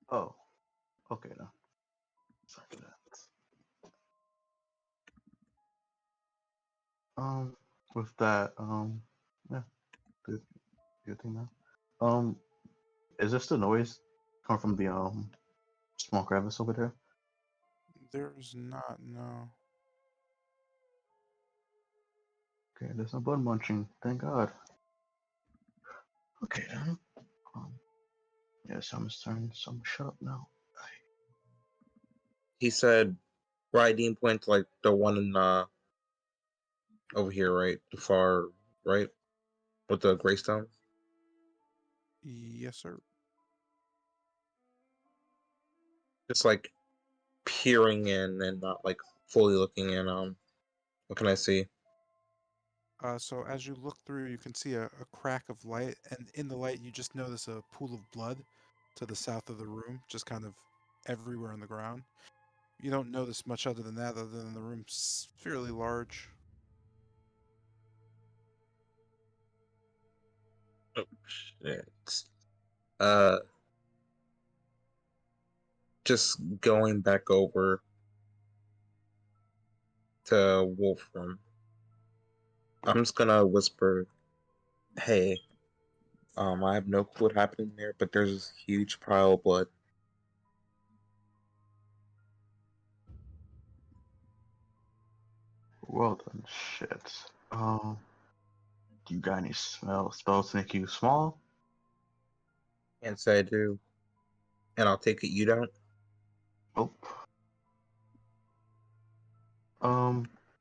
Oh, okay then. Sorry for that. With that, yeah, good, good thing now. Is this the noise coming from the small crevice over there? There's not, no. Okay, there's no blood munching. Thank God. Okay then. Um, yeah, Summer's turn. Summer, shut up now. He said, Riding Point, like the one in, over here, right? The far right? With the Greystone? Yes, sir. Just like peering in and not like fully looking in. What can I see? So as you look through, you can see a crack of light, and in the light, you just notice a pool of blood to the south of the room, just kind of everywhere on the ground. You don't notice much other than that, other than the room's fairly large. Oh shit. Uh, just going back over to Wolfram. I'm just gonna whisper, "Hey, I have no clue what happened in there, but there's this huge pile of blood." Well then, shit. Do you got any spells to make you small? Can't say I do, and I'll take it you don't. Nope.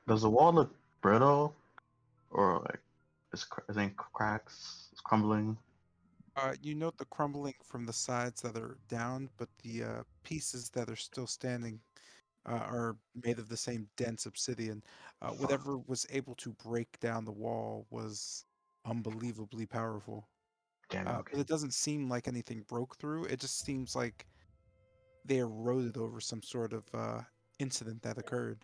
Does the wall look brittle or like is any cracks? It's crumbling. You note the crumbling from the sides that are down, but the pieces that are still standing are made of the same dense obsidian. Whatever was able to break down the wall was unbelievably powerful. Damn it. Okay. But it doesn't seem like anything broke through. It just seems like they eroded over some sort of incident that occurred.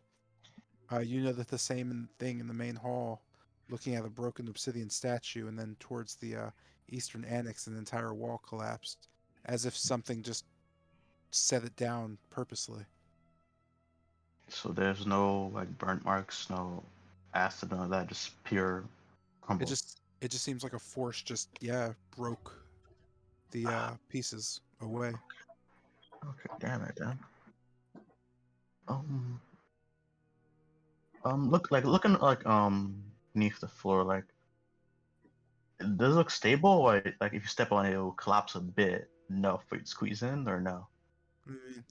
You know that the same thing in the main hall, looking at a broken obsidian statue, and then towards the eastern annex, an entire wall collapsed, as if something just set it down purposely. So there's no like burnt marks, no acid, none of that, just pure It crumble. just seems like a force just broke the pieces away. Okay, damn it, then. Um, looking like beneath the floor, like does it look stable? Like if you step on it, it'll collapse a bit enough for you to squeeze in, or no? Mm,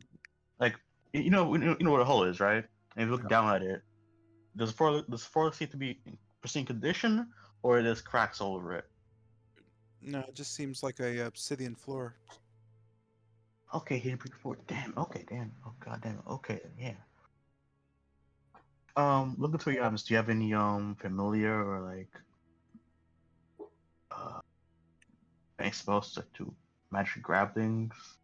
Like you know where the hole is, right? And if you look Yeah. down at it, does the floor seem to be in pristine condition, or there's cracks all over it? no, it just seems like a obsidian floor. Okay, here before. Damn. Okay, damn. Oh god damn it. Okay, then, yeah. Looking through your items, do you have any familiar or like uh any spells to magically grab things?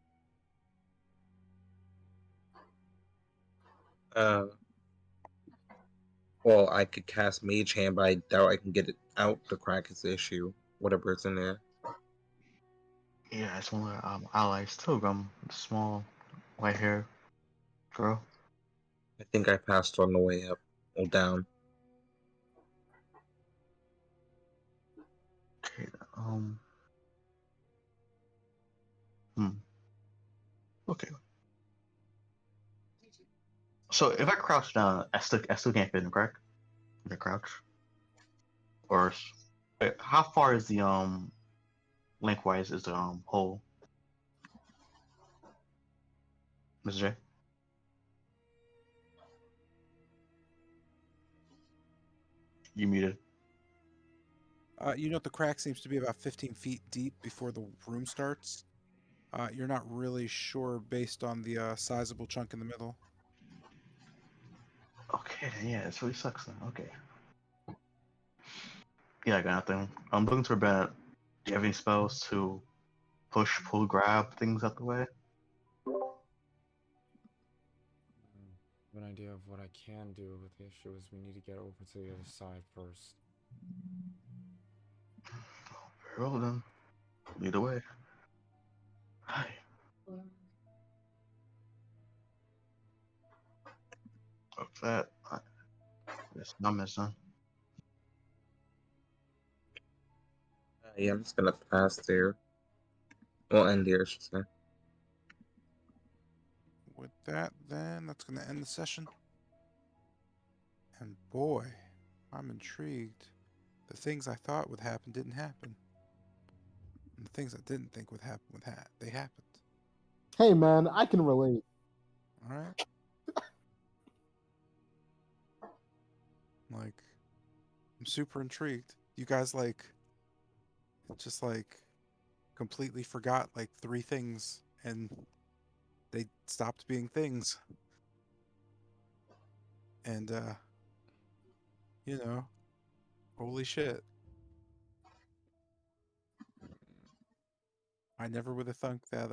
Uh, well, I could cast Mage Hand, but I doubt I can get it out to crack its issue, whatever it's in there. Yeah, it's one of our allies, Tilgrim, the small white hair girl. I think I passed on the way up or down. Okay, hmm. Okay. So if I crouch down, I still can't fit in, correct? If I crouch, or wait, how far is the lengthwise is the hole, Mr. J? You muted. You note the crack seems to be about 15 feet deep before the room starts. You're not really sure based on the sizable chunk in the middle. Okay, then yeah, this really sucks then. Okay. Yeah, I got nothing. I'm looking for Bennett. Do you have any spells to push, pull, grab things out the way? I have an idea of what I can do, but the issue is we need to get over to the other side first. Very well then. Lead the way. Hi. What's that? Yes, I'm missing. Yeah, I'm just gonna pass there. Well, end there, I should say. With that, then, that's going to end the session. And boy, I'm intrigued. The things I thought would happen didn't happen. And the things I didn't think would happen they happened. Hey man, I can relate. All right. Like, I'm super intrigued. You guys just completely forgot like 3 things and they stopped being things. And holy shit. I never would have thunk that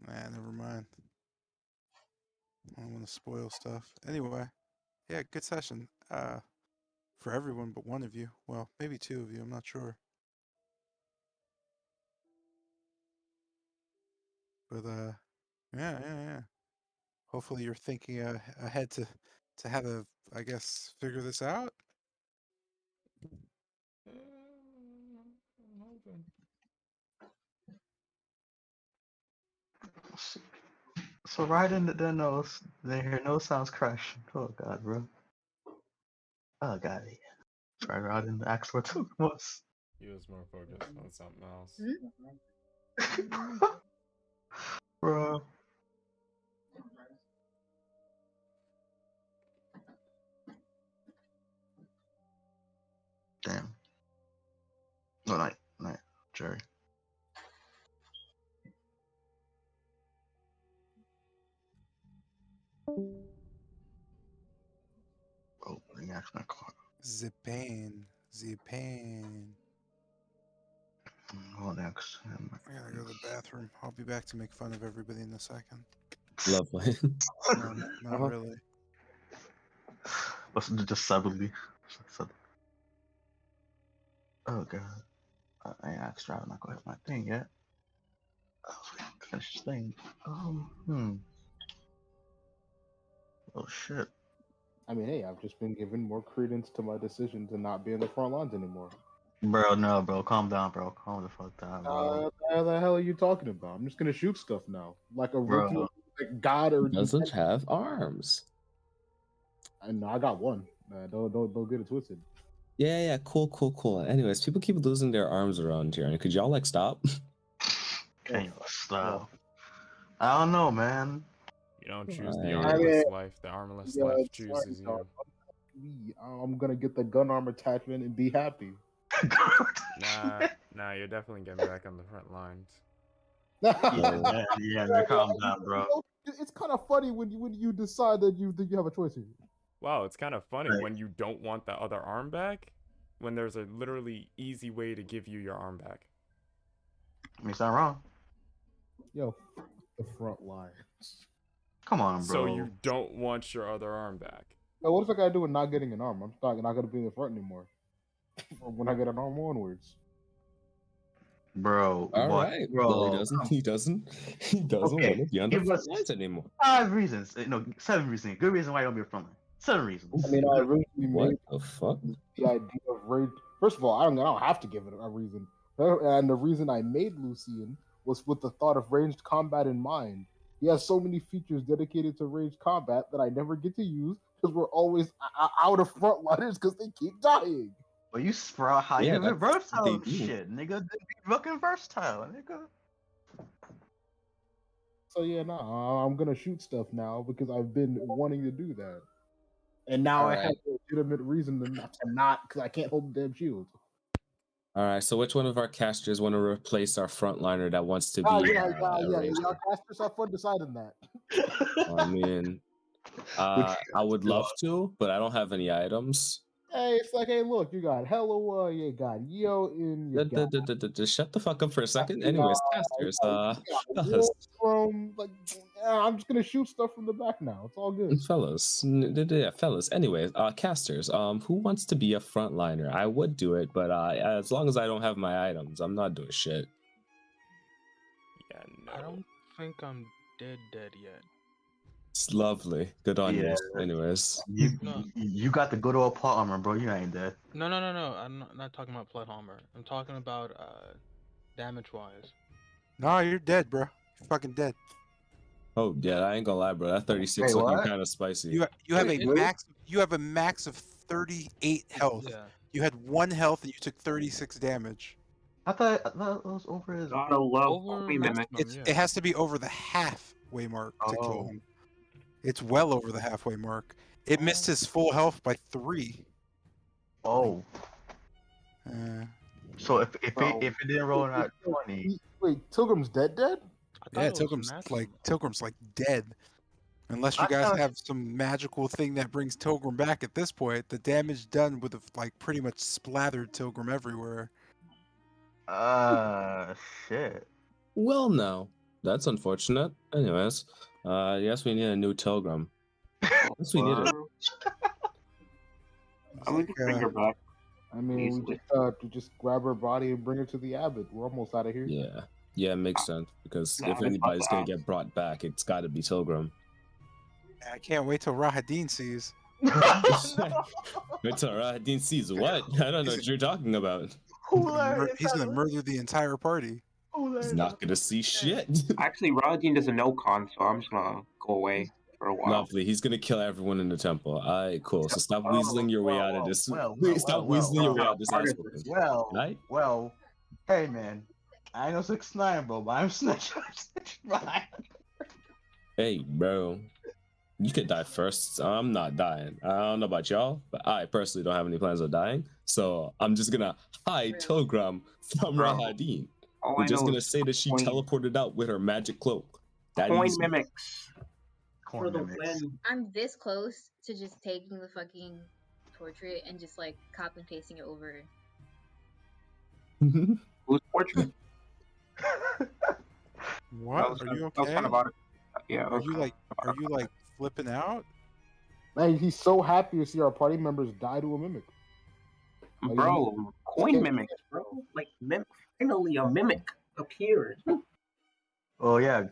never mind. I don't want to spoil stuff. Anyway, yeah, good session. For everyone but one of you. Well, maybe 2 of you, I'm not sure. But yeah. Hopefully you're thinking ahead to how to, I guess, figure this out. So right in their nose, they hear no sounds crash. Oh god, bro. Oh god. Try right in the axe where two was. He was more focused on something else. Bro. Damn. No, night, Jerry. Oh, bring axe my car. The pain. Hold next. I gotta go to the bathroom. I'll be back to make fun of everybody in a second. Lovely. No, not really. Let's do just subtly. Oh god. I ain't asked Strahd, I'm not gonna hit my thing yet. I was waiting to finish this thing. Oh shit. I mean, hey, I've just been given more credence to my decision to not be in the front lines anymore. Bro, no, bro. Calm down, bro. Calm the fuck down, bro. What the hell are you talking about? I'm just gonna shoot stuff now, like a rookie, Bro. like God or Doesn't have arms. I know I got one. Don't get it twisted. Yeah, cool. Anyways, people keep losing their arms around here, and could y'all like stop? Can you stop? I don't know, man. You don't choose the armless life. The armless life chooses you. I'm gonna get the gun arm attachment and be happy. Nah, you're definitely getting back on the front lines. yeah, calm down, bro. It's kind of funny when you decide that you have a choice here. Wow, it's kind of funny when you don't want the other arm back, when there's a literally easy way to give you your arm back. It's not wrong. Yo, the front lines. Come on, bro. So you don't want your other arm back. Now, what if I gotta do with not getting an arm? I'm not gonna be in the front anymore. When I get an arm onwards. Bro, All what? right. Bro, Well, he doesn't want to be on the front lines anymore. 5 reasons. No, 7 reasons. Good reason why you don't be a front line. 7 reasons. I mean, I really What the fuck? The idea of raid. First of all, I don't have to give it a reason. And the reason I made Lucian was with the thought of ranged combat in mind. He has so many features dedicated to ranged combat that I never get to use because we're always out of frontliners because they keep dying. But you sprout how Yeah, you that's what they versatile do. shit, nigga. They be fucking versatile, nigga. So yeah, nah, I'm gonna shoot stuff now because I've been wanting to do that, and now I have Alright. a legitimate reason to not because I can't hold the damn shield. Alright, so which one of our casters want to replace our frontliner that wants to be Yeah, a ranger? y'all casters have fun deciding that. I mean, I would love to, but I don't have any items. Hey, it's like, hey, look, you got Hello, you got Yo, and you got Just shut the fuck up for a second. Anyways, casters, fellas, from like, I'm just gonna shoot stuff from the back now. It's all good. fellas. Anyways, casters, who wants to be a frontliner? I would do it, but as long as I don't have my items, I'm not doing shit. Yeah, I no. don't think I'm dead yet. It's lovely. Good on you. Yeah. Anyways, No. You got the good old plot armor, bro. You ain't dead. No. I'm not talking about plot armor. I'm talking about damage wise. No, you're dead, bro. You're fucking dead. oh yeah, I ain't gonna lie, bro. That 36 Wait, looking what? kind of spicy. You have a Wait, max. You have a max of 38 health. Yeah. You had 1 health and you took 36 damage. I thought it was over his. Gotta love Over Queen Mimic. maximum, It has to be over the halfway mark to kill Oh. him. It's well over the halfway mark. It missed his full health by 3. Oh. Uh, So if it didn't roll out 20, Wait, Tilgrim's dead? I thought yeah, it was Tilgrim's like dead. Unless you I guys thought- have some magical thing that brings Tilgrim back at this point, the damage done would have like pretty much splattered Tilgrim everywhere. shit. Well, no, that's unfortunate. Anyways, yes, we need a new Tilgrim. Yes, we need it. We can bring her back. I mean, Easily. we just grab her body and bring her to the abbot. We're almost out of here. Yeah, it makes sense because Nah, if it's anybody's about gonna to get brought back, it's got to be Tilgrim. I can't wait till Rahadin sees. It's alright. Dean sees what? I don't know what you're talking about. He's gonna murder the entire party. He's not gonna see shit. Actually, Raladin doesn't know con, so I'm just gonna go away for a while. Lovely. He's gonna kill everyone in the temple. Alright, cool. So stop weaseling your way out of this. Stop weaseling your way out of this ass whooping. Right? Well, hey man, I ain't no 6'9", bro, but I'm snitch. Hey, bro. You could die first. I'm not dying. I don't know about y'all, but I personally don't have any plans of dying. So I'm just gonna hide Tilgrim from Bro, Rahadin. all We're I just know gonna is say that she coin- teleported out with her magic cloak. That Coin is mimics. Coin For the mimics. win. I'm this close to just taking the fucking portrait and just like copy and pasting it over. Who's portrait? What? Are you okay? Kind of out of, yeah. Are you like flipping out? Man, he's so happy to see our party members die to a mimic. Bro, coin mimics, bro. Like, finally a mimic appeared. Oh yeah.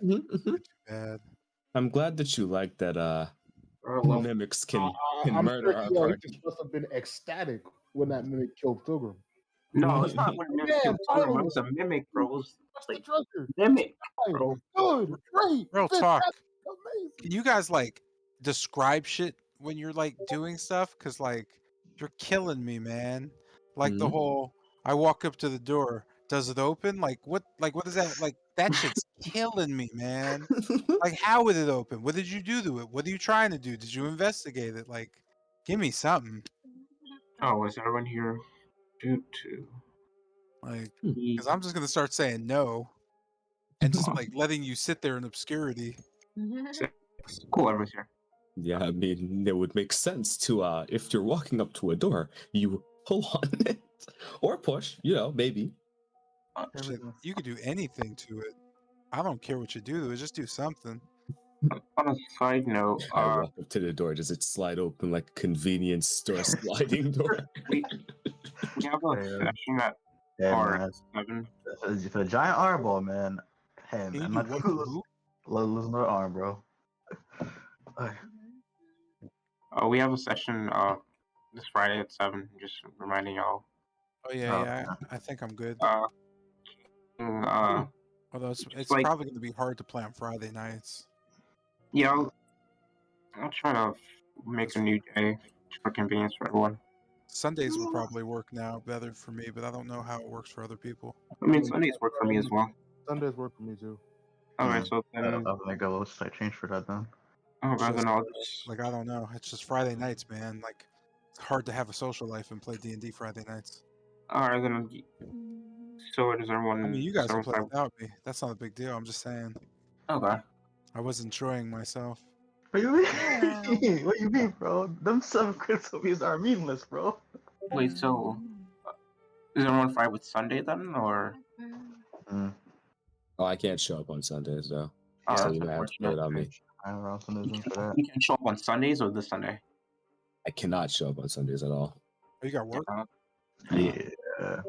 Bad. I'm glad that you like that mimics can I'm murder sure our he party. just must have been ecstatic when that mimic killed Tilgrim. No, it's not when a mimic killed Tilgrim. It was a mimic, bro. It was like mimic, bro. Good, great, Real fantastic, talk. amazing. Can you guys like describe shit when you're like doing stuff? Cause like you're killing me, man. Like the Mhm. whole I walk up to the door, does it open? Like what is that? Like that shit's killing me, man. Like how would it open? What did you do to it? What are you trying to do? Did you investigate it? Like give me something. Oh, is everyone here due to? Like because I'm just gonna start saying no. And just like letting you sit there in obscurity. Cool, everyone's here. Yeah, I mean, it would make sense to, if you're walking up to a door, you pull on it. Or push, maybe. Shit, you could do anything to it. I don't care what you do to it, just do something. On a side note, I walk up to the door. Does it slide open like a convenience store sliding door? we have a session at man. 7. For the giant arm ball, man. Hey, Can you I'm do not what gonna to who? lose another arm, bro. We have a session this Friday at 7. Just reminding y'all. Oh yeah. I think I'm good. Although Although it's like- probably gonna be hard to play on Friday nights. Yeah, I'll try to make a new day for convenience for everyone. Sundays would probably work now better for me, but I don't know how it works for other people. I mean, Sundays work for me as well. Sundays work for me too. Alright, so then, I'll make a little slight change for that then. alright, then Just, I'll just. like, I don't know. It's just Friday nights, man. Like, it's hard to have a social life and play D&D Friday nights. Alright, then. So does everyone? I mean, you does guys can everyone play fine- without me. That's not a big deal. I'm just saying. Okay. I was enjoying myself. What you mean? What you mean, bro? Them 7 critical bees are meaningless, bro. Wait, so is everyone fine with Sunday then, or? Mm. Oh, I can't show up on Sundays though. Oh, So that's you might have to play unfortunate. without me. I don't know if there's room for that. You can show up on Sundays or this Sunday. I cannot show up on Sundays at all. Oh, you got work? Yeah.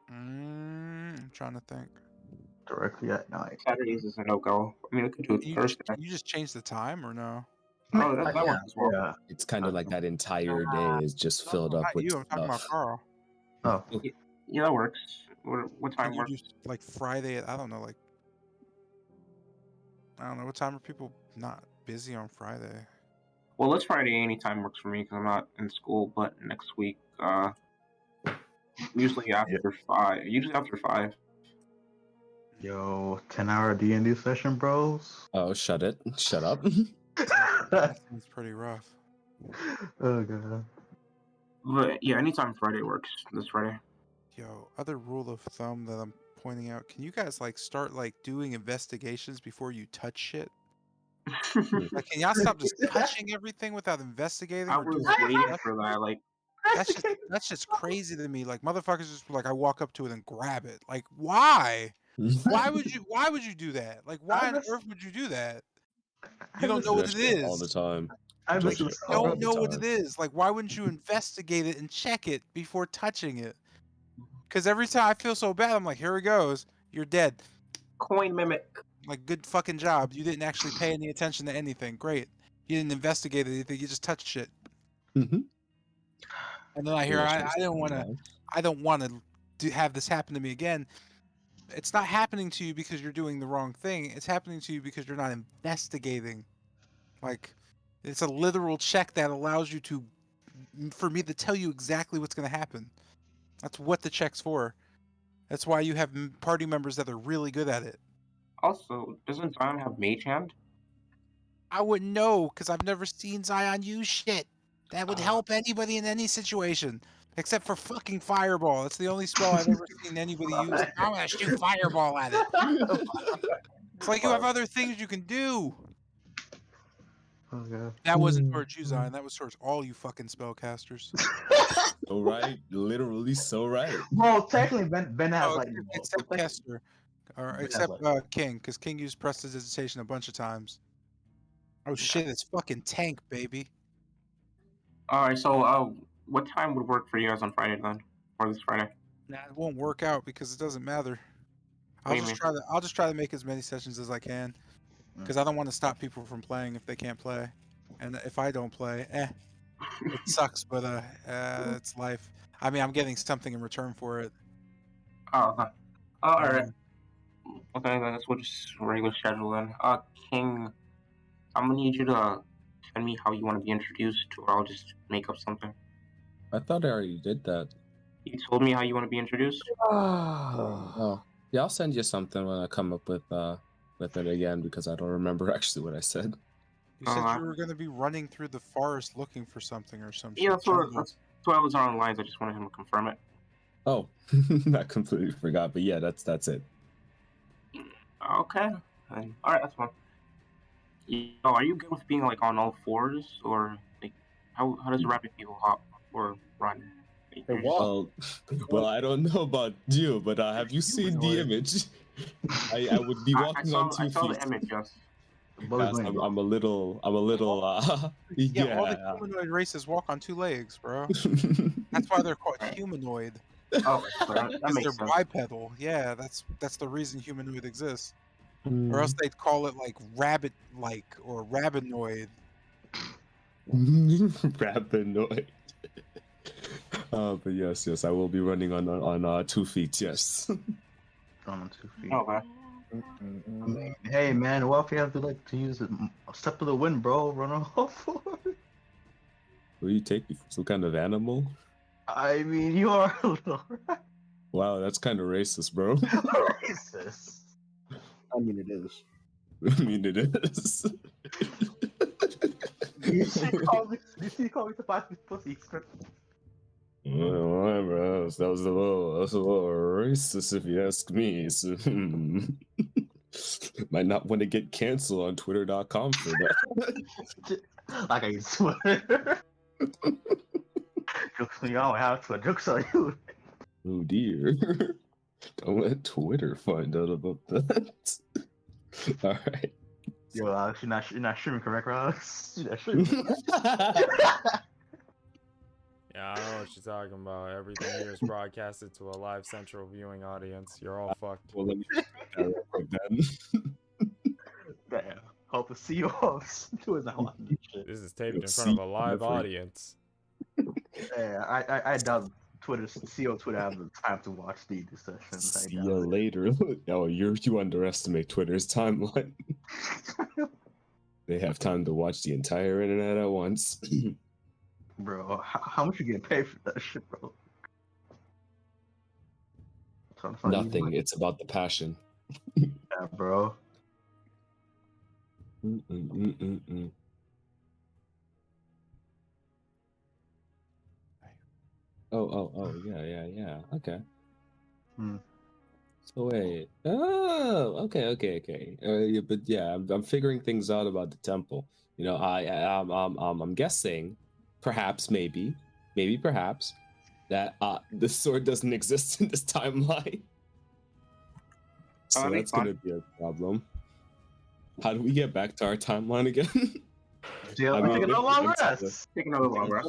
I'm trying to think. Directly at night. Saturdays is a no-go. I mean, we could do it Can Thursday. you just change the time or no? Oh, that yeah, works as well. yeah. It's kind of like that entire day is just filled up Not with you. I'm talking about stuff. Carl. Oh, Yeah, that works. What Can time you works? do like Friday? I don't know. Like, I don't know. What time are people not busy on Friday? Well, this Friday anytime works for me because I'm not in school. But next week, usually after 5. Usually after 5. yo, 10-hour D&D session, bros. Oh, shut it. Shut up. That sounds pretty rough. Oh god. But yeah, anytime Friday works. This Friday. Yo, other rule of thumb that I'm pointing out: can you guys like start like doing investigations before you touch shit? Like, can y'all stop just touching everything without investigating? I or was doing waiting stuff? for that. Like, That's just crazy to me. Like, motherfuckers just like I walk up to it and grab it. Like, why? Why would you do that? Like, why on earth would you do that? You don't know what it is. All the time. I Do miss that you shit so all Don't the know what time. it is. Like, why wouldn't you investigate it and check it before touching it? Because every time I feel so bad, I'm like, here it goes. You're dead. coin mimic. Like, good fucking job. You didn't actually pay any attention to anything. Great. You didn't investigate anything. You just touched shit. Mhm. And then I hear, Delicious. I don't want to have this happen to me again. It's not happening to you because you're doing the wrong thing. It's happening to you because you're not investigating. Like, it's a literal check that allows you to, for me to tell you exactly what's going to happen. That's what the check's for. That's why you have party members that are really good at it. Also, doesn't Zion have Mage Hand? I wouldn't know because I've never seen Zion use shit. That would help anybody in any situation. Except for fucking Fireball. That's the only spell I've ever seen anybody use. I'm gonna shoot Fireball at it. It's like you have other things you can do. Oh god. That wasn't towards you, Zion. That was towards all you fucking spellcasters. So right. Literally so right. Well, technically, Ben has Oh, like. except Kester. Or Ben has, except like- King, because King used prestidigitation a bunch of times. Oh shit, it's fucking tank, baby. Alright, so what time would work for you guys on Friday then? Or this Friday? Nah, it won't work out because it doesn't matter. What do you mean? I'll just try to make as many sessions as I can. Because I don't want to stop people from playing if they can't play. And if I don't play, it sucks, but it's life. I mean, I'm getting something in return for it. Oh, okay. Alright. Okay, then we'll just regular schedule then. King, I'm gonna need you to tell me how you want to be introduced, or I'll just make up something. I thought I already did that. You told me how you want to be introduced? Oh. Yeah, I'll send you something when I come up with it again because I don't remember actually what I said. You said you were going to be running through the forest looking for something or some Yeah, shit. that's what I was on lines. I just wanted him to confirm it. Oh, I completely forgot, but yeah, that's it. Okay. Alright, that's fine. Are you good with being like on all fours, or like how does rabbit people hop or run? They walk. Well, I don't know about you, but have you seen the image? I would be walking on 2 feet. I saw the image, yes. Yes, I'm a little Yeah, all the humanoid races walk on 2 legs, bro. That's why they're called humanoid. Oh, that Because makes they're sense. bipedal. Yeah, that's the reason humanoid exists. Or else they'd call it like rabbit-like or rabinoid. Rabinoid. But yes, I will be running on 2 feet. Yes. On 2 feet. Okay. I mean, hey man, what if you have to like to use a step to the wind, bro? Run off. Will you take me for some kind of animal? I mean, you are a little Wow, that's kind of racist, bro. racist. I mean, it is. I mean, it is. You should call me the fastest pussy. Well, bro, that was a little racist if you ask me. So, might not want to get canceled on Twitter.com for that. Like I swear. Jokes on you, I don't have Twitter. Jokes on you. Oh dear. Don't let Twitter find out about that. All right. Yo, Alex, you're not streaming, correct, Alex? You're not streaming. Yeah, I don't know what you're talking about. Everything here is broadcasted to a live central viewing audience. You're all fucked. Well, let me just put that real quick then. Damn. Hope to see you all. Doing that one. This is taped in front of a live audience. Yeah, I doubt CEO Twitter have the time to watch the sessions. See you later. Oh, you underestimate Twitter's timeline. They have time to watch the entire internet at once. Bro, how much you getting paid for that shit, bro? Nothing. It's about the passion. Yeah, bro. Oh, yeah. Okay. Hmm. So wait. Oh, okay. Yeah, but yeah, I'm figuring things out about the temple. You know, I'm guessing, perhaps, maybe, perhaps, that the sword doesn't exist in this timeline. So that's gonna be a problem. How do we get back to our timeline again? Yeah, take another long rest. Take another long rest.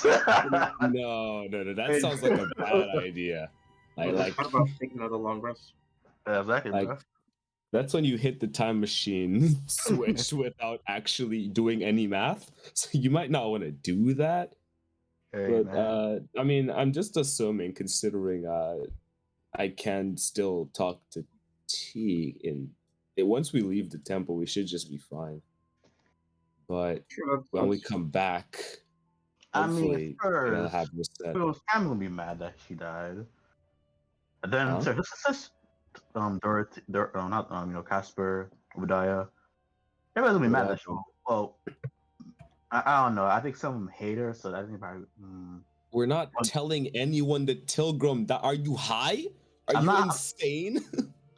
No, that sounds like a bad idea. Like, what about taking another long rest? Yeah, exactly, like, bro. that's when you hit the time machine switch without actually doing any math. So you might not want to do that. Hey, But man. I mean, I'm just assuming, considering I can still talk to T once we leave the temple, we should just be fine. But when we come back, hopefully, first, we'll have reset. I'm gonna be mad that she died. And then, so this is Dorothy, not Casper, Obadiah. Everybody's gonna be mad that she. Well, I don't know. I think some of them hate her, so I think probably. We're not telling anyone that Tilgrim died. Are you high? Are you insane?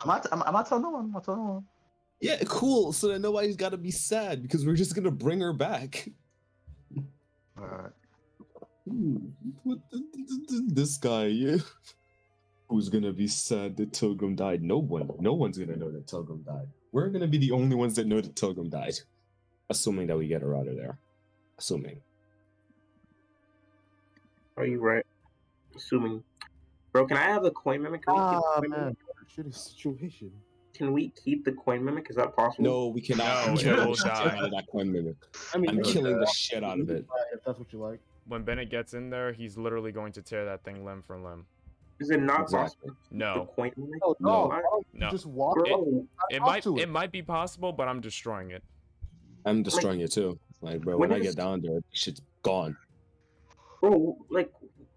I'm not telling no one. I'm not telling no one. Yeah, cool. So then nobody's got to be sad because we're just gonna bring her back. All right. This guy, who's gonna be sad that Tilgrim died? No one's gonna know that Tilgrim died. We're gonna be the only ones that know that Tilgrim died, assuming that we get her out of there. Assuming. Are you right? Assuming. Bro, can I have the coin mimic? Man, shitty situation. Can we keep the coin mimic? Is that possible? No, we cannot. No, kill it will the shit die. out of that coin mimic. I mean, I'm killing the shit out of it. If that's what you like. When Bennett gets in there, he's literally going to tear that thing limb from limb. Is it not Exactly. possible? No. The coin mimic? No. Just walk. It might be possible, but I'm destroying it. I'm destroying it too. Like, bro, when I get down there, shit's gone. Bro, like,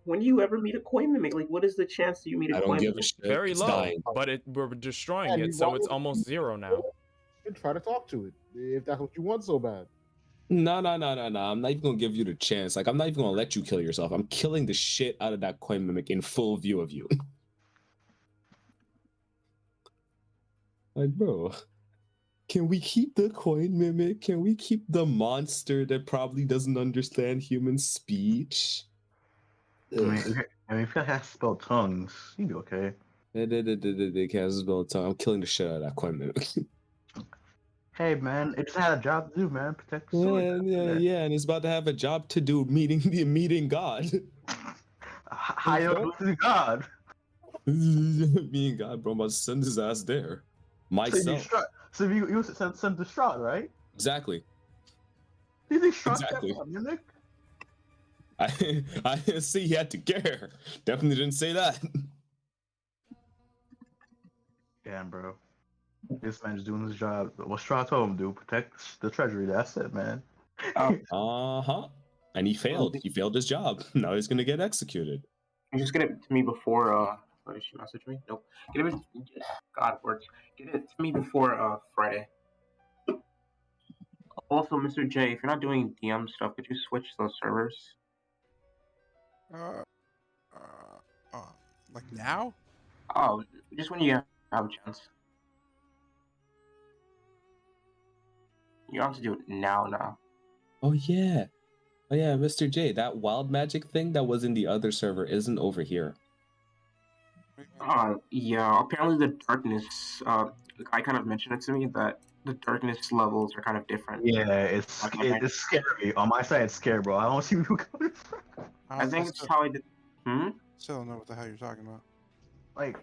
when do you ever meet a coin mimic? Like, what is the chance that you meet a I coin don't give mimic? a shit. Very It's low, dying. but we're destroying it, so it's almost zero now. And try to talk to it if that's what you want so bad. No. I'm not even gonna give you the chance. Like, I'm not even gonna let you kill yourself. I'm killing the shit out of that coin mimic in full view of you. Like, bro, can we keep the coin mimic? Can we keep the monster that probably doesn't understand human speech? I mean, if you have spell tongues, you'd be okay. They can't spell tongue. I'm killing the shit out of that coin mimic. Hey man, it just had a job to do, man. Protect the sword. Yeah, and it's about to have a job to do meeting God. How you to God? Meeting God, bro. I'm about to send his ass there. Myself. So you send to Strahd, right? Exactly. Do you think Strahd Exactly. kept mimic? I didn't see he had to care. Definitely didn't say that. Damn, bro. This man's doing his job. What Strahd told him to do, protect the treasury. That's it, man. Uh-huh. And he failed. He failed his job. Now he's gonna get executed. Just get it to me before. Did she message me? Nope. Get it. God works. Get it to me before Friday. Also, Mr. J, if you're not doing DM stuff, could you switch those servers? Like now? Oh, just when you have a chance. You don't have to do it now. Oh yeah, Mr. J, that wild magic thing that was in the other server isn't over here. Yeah. Apparently, the darkness. The guy kind of mentioned it to me that the darkness levels are kind of different. Yeah, it's scary. On my side, it's scary, bro. I don't see you coming from. I think it's how I did. Still don't know what the hell you're talking about. Like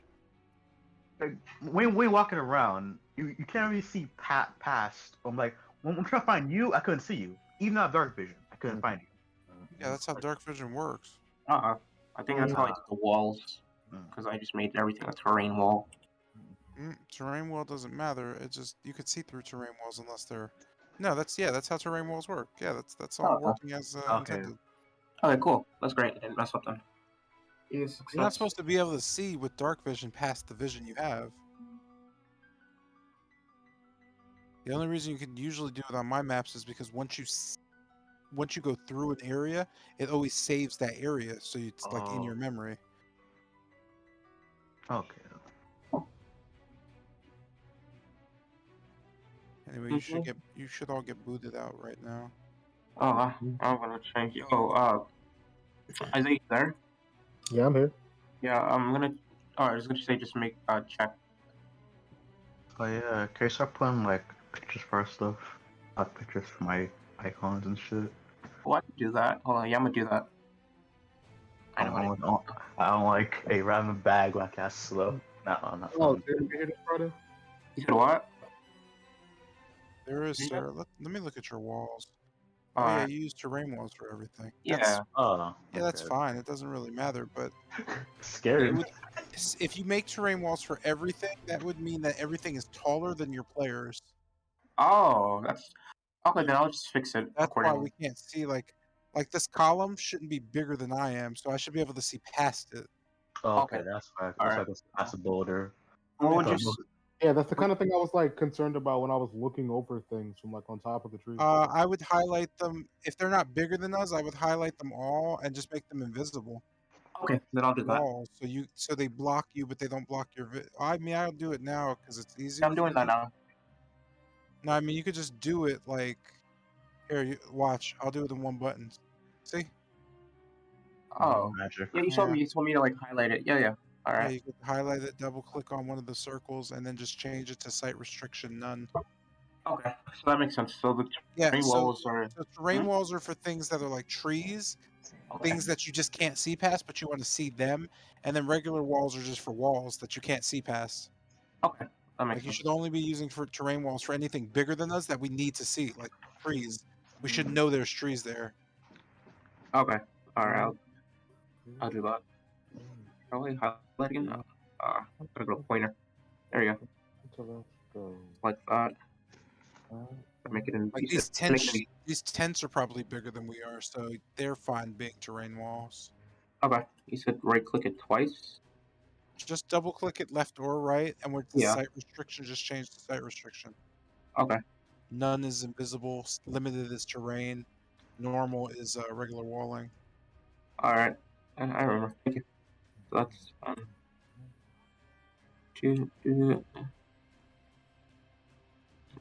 when we're walking around, you can't really see past. I'm like, when I'm trying to find you, I couldn't see you. Even out of dark vision, I couldn't find you. Yeah, that's how dark vision works. I think that's how I did the walls, because I just made everything a terrain wall. Terrain wall doesn't matter. It just you could see through terrain walls unless they're. No, that's how terrain walls work. Yeah, that's all working as intended. Okay, cool. That's great. I didn't mess up then. You're not supposed to be able to see with dark vision past the vision you have. The only reason you can usually do it on my maps is because once you go through an area, it always saves that area, so it's like in your memory. Okay. Anyway, you should all get booted out right now. I'm gonna change. Isaiah, you there? Yeah, I'm here. Yeah, I'm gonna. I was gonna say just make a check. Oh yeah, can you start putting like pictures for our stuff? Not pictures for my icons and shit. Oh, I can do that. Hold on, yeah, I'm gonna do that. I don't like a random bag when I cast slow. Not Oh, did you hear this, brother? You said what? There is, sir. Let me look at your walls. Oh yeah, you use terrain walls for everything. Yeah. That's fine. It doesn't really matter, but scary. If you make terrain walls for everything, that would mean that everything is taller than your players. Oh, that's okay. Then I'll just fix it That's accordingly. why we can't see like this column shouldn't be bigger than I am, so I should be able to see past it. Okay, that's fine. That's like that's a boulder. What would you? Yeah, that's the kind of thing I was like concerned about when I was looking over things from like on top of the tree. I would highlight them if they're not bigger than us. I would highlight them all and just make them invisible. Okay, then I'll do that. Walls, so they block you, but they don't block your. I mean, I'll do it now because it's easier. I'm doing that now. No, I mean you could just do it like here. Watch, I'll do it in one button. See? Oh, magic. Yeah, you told me to like highlight it. Yeah. All right. Yeah, you could highlight it, double click on one of the circles, and then just change it to site restriction none. Okay, so that makes sense. So the terrain walls are. So terrain walls are for things that are like trees, things that you just can't see past, but you want to see them, and then regular walls are just for walls that you can't see past. Okay, that makes sense. You should only be using for terrain walls for anything bigger than us that we need to see, like trees. We should know there's trees there. Okay, all right, I'll do that. Probably highlight again. Gotta go pointer. There you go. Like that. Make it in like these tents are probably bigger than we are, so they're fine being terrain walls. Okay, you said right click it twice. Just double click it left or right, and with the site restriction, just change the site restriction. Okay. None is invisible. Limited is terrain. Normal is regular walling. All right, I remember. Thank you. So that's all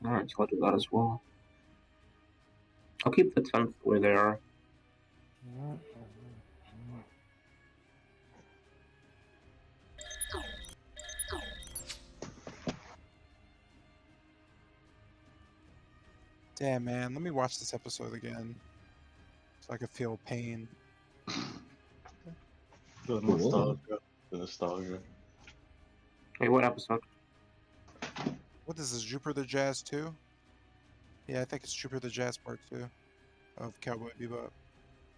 right, so I'll do that as well. I'll keep the 10th where they are. Damn, man. Let me watch this episode again so I can feel pain. The nostalgia. Wait, what episode? What is this, Jupiter the Jazz 2? Yeah, I think it's Jupiter the Jazz Part 2 of Cowboy Bebop.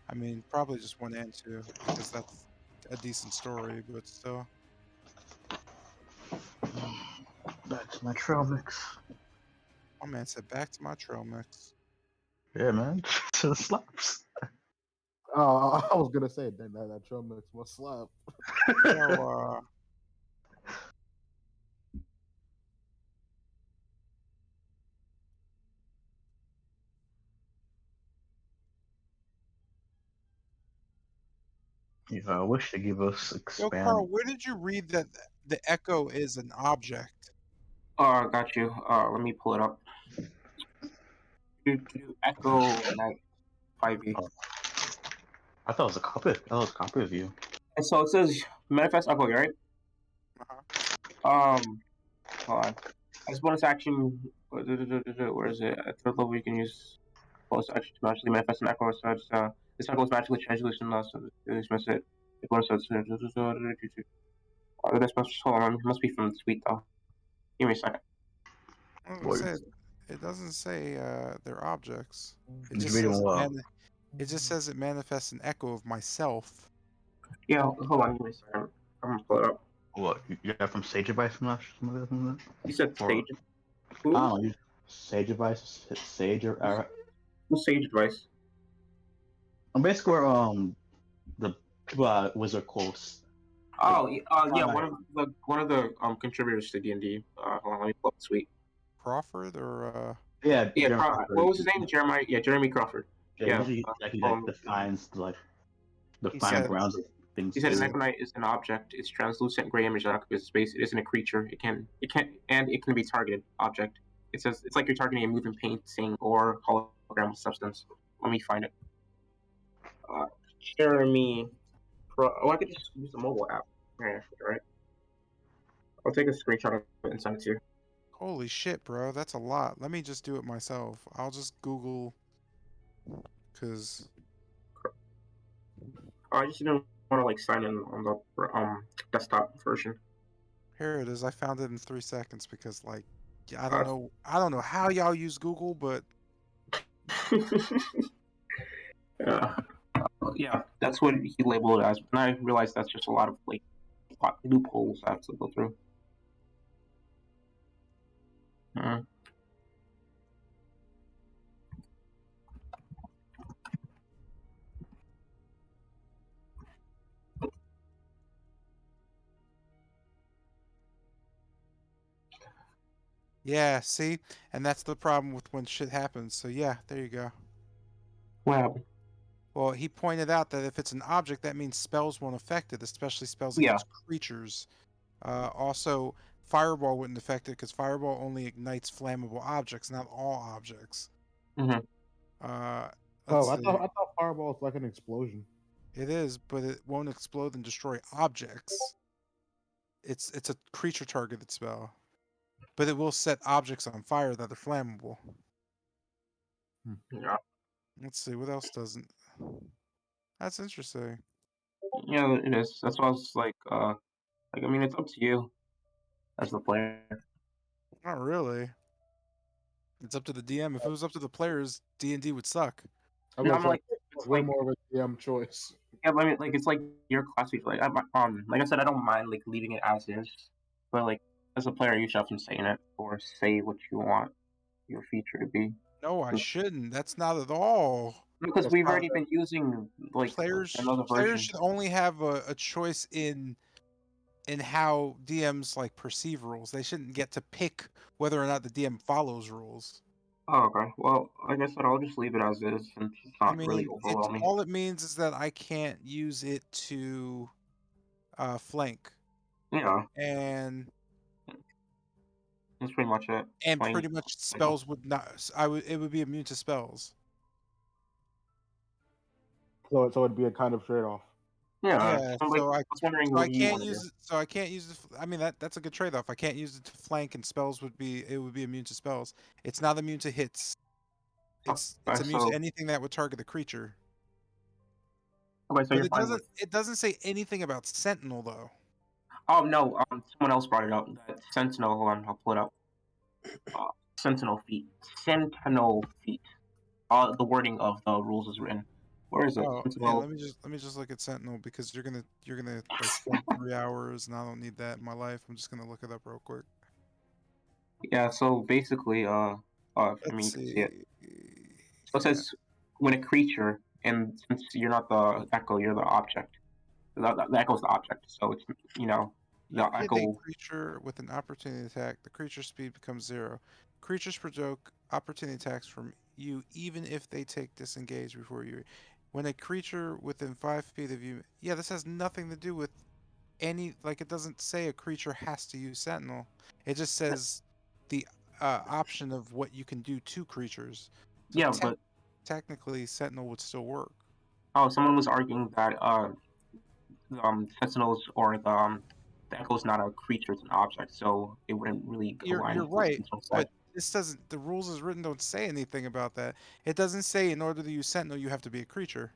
I mean, probably just 1 and 2, because that's a decent story, but still. Back to my trail mix. My man said, "Back to my trail mix." Yeah, man. It slaps. Oh, I was gonna say that trail mix must slap. Yo, Yeah, I wish they give us yo, expand. Carl, where did you read that the echo is an object? I got you. Let me pull it up. Do Echo Night 5e. Oh, I thought it was a copy. I thought it was a copy of you. And so it says manifest Echo, right? Uh-huh. Hold on. As bonus action, where is it? At third level, you can use bonus action to magically manifest an echo. So it's, this echo is magically translucent, so this must it. The bonus hold on, it must be from the tweet though. Give me a second. I was gonna say, it doesn't say they're objects. It Did just you read says them it just says it manifests an echo of myself. Yeah, hold on, give me a second. I'm gonna pull it up. What? You got from Sage Advice from that? You said Or- Sage. I Who? don't know. Sage Advice? Sage or Who's Sage Advice? I'm basically where the people at Wizard Coast. Oh, yeah, one of the contributors to D&D. Hold on, let me pull up the tweet. Crawford or Yeah, Yeah, Jeremy Crawford. what was his name? Jeremiah. Yeah, Jeremy Crawford. Yeah, usually he defines the He fine said- grounds of things. He said an Econite is an object. It's translucent gray image that occupies space. It isn't a creature. It can be targeted object. It says it's like you're targeting a moving painting or hologram substance. Let me find it. Jeremy. I could just use the mobile app. Yeah, right. I'll take a screenshot of it and send it to you. Holy shit, bro, that's a lot. Let me just do it myself. I'll just Google, cause I just didn't want to like sign in on the desktop version. here it is. I found it in 3 seconds because like I don't know how y'all use Google, but yeah, that's what he labeled it as. And I realized that's just a lot of like loopholes I have to go through. yeah, see? And that's the problem with when shit happens. So yeah, there you go. What happened? Well, he pointed out that if it's an object, that means spells won't affect it, especially spells against creatures. Also, Fireball wouldn't affect it because Fireball only ignites flammable objects, not all objects. Mm-hmm. I thought Fireball was like an explosion. It is, but it won't explode and destroy objects. It's a creature targeted spell, but it will set objects on fire that are flammable. Yeah. Let's see what else doesn't. That's interesting. Yeah, it is. That's why I was like I mean, it's up to you as the player. Not really. It's up to the DM. If it was up to the players, D&D would suck. I'm like, it's way more of a DM choice. Yeah, but I mean, like it's like your class feature. Like I said, I don't mind like leaving it as is, but like as a player, you should have some say in it or say what you want your feature to be. No, I shouldn't. That's not at all. Because we've already been using like players. another version. Players should only have a choice in how DMs like perceive rules. They shouldn't get to pick whether or not the DM follows rules. Oh, okay. Well, like I said, I'll just leave it as is, since it's not really overwhelming. All it means is that I can't use it to flank. Yeah. And that's pretty much it. And pretty much spells would not. It would be immune to spells. So it'd be a kind of trade off. Yeah. So I can't use it. So I can't use it. I mean that's a good trade off. I can't use it to flank, and spells would be immune to spells. It's not immune to hits. It's immune to anything that would target the creature. Okay, so but it doesn't say anything about Sentinel though. Oh no, someone else brought it up. That Sentinel, hold on, I'll pull it up. Sentinel feat. Sentinel feat. The wording of the rules is written. Where is it? Yeah, let me just look at Sentinel because you're gonna like spend 3 hours and I don't need that in my life. I'm just gonna look it up real quick. Yeah. So basically, I mean, you Let's can see it. see. So it Yeah. says when a creature, and since you're not the echo, you're the object. The echo's the object. So it's the You hit a echo. creature with an opportunity attack. The creature's speed becomes 0. Creatures provoke opportunity attacks from you, even if they take disengage before you. When a creature within 5 feet of you, yeah, this has nothing to do with any. Like, it doesn't say a creature has to use Sentinel. It just says the option of what you can do to creatures. So Yeah, but technically, Sentinel would still work. someone was arguing that sentinels or the echo is not a creature; it's an object, so it wouldn't really align You're with what right, Sentinel said. but this doesn't. The rules as written don't say anything about that. It doesn't say in order to use Sentinel you have to be a creature.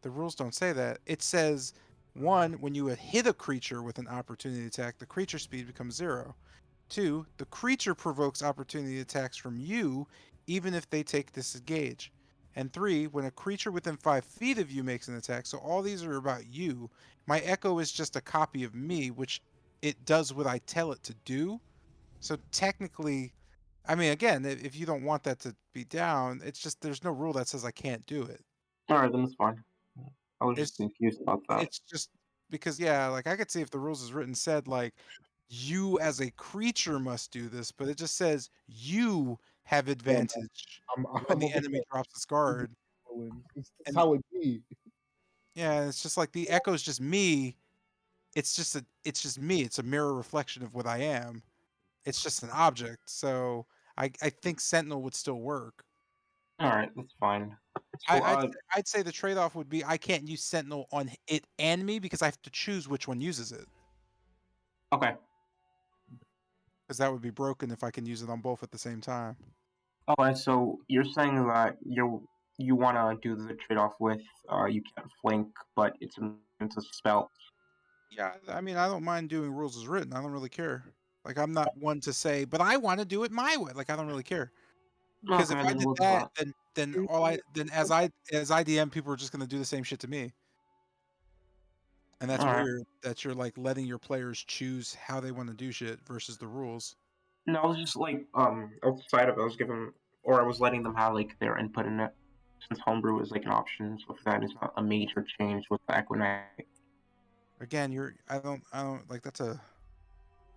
The rules don't say that. It says, one, when you hit a creature with an opportunity attack, the creature speed becomes 0. 2, the creature provokes opportunity attacks from you, even if they take disengage. And 3, when a creature within 5 feet of you makes an attack, so all these are about you. My echo is just a copy of me, which it does what I tell it to do. So technically, I mean, again, if you don't want that to be down, it's just there's no rule that says I can't do it. All right, then it's fine. I was just It's confused about that. it's just because yeah, like I could see if the rules is written said like you as a creature must do this, but it just says you have Yeah, man. advantage I'm when I'm the over enemy here. drops its guard. It's And how it be. yeah, it's just like the echo's just me. It's just me. It's a mirror reflection of what I am. It's just an object. So I think Sentinel would still work. All right, that's fine. I, So I'd say the trade-off would be I can't use Sentinel on it and me because I have to choose which one uses it. okay. Because that would be broken if I can use it on both at the same time. Okay, so you're saying that you want to do the trade-off with you can't flank, but it's a spell. Yeah, I mean, I don't mind doing rules as written. I don't really care. Like, I'm not one to say, but I want to do it my way. Like, I don't really care. Because if Okay, I then did we'll do that, that. then as IDM, people are just gonna do the same shit to me. And that's All right. weird that you're like letting your players choose how they want to do shit versus the rules. No, I was just like outside of it, I was giving or I was letting them have like their input in it since homebrew is like an option. So for that, it's not a major change with the Equinite. Again, I don't like that's a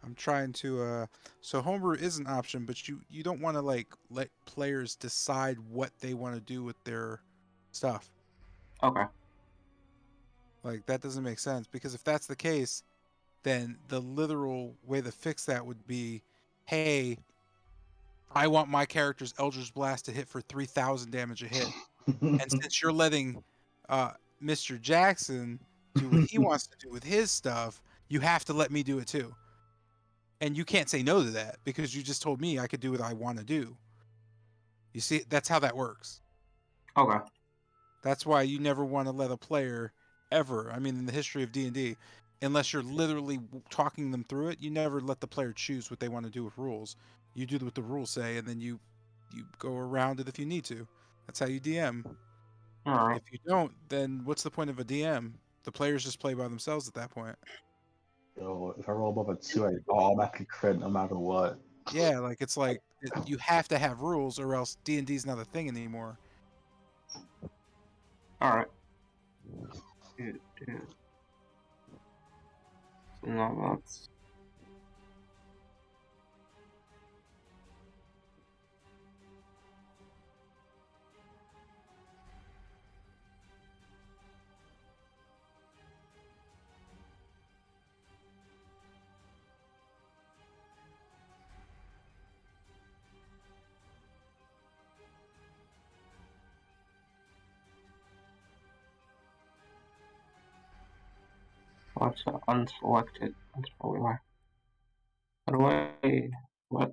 I'm trying to so homebrew is an option, but you don't want to like let players decide what they want to do with their stuff. Okay. Like that doesn't make sense because if that's the case, then the literal way to fix that would be, hey, I want my character's Eldritch Blast to hit for 3,000 damage a hit. And since you're letting Mr. Jackson do what he wants to do with his stuff, you have to let me do it too. And you can't say no to that because you just told me I could do what I want to do. You see, that's how that works. Okay. That's why you never want to let a player ever, I mean, in the history of D&D, unless you're literally talking them through it, you never let the player choose what they want to do with rules. You do what the rules say, and then you go around it if you need to. That's how you DM. All right. If you don't, then what's the point of a DM? The players just play by themselves at that point. Yo, if I roll above a 2, I automatically crit no matter what. Yeah, like it's like you have to have rules, or else D&D is not a thing anymore. All right. So now that's what's unselected. That's probably why. How do I what?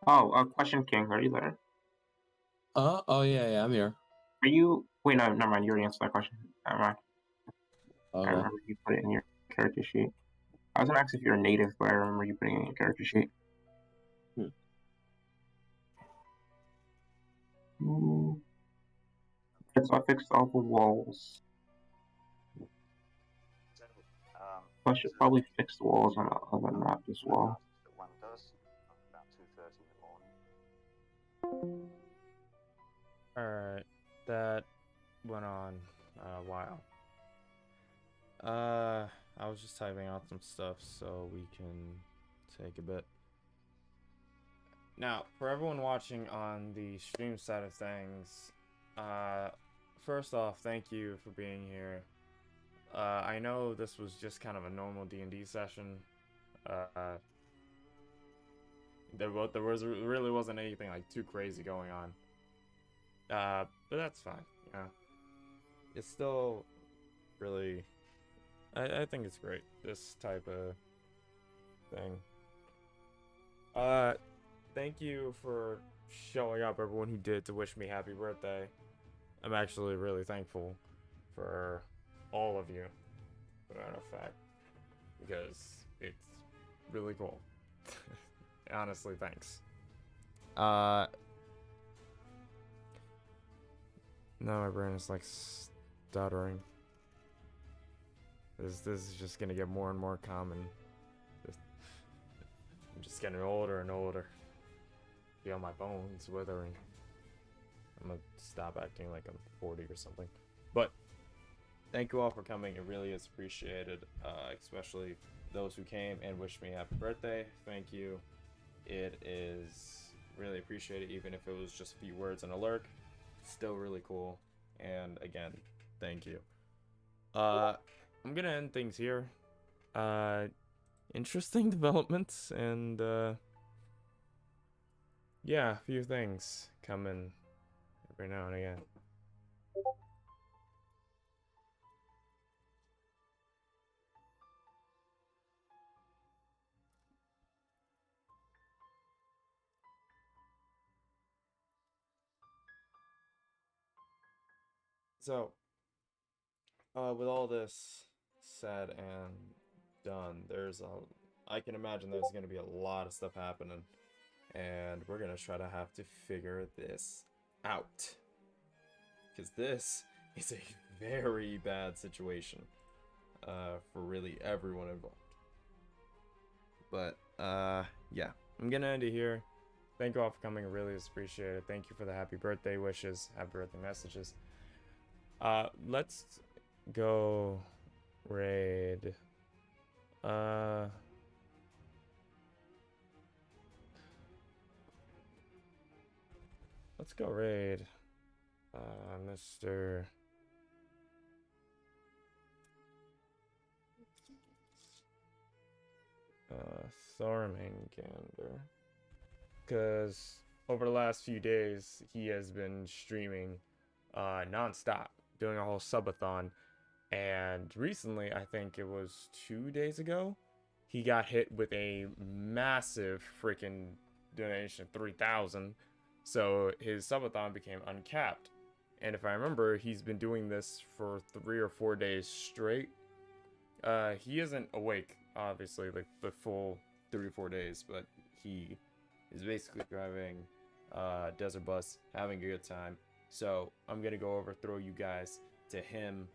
Oh, Question King, are you there? Oh yeah, I'm here. Are you? Wait, no, never mind. You already answered that question. Never mind. I Okay. remember you put it in your character sheet. I was gonna ask if you're a native, but I remember you putting it in your character sheet. So I fixed all the walls. So, I should probably fix the walls on the other map as well. one does about 2:30 in the morning. Alright, that went on a while. I was just typing out some stuff so we can take a bit. Now, for everyone watching on the stream side of things, first off, thank you for being here. I know this was just kind of a normal D&D session. There really wasn't anything like too crazy going on. But that's fine, you know. It's still really, I think it's great, this type of thing. Thank you for showing up, everyone who did, to wish me happy birthday. I'm actually really thankful for all of you, as a matter of fact, because it's really cool. Honestly, thanks. Now my brain is like stuttering. This is just gonna get more and more common. I'm just getting older and older. Feel my bones withering. I'm gonna stop acting like I'm 40 or something. But thank you all for coming. It really is appreciated, especially those who came and wished me happy birthday. Thank you. It is really appreciated, even if it was just a few words and a lurk. Still really cool. And again, thank you. I'm gonna end things here. Interesting developments, and yeah, a few things coming every now and again. So, with all this said and done, I can imagine there's gonna be a lot of stuff happening, and we're gonna try to have to figure this out, because this is a very bad situation, for really everyone involved. But, yeah, I'm gonna end it here. Thank you all for coming, I really appreciate it. Thank you for the happy birthday wishes, happy birthday messages. Let's go raid. Let's go raid. Mr. Thormangander. Because over the last few days, he has been streaming non-stop, doing a whole subathon. And recently, I think it was 2 days ago, he got hit with a massive freaking donation, 3,000. So his subathon became uncapped. And if I remember, he's been doing this for 3 or 4 days straight. He isn't awake, obviously, like the full 3 or 4 days, but he is basically driving desert bus, having a good time. So I'm gonna go overthrow you guys to him.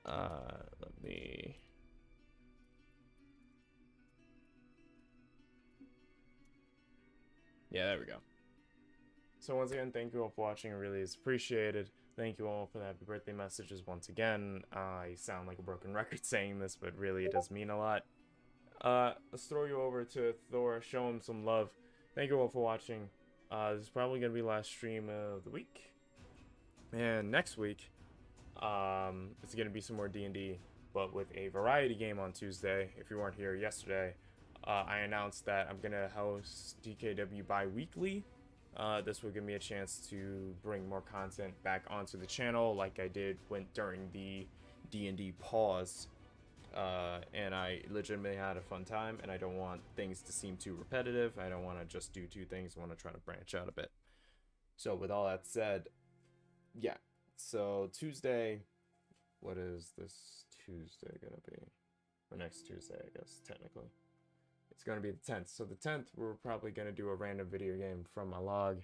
Let me. Yeah, there we go. So once again, thank you all for watching. It really is appreciated. Thank you all for the happy birthday messages once again. I sound like a broken record saying this, but really it does mean a lot. Let's throw you over to Thor, show him some love. Thank you all for watching. This is probably going to be the last stream of the week. And next week, it's going to be some more D&D, but with a variety game on Tuesday. If you weren't here yesterday, I announced that I'm going to host DKW bi-weekly. This will give me a chance to bring more content back onto the channel like I did during the D&D pause. And I legitimately had a fun time, and I don't want things to seem too repetitive. I don't want to just do 2 things. I want to try to branch out a bit. So with all that said, yeah. So Tuesday, what is this Tuesday gonna be? Or next Tuesday, I guess, technically. It's gonna be the 10th. So the 10th, we're probably gonna do a random video game from my log.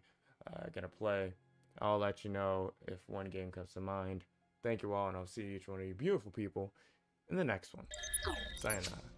Gonna play. I'll let you know if one game comes to mind. Thank you all, and I'll see each one of you beautiful people in the next one. Sayonara.